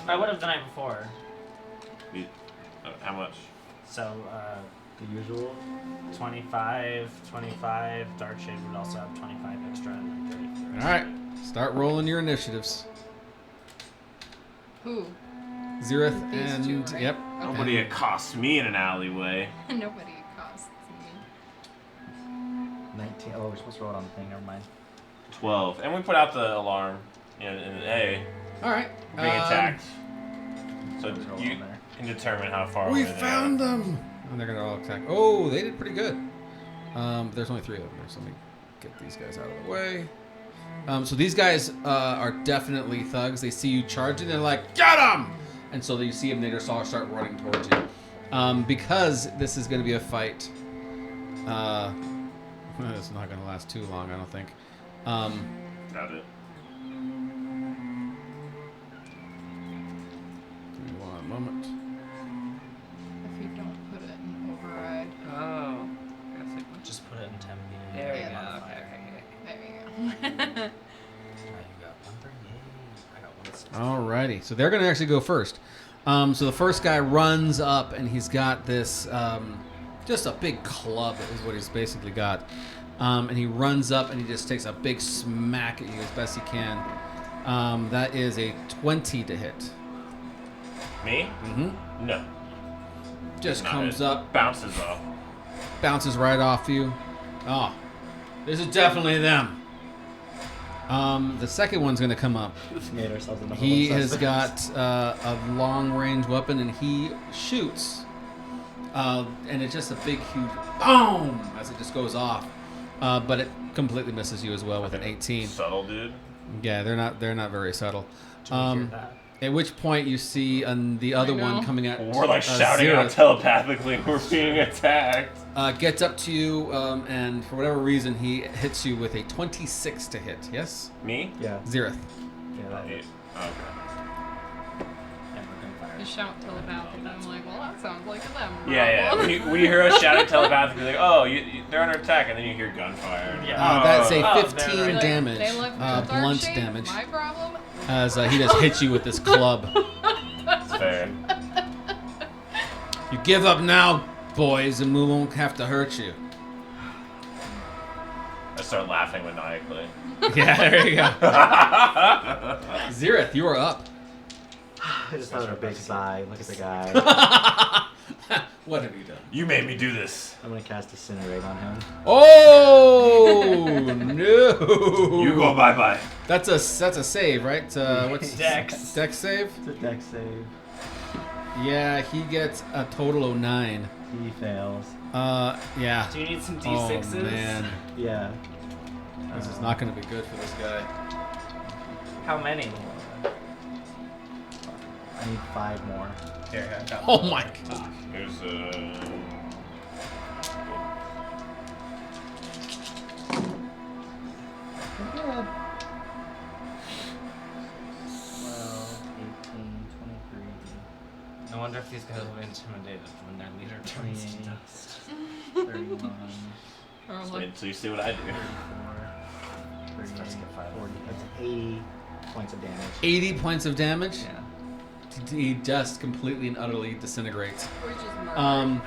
I would have the night before. How much? So, The usual. 25, Dark Shade would also have 25 extra, and then 30. All right, start rolling your initiatives. Who? Zeroth These and two, right? yep. Nobody accosts me in an alleyway. Nobody costs me. 19. Oh, we're supposed to roll it on the thing. Never mind. 12. And we put out the alarm in A. All right. We're being attacked. So Let's roll you on there. can determine how far We away they found are. them. And they're gonna all attack. Oh, they did pretty good. There's only 3 of them there, so let me get these guys out of the way. So these guys are definitely thugs. They see you charging, they're like, "Get them!" And so you see them, they just all start running towards you. Because this is going to be a fight. It's not going to last too long, I don't think. Got it. Give me one moment. If you don't put it in override. Oh. Just put it in temp. There we Yeah, go. modifier. Okay. There you go. You got 138. I got 160. Alrighty, so they're going to actually go first. So the first guy runs up, and he's got this, just a big club is what he's basically got. And he runs up, and he just takes a big smack at you as best he can. That is a 20 to hit. Me? Mm-hmm. No. Just Not comes it. up, Bounces off. bounces right off you. Oh, this is definitely them. The second one's going to come up. We've made ourselves enough. He of a has suspect. got a long-range weapon, and he shoots. And it's just a big, huge boom as it just goes off. But it completely misses you as well with an 18. Subtle, dude. Yeah, they're not very subtle. Did we hear that? At which point you see the other I one know. coming at We're like shouting out Xerath, telepathically. We're being attacked. gets up to you, and for whatever reason, he hits you with a 26 to hit. Yes? Me? Yeah. Xerath. Yeah. That Okay. is. I shout telepathically. I'm like, well, that sounds like a them. Yeah. problem. We hear us shouting telepathically, like, "Oh, they're under attack," and then you hear gunfire. Yeah. That's a Oh, 15 they're right. damage. They left me with dark Blunt shade. damage. My problem. As he just hits you with this club. That's fair. You give up now, boys, and we won't have to hurt you. I start laughing maniacally. Yeah, there you go. Xerath, you are up. I just thought of a big sigh. Look at the guy. What have you done? You made me do this. I'm gonna cast Incinerate on him. Oh no! You go bye. That's a save, right? What's Dex. Dex save? It's a dex save. Yeah, he gets a total of 9. He fails. Yeah. Do you need some Oh D6s? man, Yeah. this is not going to be good for this guy. How many? I need 5 more. Here, I got Oh my god. There's Good. 12, 18, 23, No wonder if these guys will be intimidated when their leader turns to 28. dust. 31, Or Just like, wait until you see what I do. 34, 38, Starts to get violent. 40. That's 80 points of damage. 80 points of damage. Yeah. He just completely and utterly disintegrates. we're just murdered.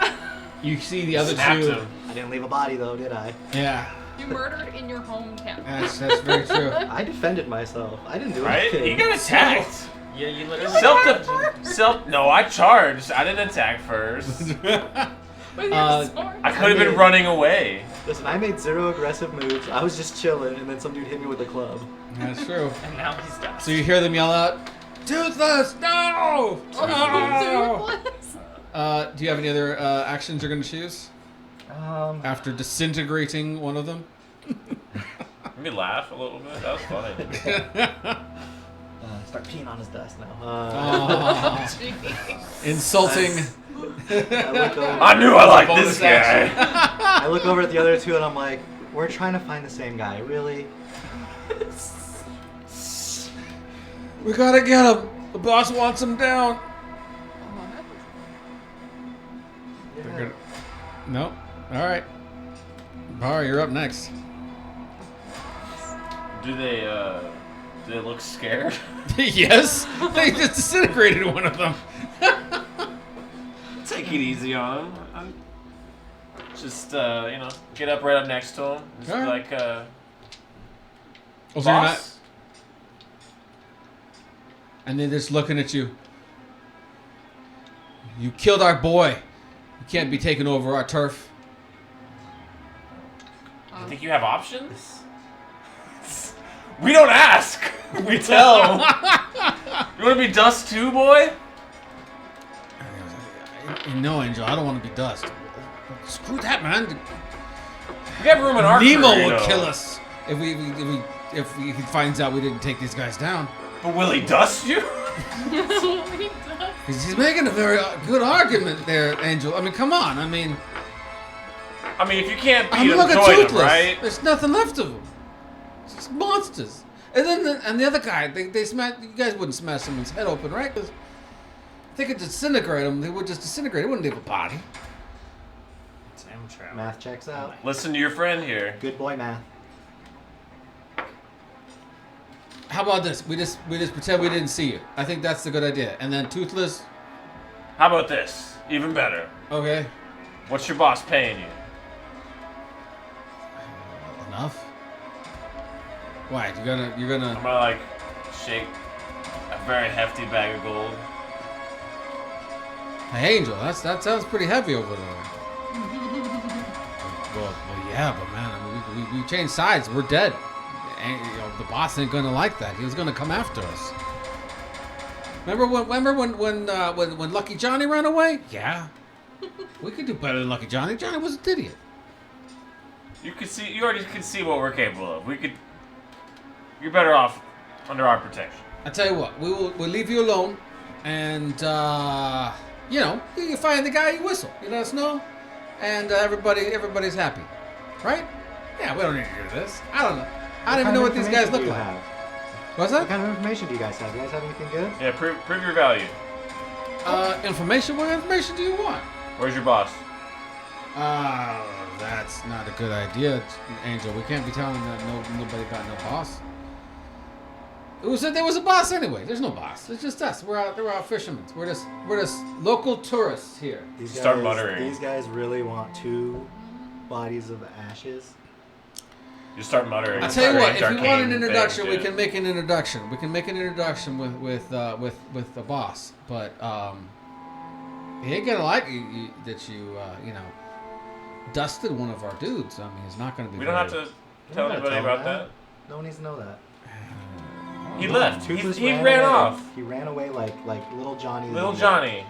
You see the other Snapped two. him. I didn't leave a body though, did I? Yeah, You murdered in your hometown. that's very true. I defended myself. I didn't do Right? anything. He got attacked. Yeah, you literally. No, I charged. I didn't attack first. With your sword. I could have been running away. Listen, I made 0 aggressive moves. I was just chilling, and then some dude hit me with a club. That's true. And now he's dust. So you hear them yell out, "Toothless, no! No!" Toothless. Do you have any other actions you're going to choose after disintegrating one of them? Let me laugh a little bit. That was funny. Start peeing on his dust now. Oh, insulting. I look over, I knew I liked Bonus this guy. I look over at the other two, and I'm like, we're trying to find the same guy, really? We gotta get him. The boss wants him down. Yeah. Nope. All right. Bar, you're up next. Do they look scared? Yes, they just disintegrated one of them. Take it easy on him. Just get up right up next to him. Just be Alright. like, Oh, so you're not- boss. And they're just looking at you. You killed our boy. You can't be taking over our turf. You think you have options? We don't ask. We tell. You want to be dust too, boy? No, Angel, I don't want to be dust. Screw that, man. We have room in our Nemo crew, you would know. kill us if he finds out we didn't take these guys down. But will he dust you? He's making a very good argument there, Angel. I mean, come on. I mean, if you can't I'm beat him, looking join him, toothless. right? There's nothing left of them. It's just monsters. And then the other guy, they smash. You guys wouldn't smash someone's head open, right? 'Cause if they could disintegrate them, they would just disintegrate. They wouldn't leave a body. Damn trap. Math checks out. Listen to your friend here. Good boy, math. How about this? We just pretend we didn't see you. I think that's a good idea. And then toothless. How about this? Even better. Okay. What's your boss paying you? Enough. Why? You're I'm gonna. gonna like shake a very hefty bag of gold. Hey, Angel, that sounds pretty heavy over there. well, yeah, but man, I mean, we changed sides. We're dead. And, the boss ain't gonna like that. He was gonna come after us. Remember when Lucky Johnny ran away? Yeah. We could do better than Lucky Johnny. Johnny was an idiot. You already can see what we're capable of. You're better off under our protection. I tell you what, we'll leave you alone, and you find the guy you whistle. You let us know, and everybody's happy, right? Yeah, we don't need to do this. I don't know. I don't even know what these guys look like. What's that? What kind of information do you guys have? Do you guys have anything good? Yeah, prove your value. Information? What information do you want? Where's your boss? That's not a good idea, Angel. We can't be telling nobody about no boss. Who said there was a boss anyway? There's no boss. It's just us. We're out fishermen. We're just local tourists here. Start muttering. These guys really want 2 bodies of ashes. You start muttering. I'll tell you what. If you want an arcane introduction, things, we can make an introduction. We can make an introduction with the boss. But he ain't gonna like that you dusted one of our dudes. I mean, he's not gonna be. We don't have to tell anybody about that. No one needs to know that. He left. Toothless He ran off. He ran away like little Johnny. Little Johnny.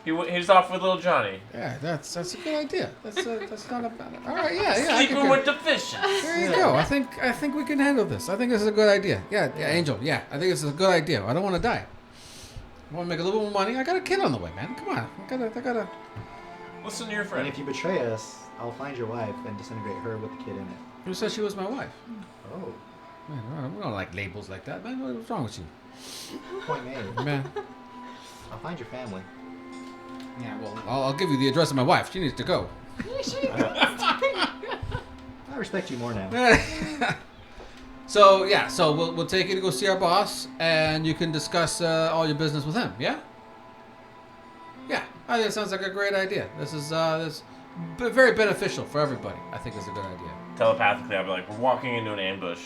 He's off with little Johnny. Yeah, that's a good idea. That's not a bad. All right, yeah. Sleeping with the fishes. There you go. I think we can handle this. I think this is a good idea. Yeah, Angel. Yeah, I think this is a good idea. I don't want to die. I want to make a little more money. I got a kid on the way, man. Come on. I gotta. Listen to your friend. And if you betray us, I'll find your wife and disintegrate her with the kid in it. Who said she was my wife? Oh. Man, we don't like labels like that, man. What's wrong with you? Point made. Man. I'll find your family. Yeah, well, I'll give you the address of my wife. She needs to go. I respect you more now. So we'll take you to go see our boss, and you can discuss all your business with him. Yeah. Yeah, I think it sounds like a great idea. This is very beneficial for everybody. I think it's a good idea. Telepathically, I'll be like, we're walking into an ambush.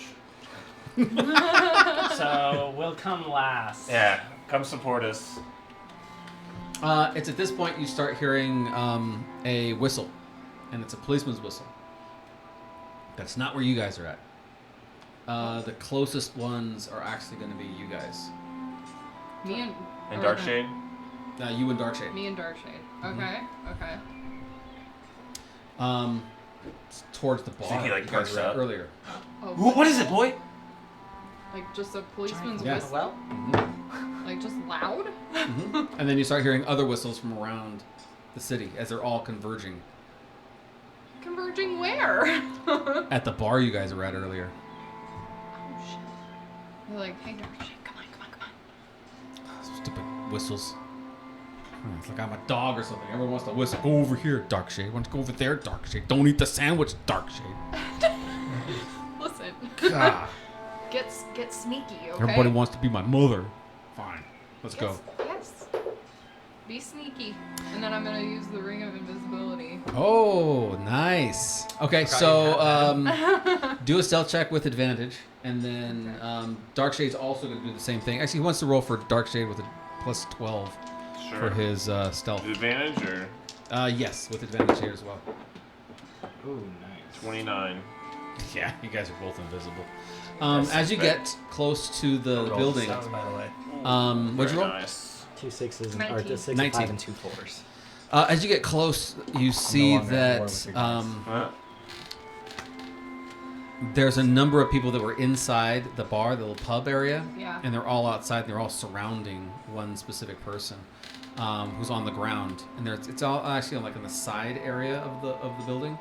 So we'll come last. Yeah, come support us. It's at this point you start hearing a whistle, and it's a policeman's whistle. That's not where you guys are at. The closest ones are actually going to be you guys. Me and Darkshade? You and Darkshade. Me and Darkshade. Okay. Okay. It's towards the bar. think he, like, you guys perks were at up? earlier. Oh, What is it, boy? like just a policeman's Yeah. whistle? Well, Like just loud? And then you start hearing other whistles from around the city as they're all converging Converging where? at the bar you guys were at earlier. Oh shit. They're like, hey Darkshade, come on. Stupid whistles. It's like I'm a dog or something. Everyone wants to whistle. Go over here, Darkshade. Want to go over there, Darkshade. Don't eat the sandwich, Darkshade. Listen. God. Get sneaky, okay? Everybody wants to be my mother. Fine. Let's go. Yes. Be sneaky. And then I'm gonna use the ring of invisibility. Oh, nice. Okay, so do a stealth check with advantage, and then Darkshade's also going to do the same thing. Actually, he wants to roll for Darkshade with a plus 12 for his stealth. Advantage or? Yes, with advantage here as well. ooh, nice. 29. Yeah, you guys are both invisible. As you get close to the building, Sucks, by the way. what'd you roll? Nice. 2 6s and 19. or 6 and 19. 5 and 2 4s. As you get close, you see longer at war that with your guys. there's a number of people that were inside the bar, the little pub area, Yeah. and they're all outside. And they're all surrounding one specific person who's on the ground, and it's all actually like in the side area of the building,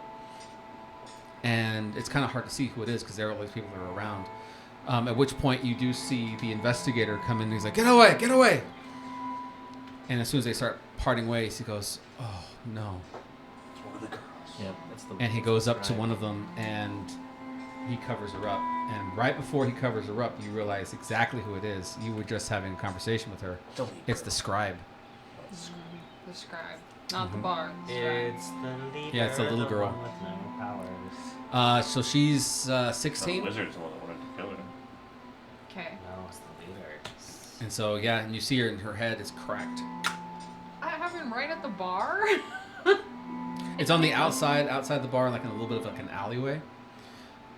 and it's kind of hard to see who it is because there are all these people that are around. At which point you do see the investigator come in. And he's like, "Get away! Get away!" And as soon as they start parting ways, he goes, "Oh no!" It's one of the girls. Yep, that's the. And he goes up to one of them and he covers her up. And right before he covers her up, you realize exactly who it is. You were just having a conversation with her. It's the scribe. The scribe. Not the bar. The scribe. It's the leader. Yeah, it's the little girl. one with no powers. So she's The 16. wizard's the one that wanted to kill her. Okay. No, it's the leader. And so, yeah, and you see her and her head is cracked. I have him right at the bar? It's on the outside the bar, like in a little bit of like an alleyway.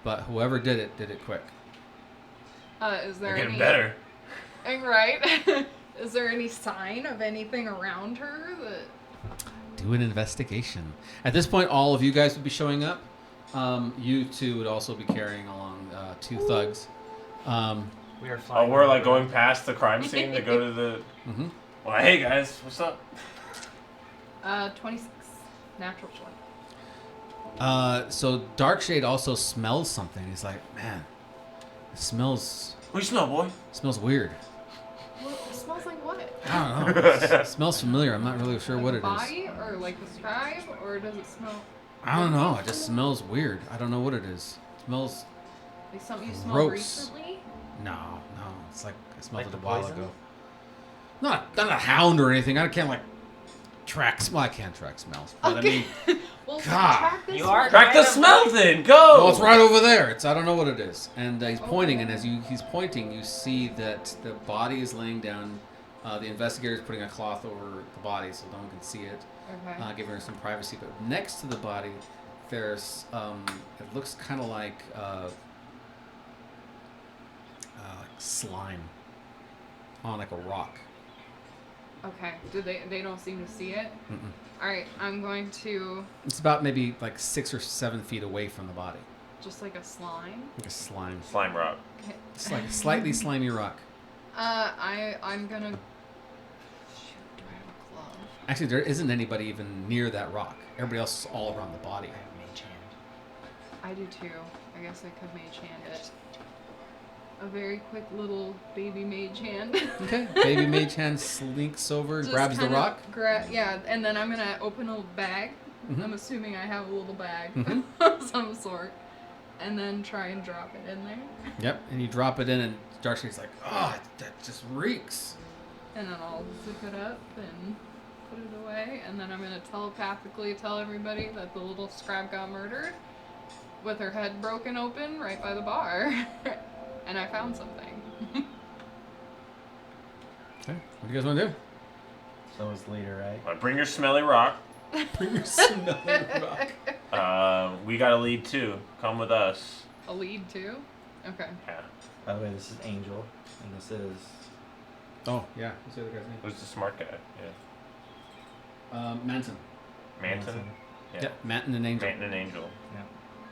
But whoever did it quick. Is there They're getting any... better. Right? Is there any sign of anything around her that... Do an investigation. At this point, all of you guys would be showing up. You two would also be carrying along 2 thugs. We are Oh, flying. we're like over. going past the crime scene to go to the. Mm-hmm. Well, hey guys, what's up? 26. Natural 20. So Darkshade also smells something. He's like, man, it smells What do you smell, boy? weird. Well, it smells like what? I don't know. It smells familiar. I'm not really sure Like what a it is. body or like the scribe, or does it smell I don't know. It just smells weird. I don't know what it is. It smells. like something you smelled Gross. recently? No. It's like I smelled Like it a the while poison? ago. Not a hound or anything. I can't like track. Well, I can't track smells. But I mean, Well, God. track this You are one. Track the smell then. Go. well, it's right over there. I don't know what it is. And he's pointing, and as he's pointing, you see that the body is laying down. The investigator is putting a cloth over the body so no one can see it, Okay. giving her some privacy. But next to the body, there's it looks kind of like slime on like a rock. Okay. Do they don't seem to see it? Mm-mm. All right. I'm going to It's about maybe like 6 or 7 feet away from the body, just like a slime. like a slime. Slime rock. Okay. It's like a slightly slimy rock. I'm gonna. Shoot. Do I have a glove? Actually, there isn't anybody even near that rock. Everybody else is all around the body. I have mage hand. I do too. I guess I could mage hand it. A very quick little baby mage hand. Okay. Baby mage hand slinks over, Just grabs the kinda rock. Yeah, and then I'm gonna open a bag. Mhm. I'm assuming I have a little bag Mhm. of some sort, and then try and drop it in there. Yep. And you drop it in, and Darkshade's like, oh, that just reeks. And then I'll zip it up and put it away, and then I'm gonna telepathically tell everybody that the little scribe got murdered with her head broken open right by the bar, and I found something. Okay. What do you guys want to do? So it's later, right? Well, bring your smelly rock. Bring your smelly rock. We got a lead too. Come with us. A lead too? Okay. Yeah. By the way, this is Angel, and this is. Oh, yeah. What's the other guy's name? Who's the smart guy? Yeah. Manton. Manton. Yeah. Yep. Manton and Angel. Manton and Angel.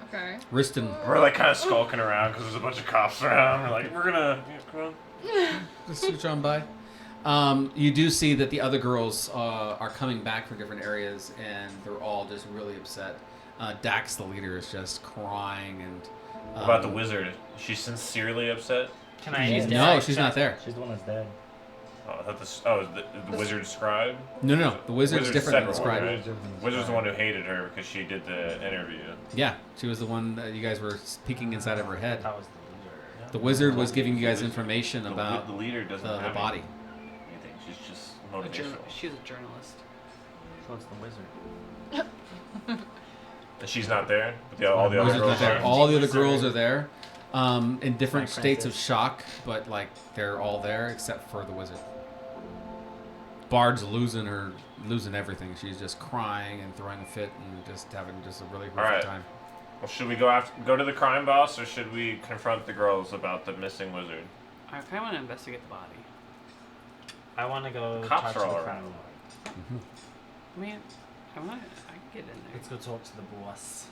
Okay. Riston. We're like kind of skulking around because there's a bunch of cops around. We're like, we're gonna come on. Just switch on by. You do see that the other girls are coming back from different areas, and they're all just really upset. Dax, the leader, is just crying and. What about the wizard? Is she sincerely upset? Can I? She's No, she's not there. She's the one that's dead. Oh, I thought this. Oh, the wizard scribe. No. The wizard's different than the separate one, scribe. right? Wizard's the one who hated her because she did the interview. Yeah, she was the one that you guys were peeking inside of her head. That was the leader. The wizard was giving you guys information The about leader doesn't the have body. anything. She's just A motivational. she's a journalist. So it's the wizard. And she's not there, but all the other Wizard's not girls there. are. All the other girls are there, in different Hi, states of Francis. shock, but like they're all there except for the wizard. Bard's losing everything. She's just crying and throwing a fit and just having just a really horrific right. time. Well, should we go to the crime boss, or should we confront the girls about the missing wizard? I kind of want to investigate the body. I want to go Cops talk are to the all crime around. lord. I mean, I can get in there. Let's go talk to the boss.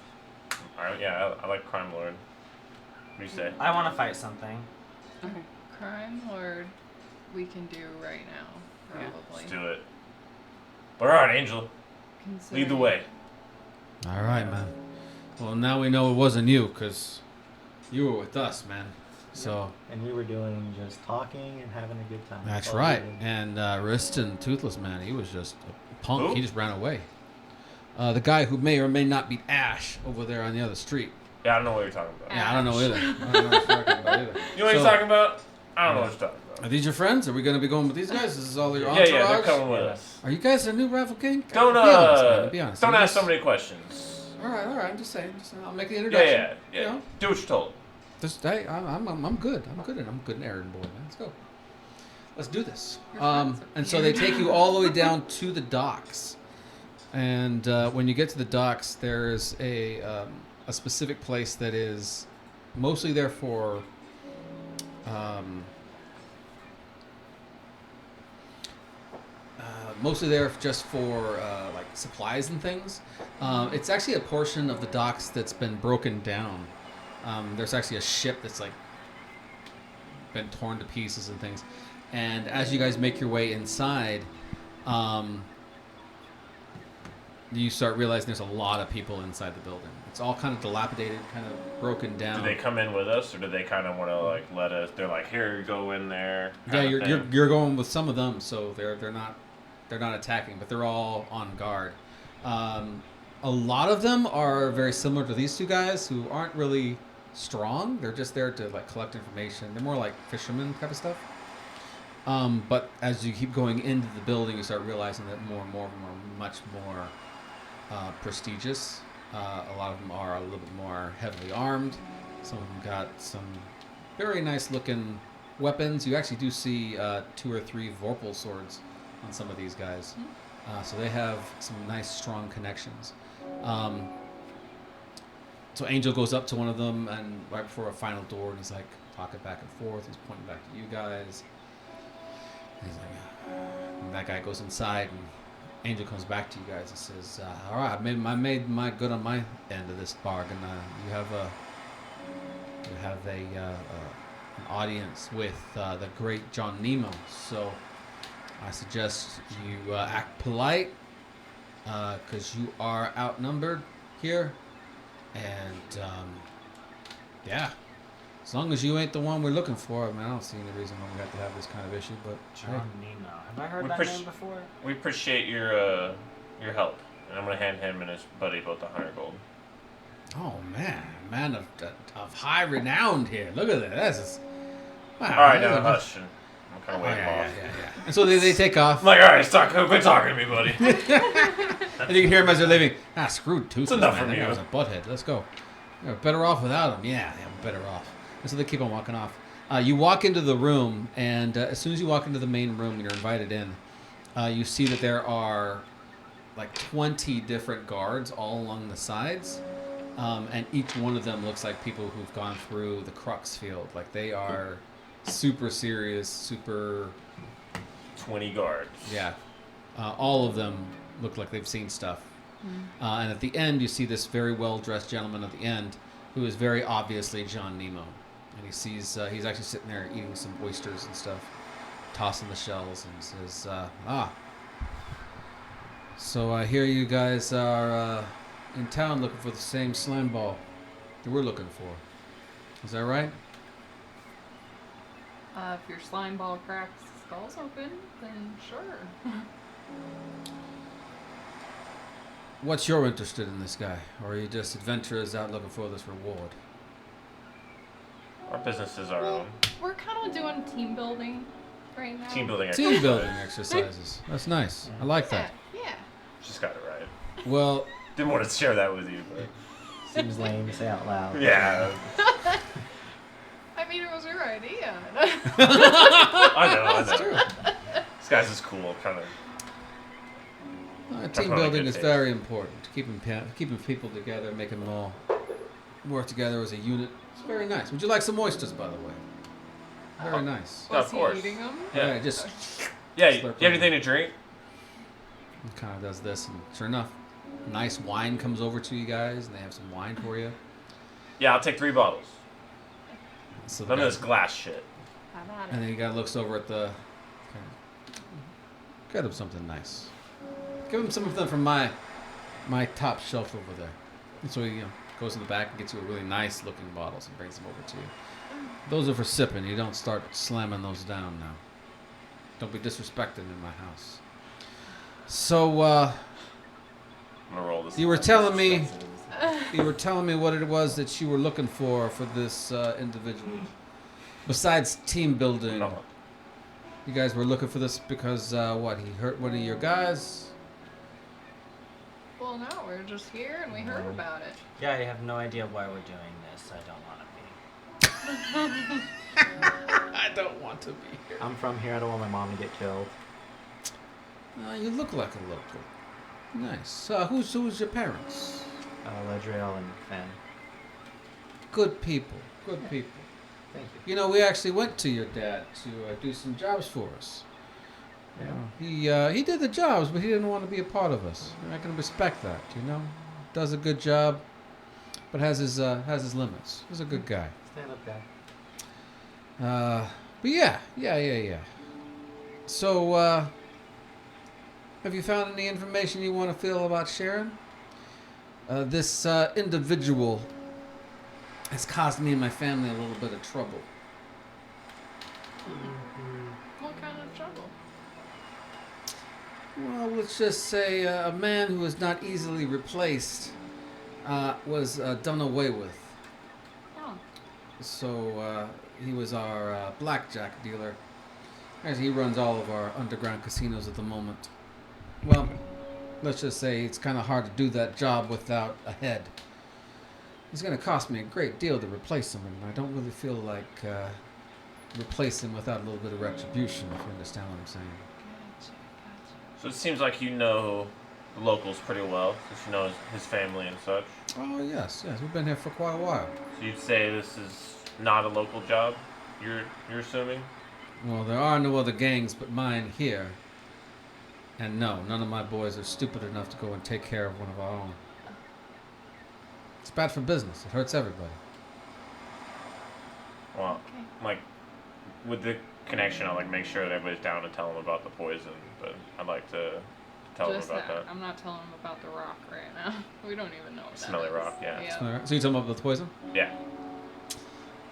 All right, yeah, I like crime lord. What do you say? I want to fight something. Okay. Crime Lord, we can do right now, Yeah. probably. Let's do it. All right, Angel, lead the way. All right, man. Well, now we know it wasn't you, because you were with us, man. So And we were doing just talking and having a good time. that's all we right. did. And Riston, Toothless Man, he was just a punk. Who? He just ran away. The guy who may or may not be Ash over there on the other street. Yeah, I don't know what you're talking about. Yeah, I don't know either. I don't know what you're talking about either. You know what he's So, talking about? I don't know what you're talking Are about. these your friends? Are we going to be going with these guys? This is all your Yeah, entourage? yeah, they're coming with Yeah. us. Are you guys a new rival gang? Don't Be honest, man. Be honest. don't You ask just- so many questions. All right. I'm just saying. I'll make the Yeah, introduction. yeah. You know? Do what you're told. Just, hey, I'm good. I'm good, and I'm a good errand boy, man. Let's go. Let's do this. Your friends are And so they take you all the way down to the docks. And when you get to the docks, there's a specific place that is mostly there for just for like supplies and things. It's actually a portion of the docks that's been broken down. There's actually a ship that's like been torn to pieces and things. And as you guys make your way inside, you start realizing there's a lot of people inside the building. It's all kind of dilapidated, kind of broken down. Do they come in with us, or do they kind of want to like let us? They're like, here, go in there. Yeah, you're going with some of them, so they're not attacking, but they're all on guard. A lot of them are very similar to these two guys who aren't really strong. They're just there to like collect information. They're more like fishermen type of stuff. But as you keep going into the building, you start realizing that more and more of them are much more prestigious. A lot of them are a little bit more heavily armed. Some of them got some very nice looking weapons. You actually do see 2 or 3 Vorpal swords on some of these guys. So they have some nice strong connections. So Angel goes up to one of them and right before a final door, and he's like talking back and forth. He's pointing back to you guys. And he's like, and that guy goes inside, and Angel comes back to you guys and says, "All right, I made my good on my end of this bargain. You have an audience with the great John Nemo. So I suggest you act polite, because you are outnumbered here, and yeah, as long as you ain't the one we're looking for. I mean, I don't see any reason why we have to have this kind of issue, but John Nemo. Have I heard that name before? We appreciate your help, and I'm gonna hand him and his buddy both 100 gold. Oh man of high renown here. Look at that. That's just, wow. All right, now hush. And I'm kind of waving off. Yeah. And so they take off. I'm like, all right, quit talking to me, buddy. And you can hear them as they're leaving. Screwed Toothless. It's enough man. from That you. guy was a butthead. Let's go. We're better off without him. Yeah, we're better off. And so they keep on walking off. You walk into the room, and as soon as you walk into the main room, you're invited in. You see that there are like 20 different guards all along the sides. And each one of them looks like people who've gone through the Crux field. Like they are super serious, super... 20 guards. Yeah. All of them look like they've seen stuff. And at the end, you see this very well-dressed gentleman at the end who is very obviously John Nemo. And he sees, he's actually sitting there eating some oysters and stuff, tossing the shells, and says, so I hear you guys are in town looking for the same slime ball that we're looking for. Is that right? If your slime ball cracks the skull's open, then sure. What's your interest in this guy? Or are you just adventurers out looking for this reward? Our business is our Well, own. we're kind of doing team building right now. Team building Team exercise. building exercises. That's nice. I like that. Yeah. Just got it right. Well, Didn't want to share that with you, but Seems lame to say out loud. yeah. I mean, it was your idea. I know. that's true. This guy's just cool, kind of. Team probably building good is taste. very important. Keeping people together, making them all work together as a unit. It's very nice. Would you like some oysters, by the way? Very nice. Yeah, Was of he course. eating them? Yeah. Yeah, just Yeah, you Slurp have them. anything to drink? kind of does this, and sure enough, nice wine comes over to you guys, and they have some wine for you. Yeah, I'll take 3 bottles. So None the of guy- this glass shit. How about And it? then you guy looks over at the. Get him something nice. Give him some of them from my top shelf over there. And so he goes in the back and gets you a really nice looking bottles and brings them over to you. Those are for sipping. You don't start slamming those down now. Don't be disrespecting in my house. So I'm gonna roll this. you were telling me what it was that you were looking for this individual. Besides team building. No. You guys were looking for this because, what, he hurt one of your guys? Well, no, we're just here and we heard about it. Yeah, I have no idea why we're doing this. I don't want to be. I don't want to be here. I'm from here. I don't want my mom to get killed. You look like a local. Nice. Who's your parents? Ledriel and Fen. Good people. Good people. Thank you. You know, we actually went to your dad to do some jobs for us. Yeah. He did the jobs, but he didn't want to be a part of us. And I can respect that, you know? Does a good job, but has his limits. He's a good guy. Stand up guy. But yeah. So, have you found any information you want to feel about Sharon? This individual has caused me and my family a little bit of trouble. What kind of trouble? Well, let's just say a man who is not easily replaced was done away with. Oh. So he was our blackjack dealer. As he runs all of our underground casinos at the moment. Well, let's just say it's kind of hard to do that job without a head. It's going to cost me a great deal to replace him, and I don't really feel like replacing him without a little bit of retribution, if you understand what I'm saying. Gotcha. So it seems like you know the locals pretty well, since you know his family and such. Oh, yes, we've been here for quite a while. So you'd say this is not a local job, you're assuming? Well, there are no other gangs but mine here. And no, none of my boys are stupid enough to go and take care of one of our own. It's bad for business. It hurts everybody. Well, like, with the connection, I'll like make sure that everybody's down to tell them about the poison, but I'd like to tell Just them about that. I'm not telling them about the rock right now. We don't even know what that Smelly is. rock, yeah. So you're talking about the poison? Yeah.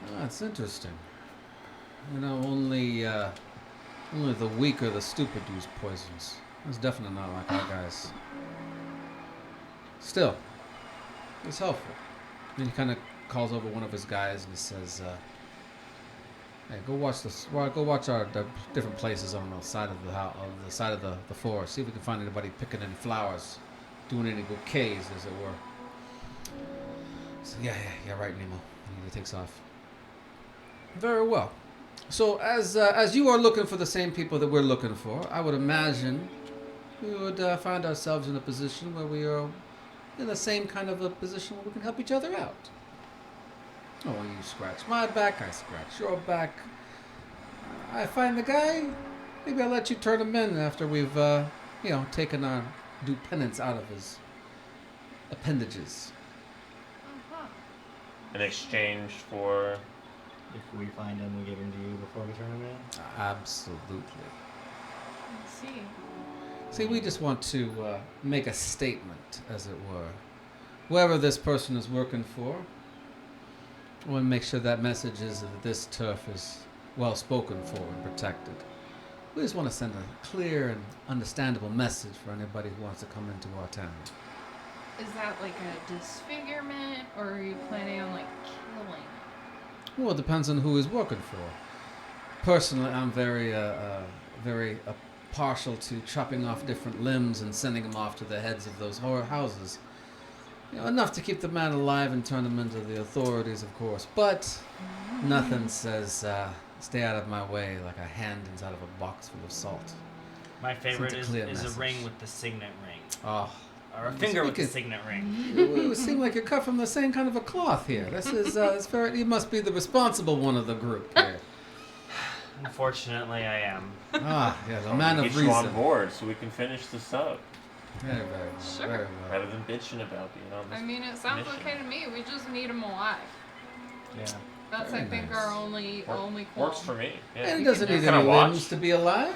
Oh, that's interesting. You know, only the weak or the stupid use poisons. That's definitely not like our guys. Still, it's helpful. And he kind of calls over one of his guys and he says, "Hey, go watch our the different places on the side of the house, on the side of the forest. See if we can find anybody picking any flowers, doing any bouquets, as it were." So yeah, right, Nemo. And he takes off. Very well. So as you are looking for the same people that we're looking for, I would imagine we would find ourselves in a position where we are in the same kind of a position where we can help each other out. Oh, you scratch my back, I scratch your back. I find the guy, maybe I'll let you turn him in after we've, taken our due penance out of his appendages. Uh-huh. In exchange for... If we find him, we give him to you before we turn him in? Absolutely. Let's see. See, we just want to make a statement, as it were. Whoever this person is working for, we want to make sure that message is that this turf is well spoken for and protected. We just want to send a clear and understandable message for anybody who wants to come into our town. Is that like a disfigurement, or are you planning on like killing him? Well, it depends on who he's working for. Personally, I'm very partial to chopping off different limbs and sending them off to the heads of those horror houses. You know, enough to keep the man alive and turn him into the authorities, of course. But nothing says stay out of my way like a hand inside of a box full of salt. My favorite Sends a is clear a message. ring with the signet ring. Oh, Or a finger with the signet ring. it would seem like you're cut from the same kind of a cloth here. This is it's very. You must be the responsible one of the group here. Unfortunately, I am. Ah, yes, a man of get you on reason. board so we can finish this up. Very well. Sure. Very well. Rather than bitching about being on this. I mean, it sounds mission. okay to me. We just need him alive. Yeah. That's, Very I think, nice. our only qualm. Works for me. Yeah. And he doesn't can need Can I any watch? limbs to be alive.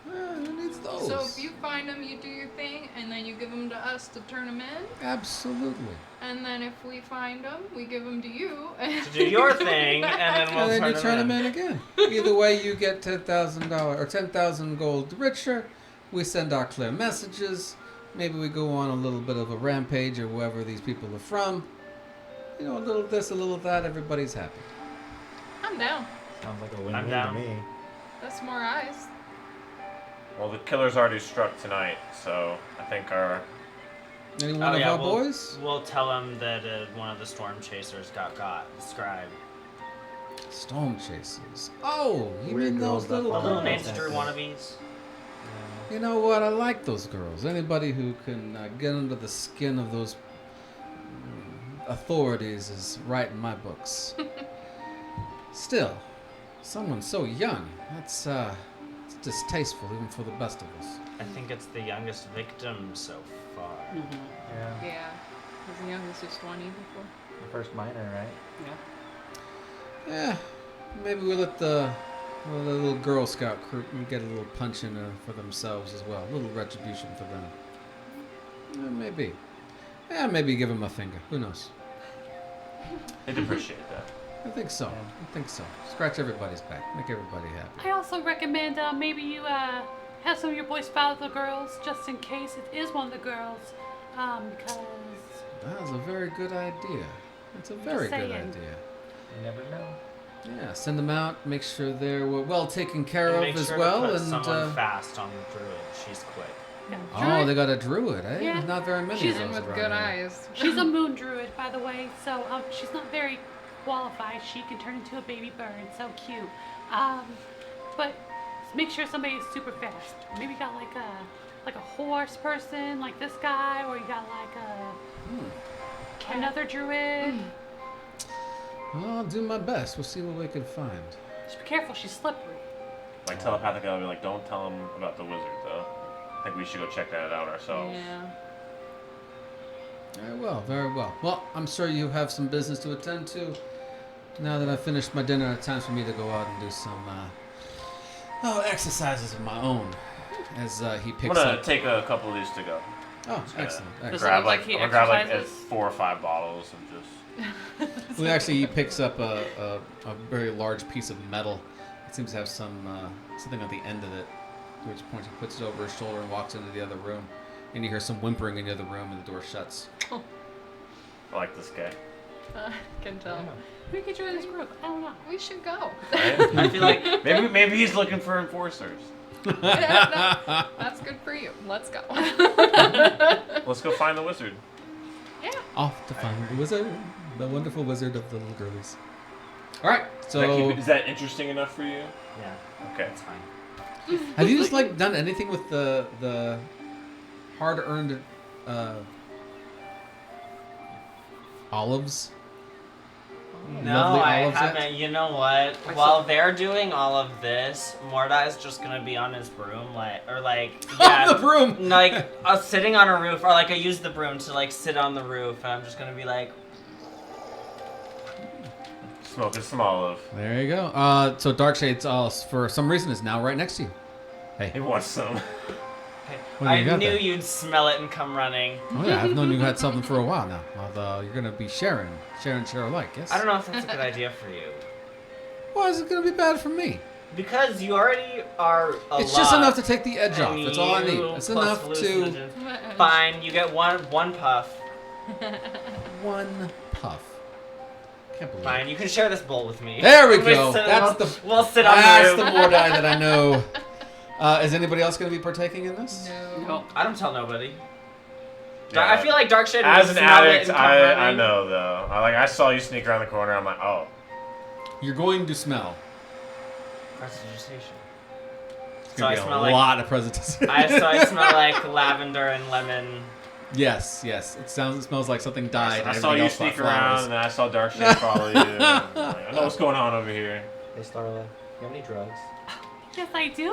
Who needs those? So if you find him, you do your thing, and then you give him to us to turn him in. Absolutely. And then if we find him, we give him to you. To do your thing, and then we'll And then turn you turn him in. in again. Either way, you get $10,000 or 10,000 gold richer. We send our clear messages. Maybe we go on a little bit of a rampage or wherever these people are from. You know, a little this, a little that. Everybody's happy. I'm down. Sounds like a I'm win-win to down. me. That's more eyes. Well, the killer's already struck tonight, so I think our... Any one of our boys? We'll tell him that one of the storm chasers got the scribe. Storm chasers. Oh, you Weird mean those girls that little follow Little girls? Nancy. ninja wannabes. You know what? I like those girls. Anybody who can get under the skin of those authorities is right in my books. Still, someone so young, that's it's distasteful even for the best of us. I think it's the youngest victim so far. Yeah. Yeah. Was the youngest just 20 before? The first minor, right? Yeah. Yeah, maybe we let the Well, the little Girl Scout crew can get a little punch in for themselves as well. A little retribution for them. Maybe. Yeah, maybe give them a finger. Who knows? I'd appreciate that. I think so. I think so. Scratch everybody's back. Make everybody happy. I also recommend maybe you have some of your boys follow the girls just in case it is one of the girls. Because That is a very good idea. It's a very good saying. idea. You never know. Yeah, send them out. Make sure they're well taken care of Make as sure well. to put And someone fast on the druid. She's quick. oh, they got a druid, eh? Yeah. Not very many She's of in those with around good here. eyes. she's a moon druid, by the way, so she's not very qualified. She can turn into a baby bird. So cute. But make sure somebody's super fast. Maybe you got like a horse person, like this guy, or you got like another druid. Well, I'll do my best. We'll see what we can find. Just be careful, she's slippery. Like telepathically, I'll be like, don't tell him about the wizard, though. I think we should go check that out ourselves. Yeah. Very well, very well. Well, I'm sure you have some business to attend to. Now that I've finished my dinner, it's time for me to go out and do some exercises of my own. As he I'm picks gonna up. take a couple of these to go. Oh, excellent. Does excellent. it Grab look like like he I'm gonna grab like exercises? 4 or 5 bottles and just. Well, actually, he picks up a very large piece of metal. It seems to have some something at the end of it. To which point he puts it over his shoulder and walks into the other room. And you hear some whimpering in the other room, and the door shuts. I like this guy. Can tell. Who could join this group? I don't know. We should go. Right? I feel like maybe he's looking for enforcers. That's good for you. Let's go. Let's go find the wizard. Off to find the wizard, the wonderful wizard of the little girlies. All right, so Is that interesting enough for you? yeah, Okay. that's fine. have you just like done anything with the hard-earned olives? No, Lovely I olives yet? haven't. You know what? I While saw- they're doing all of this, Mordai's just gonna be on his broom, On yeah, the broom. like sitting on a roof, or like I use the broom to like sit on the roof, and I'm just gonna be like, Smoking some olive. There you go. So Darkshade's for some reason is now right next to you. He wants some. hey, What do you I got knew there? you'd smell it and come running. Oh yeah, I've known you had something for a while now. Although you're gonna be share alike, yes? I don't know if that's a good idea for you, Why is it gonna be bad for me? because you already are a It's lot. just enough to take the edge off. and That's all I need. you It's plus enough to hallucinogens. Fine, you get one puff. one puff. Can't believe it. Fine, you can share this bowl with me. There we We'll go. sit- That's we'll- the We'll sit on That's the the roof. Mordai that I know. Is anybody else going to be partaking in this? No. No. I don't tell nobody. Yeah. I feel like Darkshade As would an smell it addict, and come I running. know though. I saw you sneak around the corner. I'm like, oh, You're going to smell. Prestidigitation. It's So going I to be smell a like lot of presentation. I smell like lavender and lemon. Yes. It smells like something died. I and saw everything you else got sneak around, flowers. and then I saw Darkshade follow you. and I'm like, I know what's going on over here. Hey, Starla, you have any drugs? Yes, I do.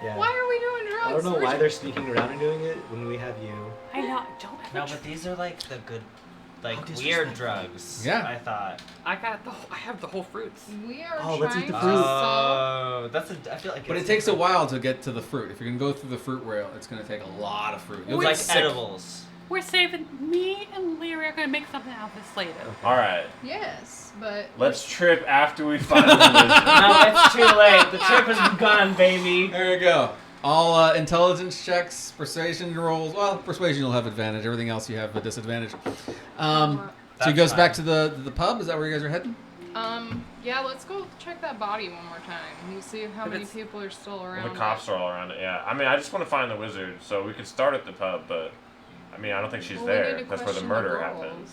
Yeah. Why are we doing drugs? I don't know We're why just- they're sneaking around and doing it when we have you. I know. Don't ever No, but these are like the good, like How weird disrespectful. drugs. Yeah. I thought. I have the whole fruits. We are Oh, let's trying eat the to fruit. solve. Oh, that's a. I feel like. But it it's takes a different. while to get to the fruit. If you're going to go through the fruit rail, it's going to take a lot of fruit. You'll It's get like sick. edibles. We're saving. Me and Lyra are gonna make something out of this later. All right, Yes, but let's trip after we find the wizard. No, it's too late. The trip has begun, baby. There you go. All intelligence checks, persuasion rolls. Well, persuasion you'll have advantage. Everything else you have a disadvantage. So he That's goes back fine. to the pub. Is that where you guys are heading? yeah, let's go check that body one more time. You see how If many it's- people are still Well, around. the cops are all around it. Yeah, I mean, I just want to find the wizard, so we could start at the pub, but I mean, I don't think she's Well, we there. need to That's where the question murder girls. happened.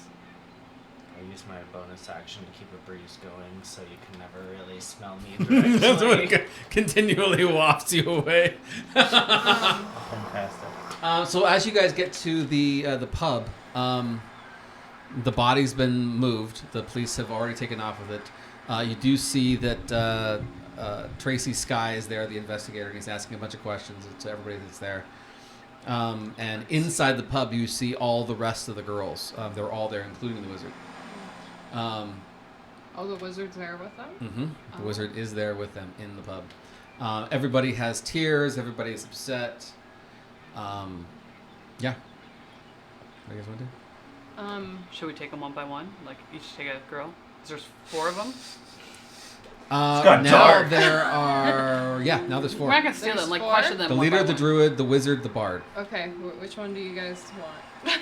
I use my bonus action to keep a breeze going, so you can never really smell me That's what directly. continually wafts you away. Fantastic. So as you guys get to the pub, the body's been moved. The police have already taken off with it. You do see that Tracy Sky is there, the investigator, and he's asking a bunch of questions to everybody that's there. And inside the pub, you see all the rest of the girls. They're all there, including the wizard. Oh, the wizard's there with them? Mm-hmm. The Oh. wizard is there with them in the pub. Everybody has tears. Everybody is upset. Yeah. What do you guys want to do? Should we take them one by one? Like each take a girl? 'Cause there's 4 of them. got now dark. there are now there's 4. We're not gonna steal There's them. Like 4? question them. The one leader, by the one. druid, the wizard, the bard. Okay, which one do you guys want?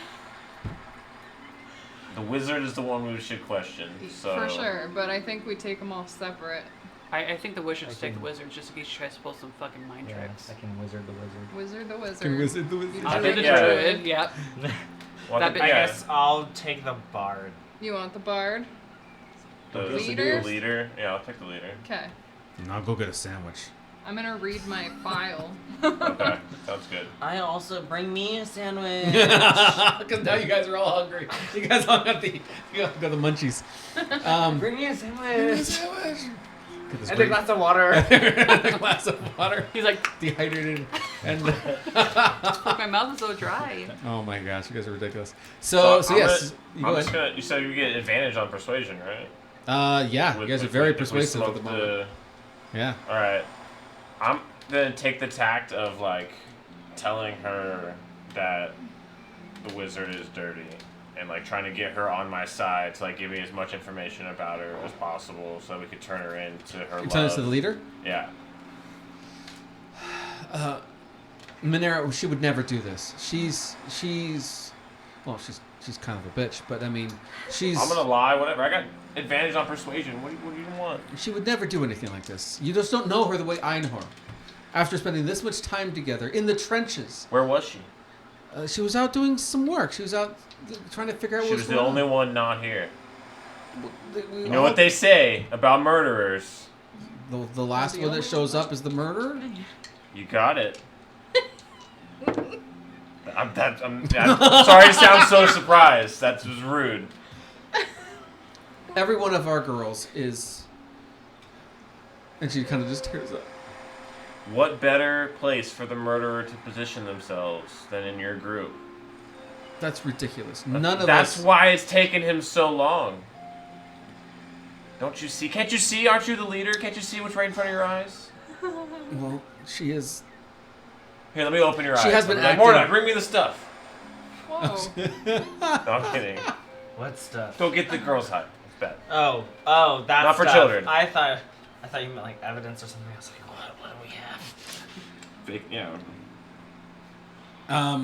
The wizard is the one we should question. So For sure, but I think we take them all separate. I think the wizard I should take the can- wizard just in case she tries to pull some fucking mind Yeah, tricks. I can wizard the wizard. Wizard the wizard. The wizard, the You wizard. I I'll think- do the yeah. druid. Yep. Well, That'd be- I yeah, guess I'll take the bard. You want the bard? the Leader? leader. Yeah, I'll take the leader. Okay. And I'll go get a sandwich. I'm gonna read my file. Okay, sounds good. I also bring me a sandwich. Because now you guys are all hungry. You guys all got the munchies. Bring me a sandwich. Get this And a great- glass of water. a glass of water. He's like, Dehydrated. And my mouth is so dry. oh my gosh, you guys are ridiculous. So I'm yes, you I'm go just ahead. gonna. You said you get advantage on persuasion, right? Yeah, you With- guys are with- very if we persuasive at smoke the moment. Yeah. All right. I'm gonna take the tact of like telling her that the wizard is dirty, and like trying to get her on my side to like give me as much information about her as possible, so we could turn her into her. You're telling us to the leader? Yeah. Monero, she would never do this. She's kind of a bitch, but I mean, she's. I'm gonna lie. Whatever. I got advantage on persuasion. What do you want? She would never do anything like this. You just don't know her the way I know her. After spending this much time together in the trenches, Where was she? she was out doing some work. She was out trying to figure out She what was the only one not here. We You know what they say about murderers? The last one that shows up is the murderer. You got it. I'm sorry to sound so surprised. That was rude. Every one of our girls is, and she kind of just tears up. What better place for the murderer to position themselves than in your group? That's ridiculous. None of That's us. why it's taken him so long. Don't you see? Can't you see? Aren't you the leader? Can't you see what's right in front of your eyes? Well, she is. Here, let me open your eyes. She has been I'll be like, acting- Morna, bring me the stuff. Whoa. No, I'm kidding. What stuff? Go get the girls' hut. It's bad. Oh, that Not for stuff. children. I thought you meant like evidence or something. I was like, what do we have? Big, you know. I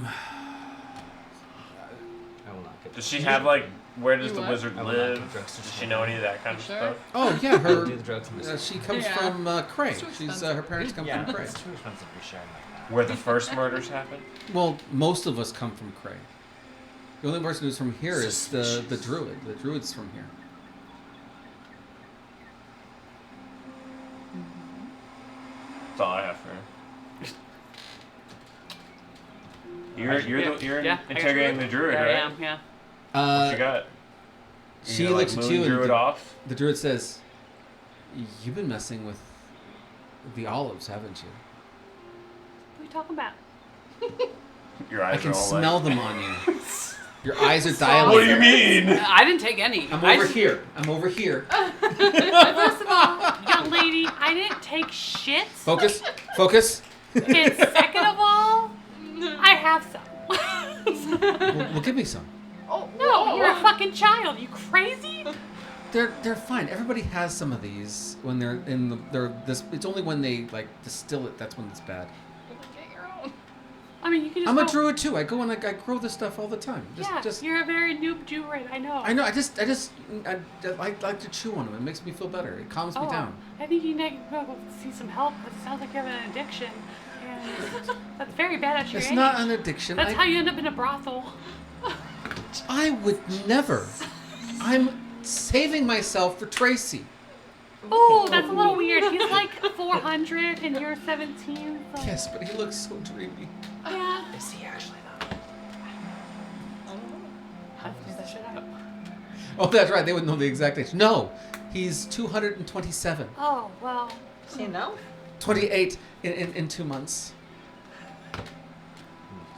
will not get. Does she have like? Where does You the what? wizard I will not live? do drugs to Does she children. know any of that kind You of sure? stuff? Oh yeah, her. do the drugs and She comes Yeah. from Cray. It's too She's expensive. her parents come Yeah, from Cray. it's too expensive to be sharing like that. Where the first murders happened? Well, most of us come from Cray. The only person who's from here is the druid. The druid's from here. That's all I have for her. You're Yeah, I got interrogating you. the druid, Yeah, right? I am. Yeah. What you got? She You gonna, looks at moon you and druid off. the druid says, "You've been messing with the olives, haven't you? What are you talking about? Your I eyes can are all smell like, them on you. Your eyes are What dilated." do you mean? I didn't take any. I'm I over just- here. I'm over here. First of all, young lady, I didn't take shit. Focus. Focus. And second of all, I have some. Well, give me some. Oh, No, you're a fucking child. You crazy? They're fine. Everybody has some of these when they're in the. They're this. It's only when they like distill it that's when it's bad. Get your own. I mean, you can just I'm a go- druid too. I go and I grow this stuff all the time. Yeah, Just. you're a very noob druid. I know. I know. I like to chew on them. It makes me feel better. It calms me Oh, down. I think you need to go see some help. It sounds like you have an addiction. And that's very bad at your It's age. not an addiction. That's how you end up in a brothel. I would never. I'm saving myself for Tracy. Oh, that's a little weird. He's like 400 and you're 17. So. Yes, but he looks so dreamy. Yeah. Is he actually though? I have to figure that shit out. Oh, that's right. They would know the exact age. No, he's 227. Oh, well. See no? 28 in 2 months.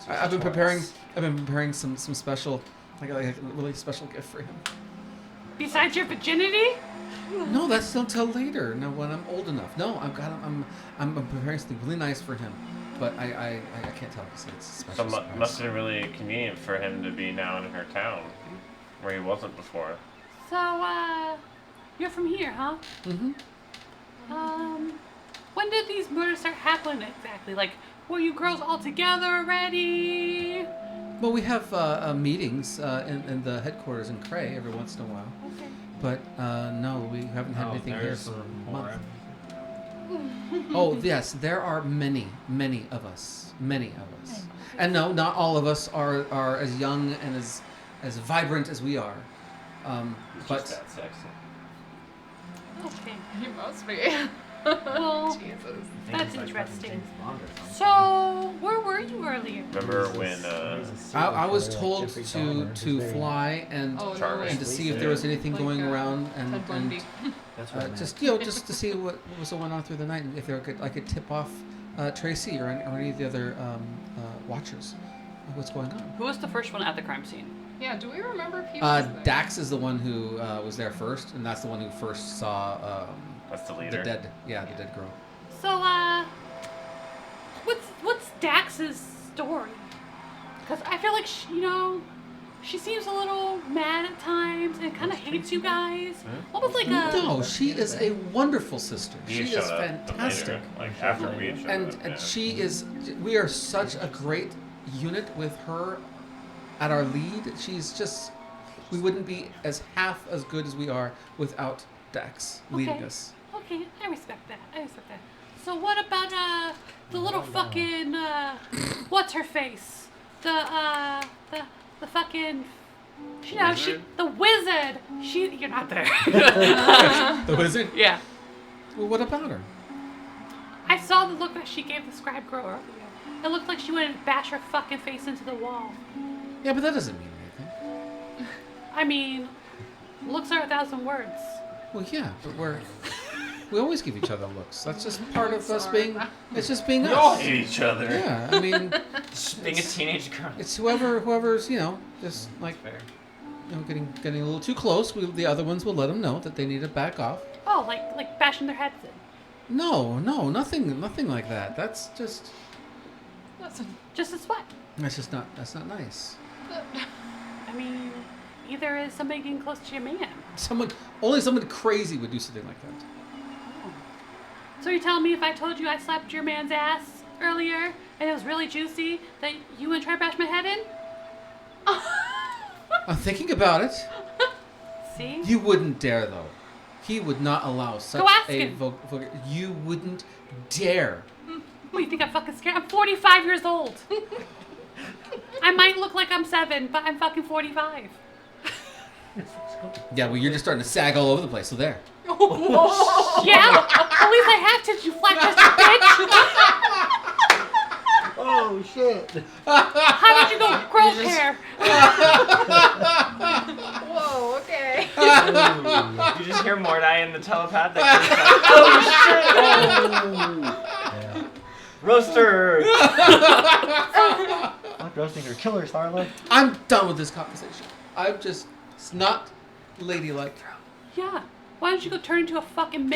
I've been preparing some special, like a really special gift for him. Besides your virginity? No, that's not till later. No, when I'm old enough. No, I'm preparing something really nice for him, but I can't tell because it's a So special surprise. must have been really convenient for him to be now in her town, where he wasn't before. So, you're from here, huh? Mm-hmm. When did these murders start happening exactly? Like, were you girls all together already? Well, we have meetings in the headquarters in Cray every once in a while, Okay. but no, we haven't had anything here there's for a more. month. Oh yes, there are many of us, and no, not all of us are as young and as vibrant as we are, He's but just that sexy. Okay. You must be. Well, Jesus. that's interesting. Bond or something. So, where were you earlier? Remember when I was Like told Jeffrey to Dahmer, who's very- fly and Oh, no Charming. way. and to see if there was anything Like, going around and Ted Bundy. That's what I meant. just just to see what was going on through the night and if I could tip off Tracy or any of the other watchers what's going on. Who was the first one at the crime scene? Yeah, do we remember if he was there? Dax is the one who was there first, and that's the one who first saw that's the the leader. dead dead girl. So, what's Dax's story? Because I feel like she seems a little mad at times and kind of hates you guys. Almost like a. No, she is a wonderful sister. He She showed is up fantastic. later, like after we had showed And up. Yeah. she is. We are such a great unit with her at our lead. She's just. We wouldn't be as half as good as we are without Dax leading Okay. us. Okay, I respect that. So what about the little fucking what's her face? The fucking Wizard? the wizard. You're not there. The wizard. Yeah. Well, what about her? I saw the look that she gave the scribe girl earlier. It looked like she wanted to bash her fucking face into the wall. Yeah, but that doesn't mean anything. I mean, looks are 1,000 words. Well, yeah, but we always give each other looks. That's just part of us being. It's just being We all us. hate each other. Yeah, I mean, Just being a teenage girl. it's whoever's just like Fair. getting a little too close. The other ones will let them know that they need to back off. Oh, like bashing their heads in. No, nothing like that. That's just Just a sweat. that's not nice. I mean, either is somebody getting close to your man. Only someone crazy would do something like that. So you're telling me if I told you I slapped your man's ass earlier and it was really juicy, that you wouldn't try to bash my head in? I'm thinking about it. See? You wouldn't dare, though. He would not allow such ask a him. You wouldn't dare. What, you think I'm fucking scared? I'm 45 years old. I might look like I'm 7, but I'm fucking 45. Yeah, well, you're just starting to sag all over the place. So there. Yeah? At least I have to, you flat-chested bitch. Oh shit! How did you go grow hair? Whoa, okay. You just hear Mordai in the telepathic. Yeah. Roaster! Fuck roasting her. Kill her, Starla. I'm done with this conversation. It's not ladylike. Yeah. Why don't you go turn into a fucking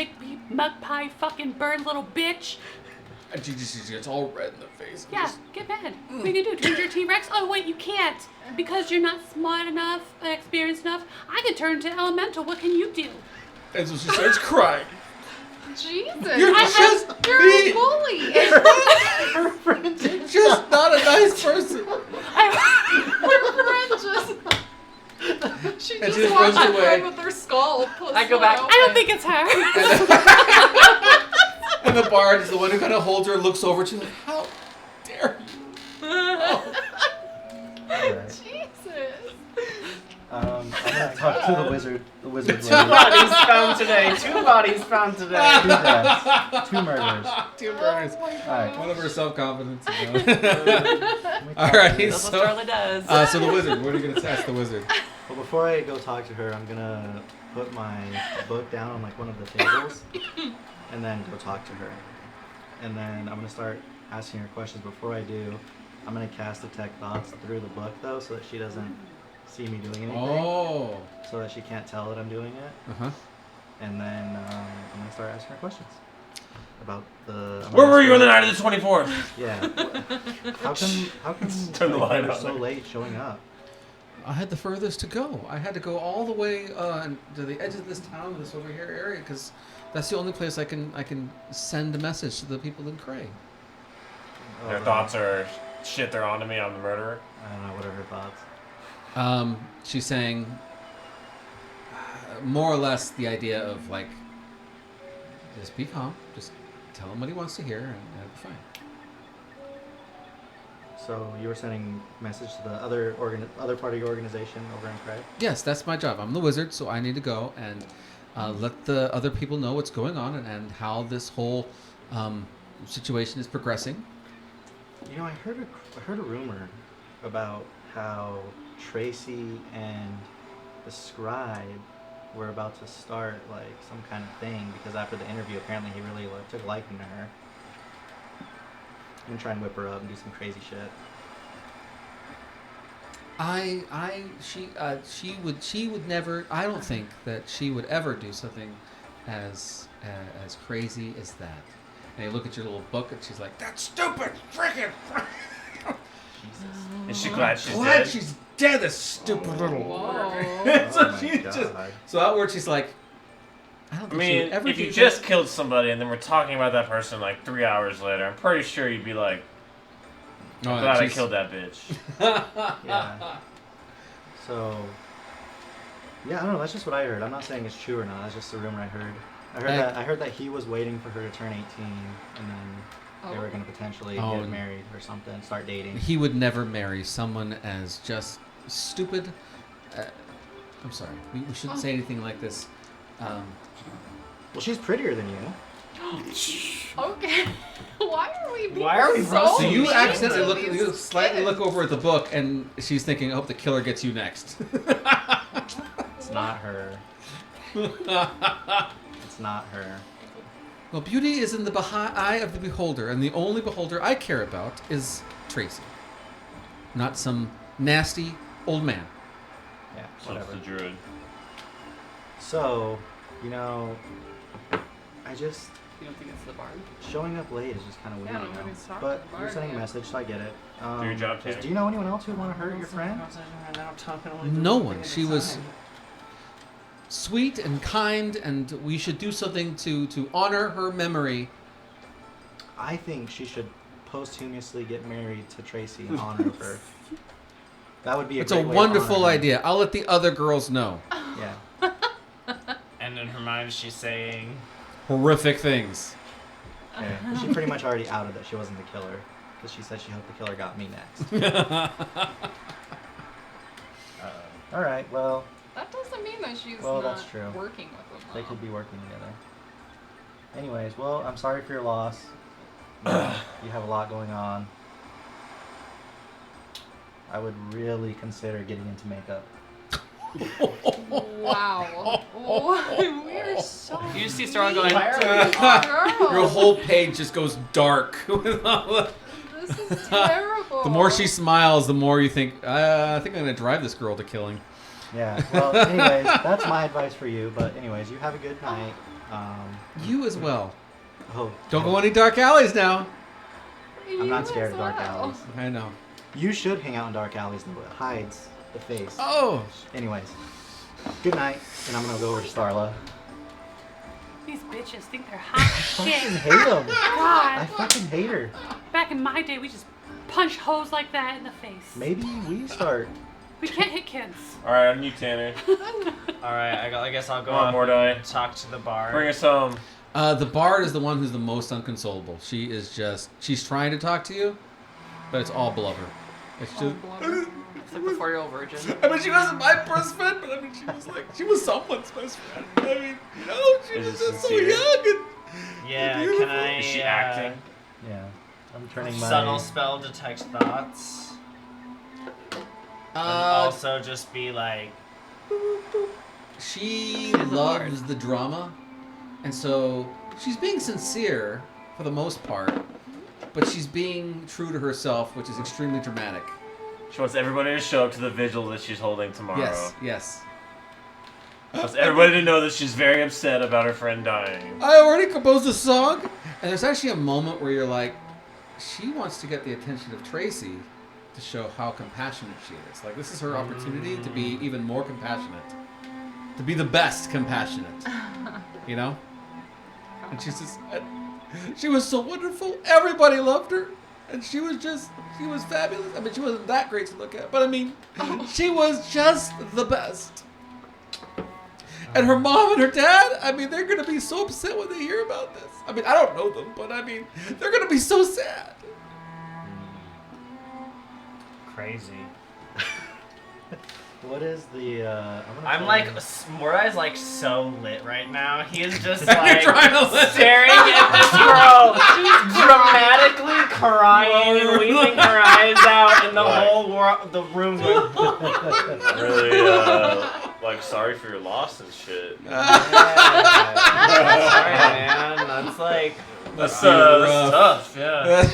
magpie fucking bird little bitch? And she just gets all red in the face. Yeah, get mad. What are you gonna do? Turn into your T-Rex? Oh wait, you can't. Because you're not smart enough, experienced enough. I can turn into elemental. What can you do? And so she starts crying. Jesus. You're just You're mean. a bully. You're just not a nice person. She And just she just walks runs away away. with her skull. I go back. I don't think it's her. And the bard is the one who kind of holds her, looks over to you like, how dare you? Alright. Jesus. I'm gonna talk to the wizard. The wizard. Two bodies found today. 2 bodies found today. 2 deaths. 2 murders. Two burners. Oh my Alright. One of her self-confidence. Let me talk Alright, to her. That's what so, Starla does. so the wizard, what are you going to ask the wizard? Well, before I go talk to her, I'm gonna put my book down on like one of the tables, and then go talk to her. And then I'm gonna start asking her questions. Before I do, I'm gonna cast detect thoughts through the book though, so that she doesn't see me doing anything. Oh. So that she can't tell that I'm doing it. Uh-huh. and then I'm gonna start asking her questions about the. Where were you on the night of the 24th? Yeah. How come Turn the light you were on so there. late showing up? I had the furthest to go. I had to go all the way to the edge of this town, this over here area, because that's the only place I can send a message to the people in Cray. Their thoughts are shit. They're onto me. I'm the murderer. I don't know. What are her thoughts? She's saying more or less the idea of like, just be calm, just tell him what he wants to hear, and it'll be fine. So you were sending message to the other part of your organization over in Cray? Yes, that's my job. I'm the wizard, so I need to go and let the other people know what's going on and how this whole situation is progressing. You know, I heard a rumor about how Tracy and the scribe were about to start like some kind of thing because after the interview, apparently he really took a liking to her. And try and whip her up and do some crazy shit. She would never. I don't think that she would ever do something as crazy as that. And you look at your little book, and she's like, "That's stupid, freaking." Jesus. Is she glad she's Glad dead? she's dead. This stupid little. Whoa. So Oh my she's God. just. So outward, she's like, I don't I think she mean, would ever if do you that. just killed somebody and then we're talking about that person like 3 hours later, I'm pretty sure you'd be like, Oh, I'm glad I she's- killed that bitch. Yeah. So, yeah, I don't know. That's just what I heard. I'm not saying it's true or not. That's just a rumor I heard. I heard that he was waiting for her to turn 18, and then they were going to potentially Oh, get and- married or something, start dating. He would never marry someone as just stupid. I'm sorry. We shouldn't say anything like this. Well, she's prettier than you. Okay. Why are we being Why are we so roasting So you mean accidentally to look, these you slightly kids? look over at the book, and she's thinking, "I hope the killer gets you next." It's not her. It's not her. Well, beauty is in the eye of the beholder, and the only beholder I care about is Tracy, not some nasty old man. Yeah, So it's whatever. the druid. So, you know, I just You don't think it's the bard? showing up late is just kind of weird. Yeah, you know? nobody's talking But to the you're bar sending a yet. message, so I get it. Do your job, Tanner. Do you know anyone else who would want to hurt your friend? No one. She was sweet and kind, and we should do something to honor her memory. I think she should posthumously get married to Tracy in honor of her. That would be It's a great way to wonderful honor her. idea. I'll let the other girls know. Yeah. And in her mind, she's saying, Horrific things. Okay. She pretty much already outed that she wasn't the killer because she said she hoped the killer got me next. All right. Well, That doesn't mean that she's Well, not that's true. working with them. they though. could be working together. Anyways, well, I'm sorry for your loss. You have a lot going on. I would really consider getting into makeup. Wow. We are so. You just see Starla going, Girl, Your whole page just goes dark. this is terrible. The more she smiles, the more you think, I think I'm going to drive this girl to killing. Yeah. Well, anyways, that's my advice for you. But anyways, you have a good night. You as well. Oh, Don't go any dark alleys now. I'm not You scared as of dark well. alleys. I know. You should hang out in dark alleys though. It hides the face. Oh. Anyways, good night, and I'm gonna go over to Starla. These bitches think they're hot I shit. fucking hate them. I God. fucking hate her. Back in my day, we just punch hoes like that in the face. Maybe we start. We can't hit kids. All right, on you, Tanner. alright, I guess I'll go Come on, up Mordai. and talk to the bar. Bring us home. The bard is the one who's the most unconsolable. She is just, she's trying to talk to you, but it's all blubber. It's Oh, just, blubber. it's like the 40-year-old virgin. I mean, she wasn't my best friend, but I mean, she was someone's best friend. I mean, you know, she Is was it just so sincere? young Yeah, can I Is she acting? Yeah, I'm turning my. subtle spell detect thoughts? and, And also just be like, she She's a loves bard. the drama, and so she's being sincere for the most part, but she's being true to herself, which is extremely dramatic. She wants everybody to show up to the vigil that she's holding tomorrow. Yes, yes. Wants everybody to know that she's very upset about her friend dying. I already composed a song. And there's actually a moment where you're like, she wants to get the attention of Tracy to show how compassionate she is. Like, this is her opportunity to be even more compassionate. To be the best compassionate. You know? And she says, she was so wonderful. Everybody loved her. And she was fabulous. I mean, she wasn't that great to look at. But I mean, she was just the best. And her mom and her dad, I mean, they're going to be so upset when they hear about this. I mean, I don't know them, but I mean, they're going to be so sad. Crazy. What is the? I'm like, Morai's like so lit right now. He is just You're like trying to lit. staring at this girl, dramatically crying and weeping her eyes out, and the whole the room going. Really, like, sorry for your loss and shit. That's right, man. That's like. That's tough, yeah.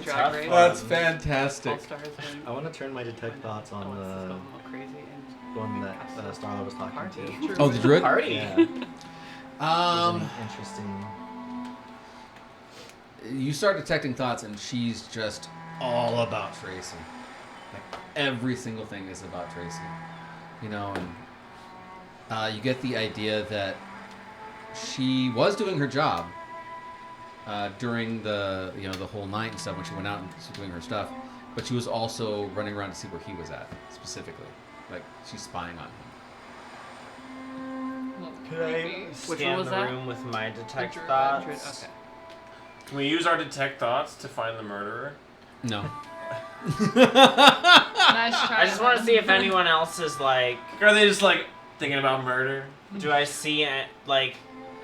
Drag race. That's fantastic. All-Stars and I want to turn my detect thoughts on it's the going all crazy and one that Starla was talking party. to. Oh, the druid? Party. Yeah. Interesting. You start detecting thoughts, and she's just all about Tracy. Like, every single thing is about Tracy. You know, and you get the idea that she was doing her job during the whole night and stuff when she went out and was doing her stuff, but she was also running around to see where he was at specifically. Like, she's spying on him. Could I Which scan one was the that? room with my detect Druid. thoughts? Okay. Can we use our detect thoughts to find the murderer? No. Nice try. I just want to see if anyone else is like. Or are they just, like, thinking about murder? Do I see it like?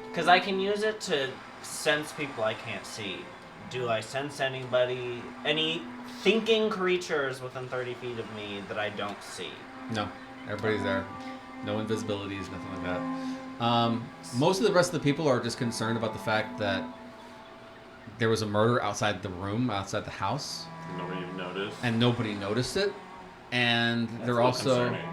Because I can use it to sense people I can't see. Do I sense anybody, any thinking creatures within 30 feet of me that I don't see? No. Everybody's there. No invisibilities, nothing like that. Most of the rest of the people are just concerned about the fact that there was a murder outside the room, outside the house, Nobody even noticed. and nobody noticed it. And That's a they're little also, concerning.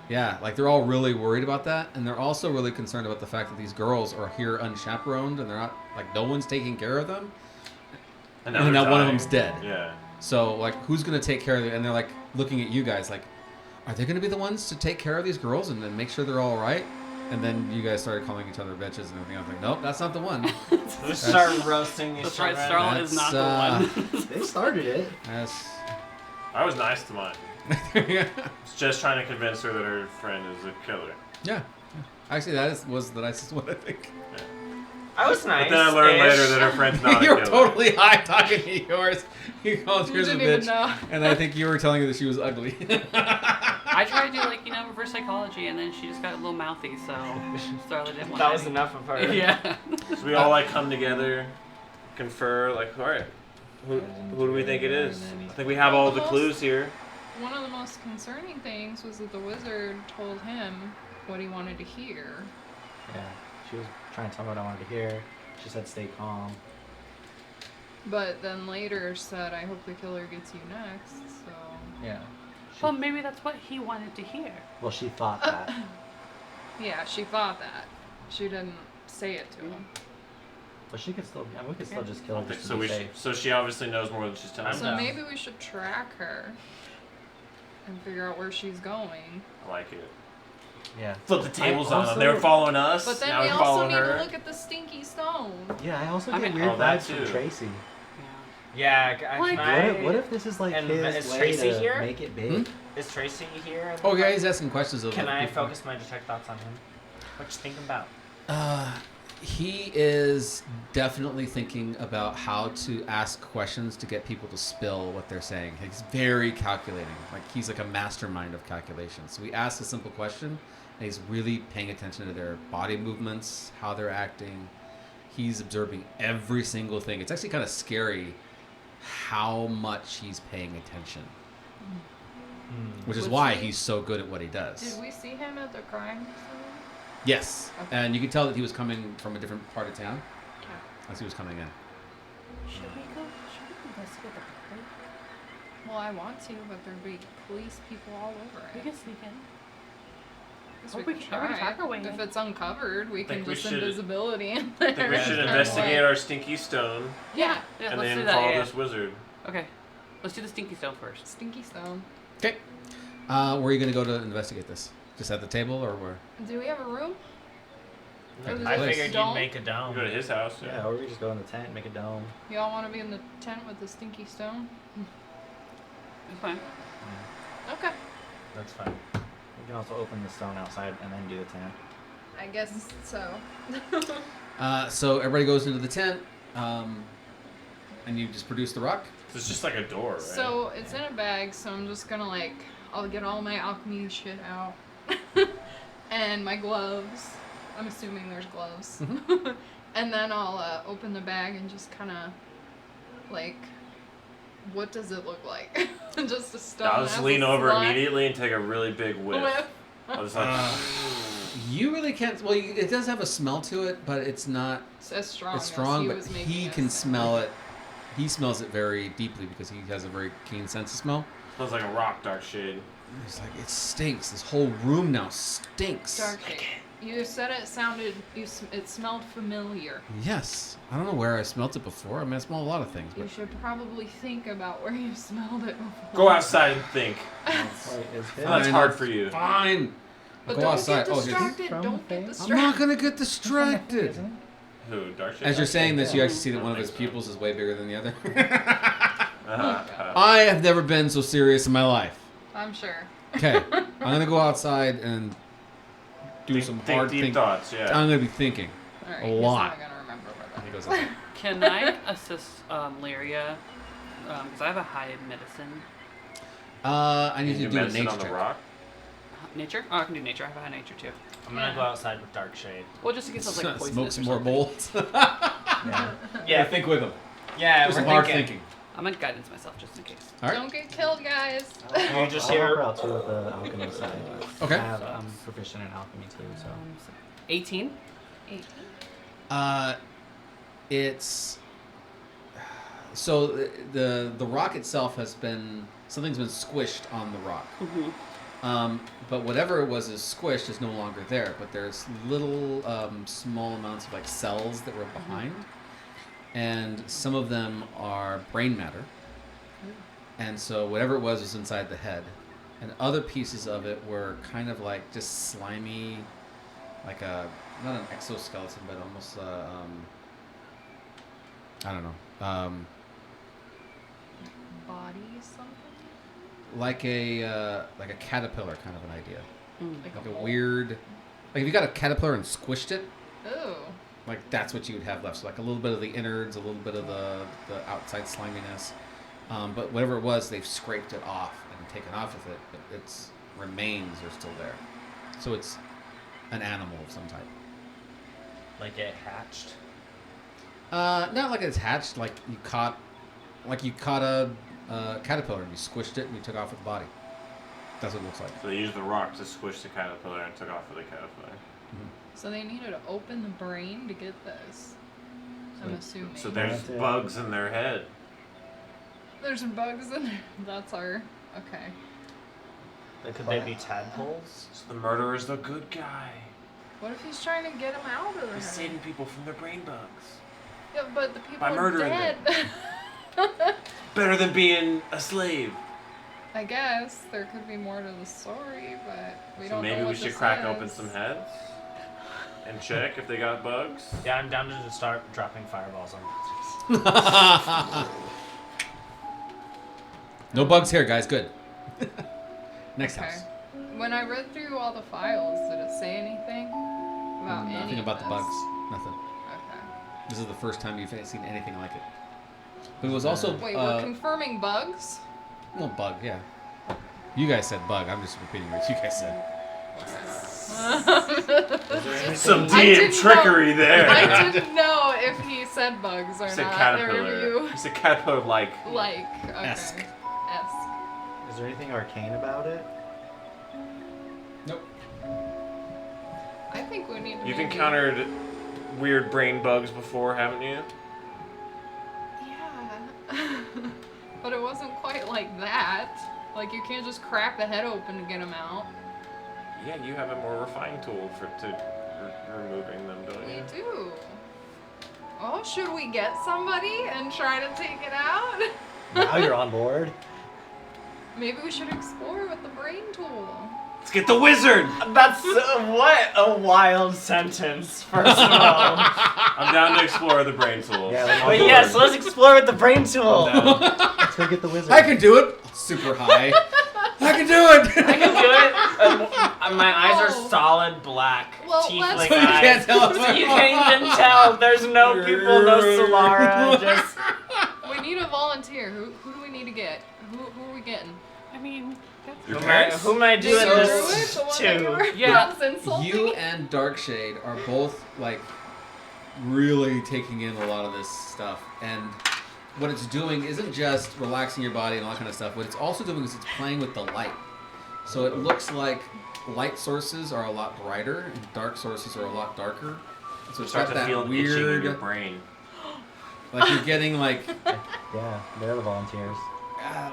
yeah, like they're all really worried about that, and they're also really concerned about the fact that these girls are here unchaperoned, and they're not, like, no one's taking care of them, And and now they're one of dying. them's dead. Yeah. So, like, who's gonna take care of them? And they're like looking at you guys, like, are they gonna be the ones to take care of these girls and then make sure they're all right? And then you guys started calling each other bitches and everything. I was like, nope, that's not the one. We start roasting these That's right, children. Starla is not That's, the one. They started it. That's I was nice to mine. yeah. Was just trying to convince her that her friend is a killer. Yeah. Actually, was the nicest one, I think. I was nice. But then I learned later that her friend's not a You were killer. totally high talking to yours. You called You yours a didn't even bitch. know. And I think you were telling her that she was ugly. I tried to do, like, reverse psychology, and then she just got a little mouthy, so Starla didn't want That was any. enough of her. Yeah. So we all, like, come together, confer, like, all right, who do we think it is? I think we have all the clues here. One of the most concerning things was that the wizard told him what he wanted to hear. Yeah. She was trying to tell me what I wanted to hear. She said stay calm. But then later said, I hope the killer gets you next, so... Yeah. Well, maybe that's what he wanted to hear. Well, she thought that. Yeah, she thought that. She didn't say it to him. But she could still. I mean, we could still just kill her just to So be we safe. so she obviously knows more than she's telling I'm So us. down. maybe we should track her and figure out where she's going. I like it. Yeah. Flip the tables I on them. also- They were following us. But then now we we're also following need her. to look at the stinky stone. Yeah. I also I get mean- weird Oh, that vibes from too. Tracy. Yeah. Like- What if this is like And his is way Tracy to here? make it big? Is Tracy here? Oh, yeah, he's asking questions of Can the I people. focus my detect thoughts on him? What you thinking about? He is definitely thinking about how to ask questions to get people to spill what they're saying. He's very calculating. Like, he's like a mastermind of calculations. So we ask a simple question, and he's really paying attention to their body movements, how they're acting. He's observing every single thing. It's actually kind of scary how much he's paying attention, which is Was why he- he's so good at what he does. Did we see him at the crime scene? Yes, Okay. and you can tell that he was coming from a different part of town Okay. as he was coming in. Should we go? Should we investigate the property? Well, I want to, but there'd be police people all over We it. can sneak in. Guess Oh, we we can can try. talk our way in. If it's uncovered, we can Think we just should- invisibility in I there. think we should Kinda investigate like- our stinky stone Yeah, and let's then do that. follow Yeah. this wizard. Okay, let's do the stinky stone first. Stinky stone. Okay. Where are you going to go to investigate this? Just at the table or where? Do we have a room? Or is I it figured dome? you'd make a dome. Go to his house. Yeah, or we just go in the tent, make a dome. Y'all want to be in the tent with the stinky stone? It's fine. Okay. That's fine. We can also open the stone outside and then do the tent. I guess so. So everybody goes into the tent, and you just produce the rock. So it's just like a door, right? So it's in a bag, so I'm just gonna I'll get all my alchemy shit out. And my gloves. I'm assuming there's gloves. Mhm. And then I'll open the bag and just kind of what does it look like? Just a stone. I'll just has lean a over slot immediately and take a really big whiff. whiff. I'll just like. You really can't. Well, it does have a smell to it, but it's not. It's as strong. It's strong, as he but was making he it can sound. smell it. He smells it very deeply because he has a very keen sense of smell. Smells like a rock, dark shade. He's like, it stinks. This whole room now stinks. Dark shade. You said it sounded. It smelled familiar. Yes. I don't know where I smelt it before. I mean, I smell a lot of things, You but should probably think about where you smelled it before. Go outside and think. Wait, is Well, that's Fine. hard for you. fine. But Go don't outside. get Oh, just- distracted. From Don't the get face? I'm distracted. not gonna get distracted. Who? Dark shade? As you're saying this, you Yeah. actually see that I one of don't his think so. pupils is way bigger than the other. Uh-huh. I have never been so serious in my life. I'm sure. Okay, I'm gonna go outside and do Think, some think hard deep thinking. thoughts, yeah. I'm gonna be thinking. All right. A he's lot. not gonna remember where He that. goes outside. Can I assist Lyria? Because I have a high medicine. I need Can you you to do a medicine nature on the check. rock? Nature? Oh, I can do nature. I have a high nature too. I'm gonna Yeah. go outside with dark shade. Well, just in case I was like poisonous Smoke or some more something. bowls. Yeah. Yeah, think with him. Yeah, Do we're some hard thinking. thinking. I'm gonna guidance myself just in case. All right. Don't get killed, guys. You just I'll help her hear. out too with the alchemy side. Okay. I'm proficient in alchemy too, so. 18. 18. It's so the rock itself has been something's been squished on the rock. Mm-hmm. But whatever it was is squished is no longer there. But there's little small amounts of like cells that were behind, and some of them are brain matter. And so whatever it was inside the head, and other pieces of it were kind of like just slimy, like a not an exoskeleton, but almost I don't know, Body something? like a caterpillar kind of an idea, Like like a mole? weird, like if you got a caterpillar and squished it, Ooh. like that's what you would have left. So like a little bit of the innards, a little bit of the outside sliminess, but whatever it was, they've scraped it off and taken off with it, but its remains are still there. So it's an animal of some type. Like it hatched. Not like it's hatched. Like you caught a caterpillar and you squished it and you took off with the body. That's what it looks like. So they used the rock to squish the caterpillar and took off with the caterpillar. So they needed to open the brain to get this. I'm assuming. So there's That's it. bugs in their head. There's bugs in there. That's our. Okay. Could they be tadpoles? So the murderer's the good guy. What if he's trying to get him out of there? He's saving people from their brain bugs. Yeah, but the people By are murdering dead. Better than being a slave. I guess there could be more to the story, but we So don't know maybe we what should this crack is. open some heads and check if they got bugs. Yeah, I'm down to just start dropping fireballs on. No bugs here, guys. Good. Next Okay. house. When I read through all the files, did it say anything about any Nothing of about the this? bugs. Nothing. Okay. This is the first time you've seen anything like it. But it was also Wait, we're confirming bugs? well, bug, yeah. You guys said bug. I'm just repeating what you guys said. Some I DM didn't trickery there. I didn't know if he said bugs or He said not. caterpillar. He said caterpillar like. Like, okay. Esque. Esque. Is there anything arcane about it? Nope. I think we need to You've maybe- encountered weird brain bugs before, haven't you? Yeah. But it wasn't quite like that. Like, you can't just crack the head open to get him out. Yeah, you have a more refined tool for removing them, don't We you? do. Oh, should we get somebody and try to take it out? Now you're on board. Maybe we should explore with the brain tool. Let's get the wizard! That's what a wild sentence. First of all, I'm down to explore the brain tool. Yeah, like, but yes, let's explore with the brain tool. Let's go get the wizard. I can do it. Super high. I can do it. I can do it. My eyes are solid black, Well, tiefling let's- So you eyes. can't tell. So you can't even tell. There's no people, no Solara. Just We need a volunteer. Who do we need to get? Who are we getting? I mean, that's who am I doing Maybe this Druid, the one that you were to? Yeah. once insulting? You and Darkshade are both like really taking in a lot of this stuff, and what it's doing isn't just relaxing your body and all that kind of stuff. What it's also doing is it's playing with the light. So it looks like light sources are a lot brighter and dark sources are a lot darker. So it's Start got to that feel itching in your weird, brain. like you're getting like Yeah, they're the volunteers.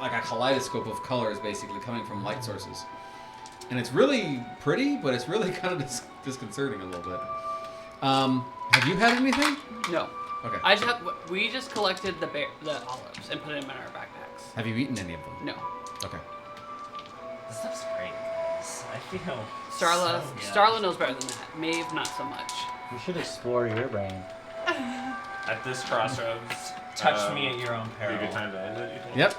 like a kaleidoscope of colors basically coming from light sources. And it's really pretty, but it's really kind of disconcerting a little bit. Have you had anything? No. Okay. We just collected the olives and put them in our backpacks. Have you eaten any of them? No. Okay. This stuff's great. I feel. Starla, so good. Starla knows better than that. Maeve, not so much. You should explore your brain. At this crossroads, Touch me at your own be peril. a good time to end it, you think? Yep.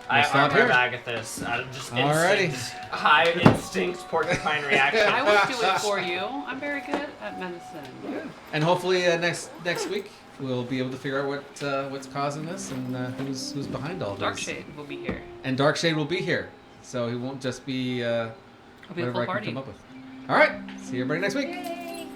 I We'll stop armor here. Agathis out of just Alrighty. instinct, high instinct porcupine reaction. I would do it for you. I'm very good at medicine. And hopefully next week we'll be able to figure out what's causing this and who's behind all this. Darkshade will be here. And Darkshade will be here, so he won't just be It'll be a whatever full I can party. come up with. All right. See everybody next week. Yay.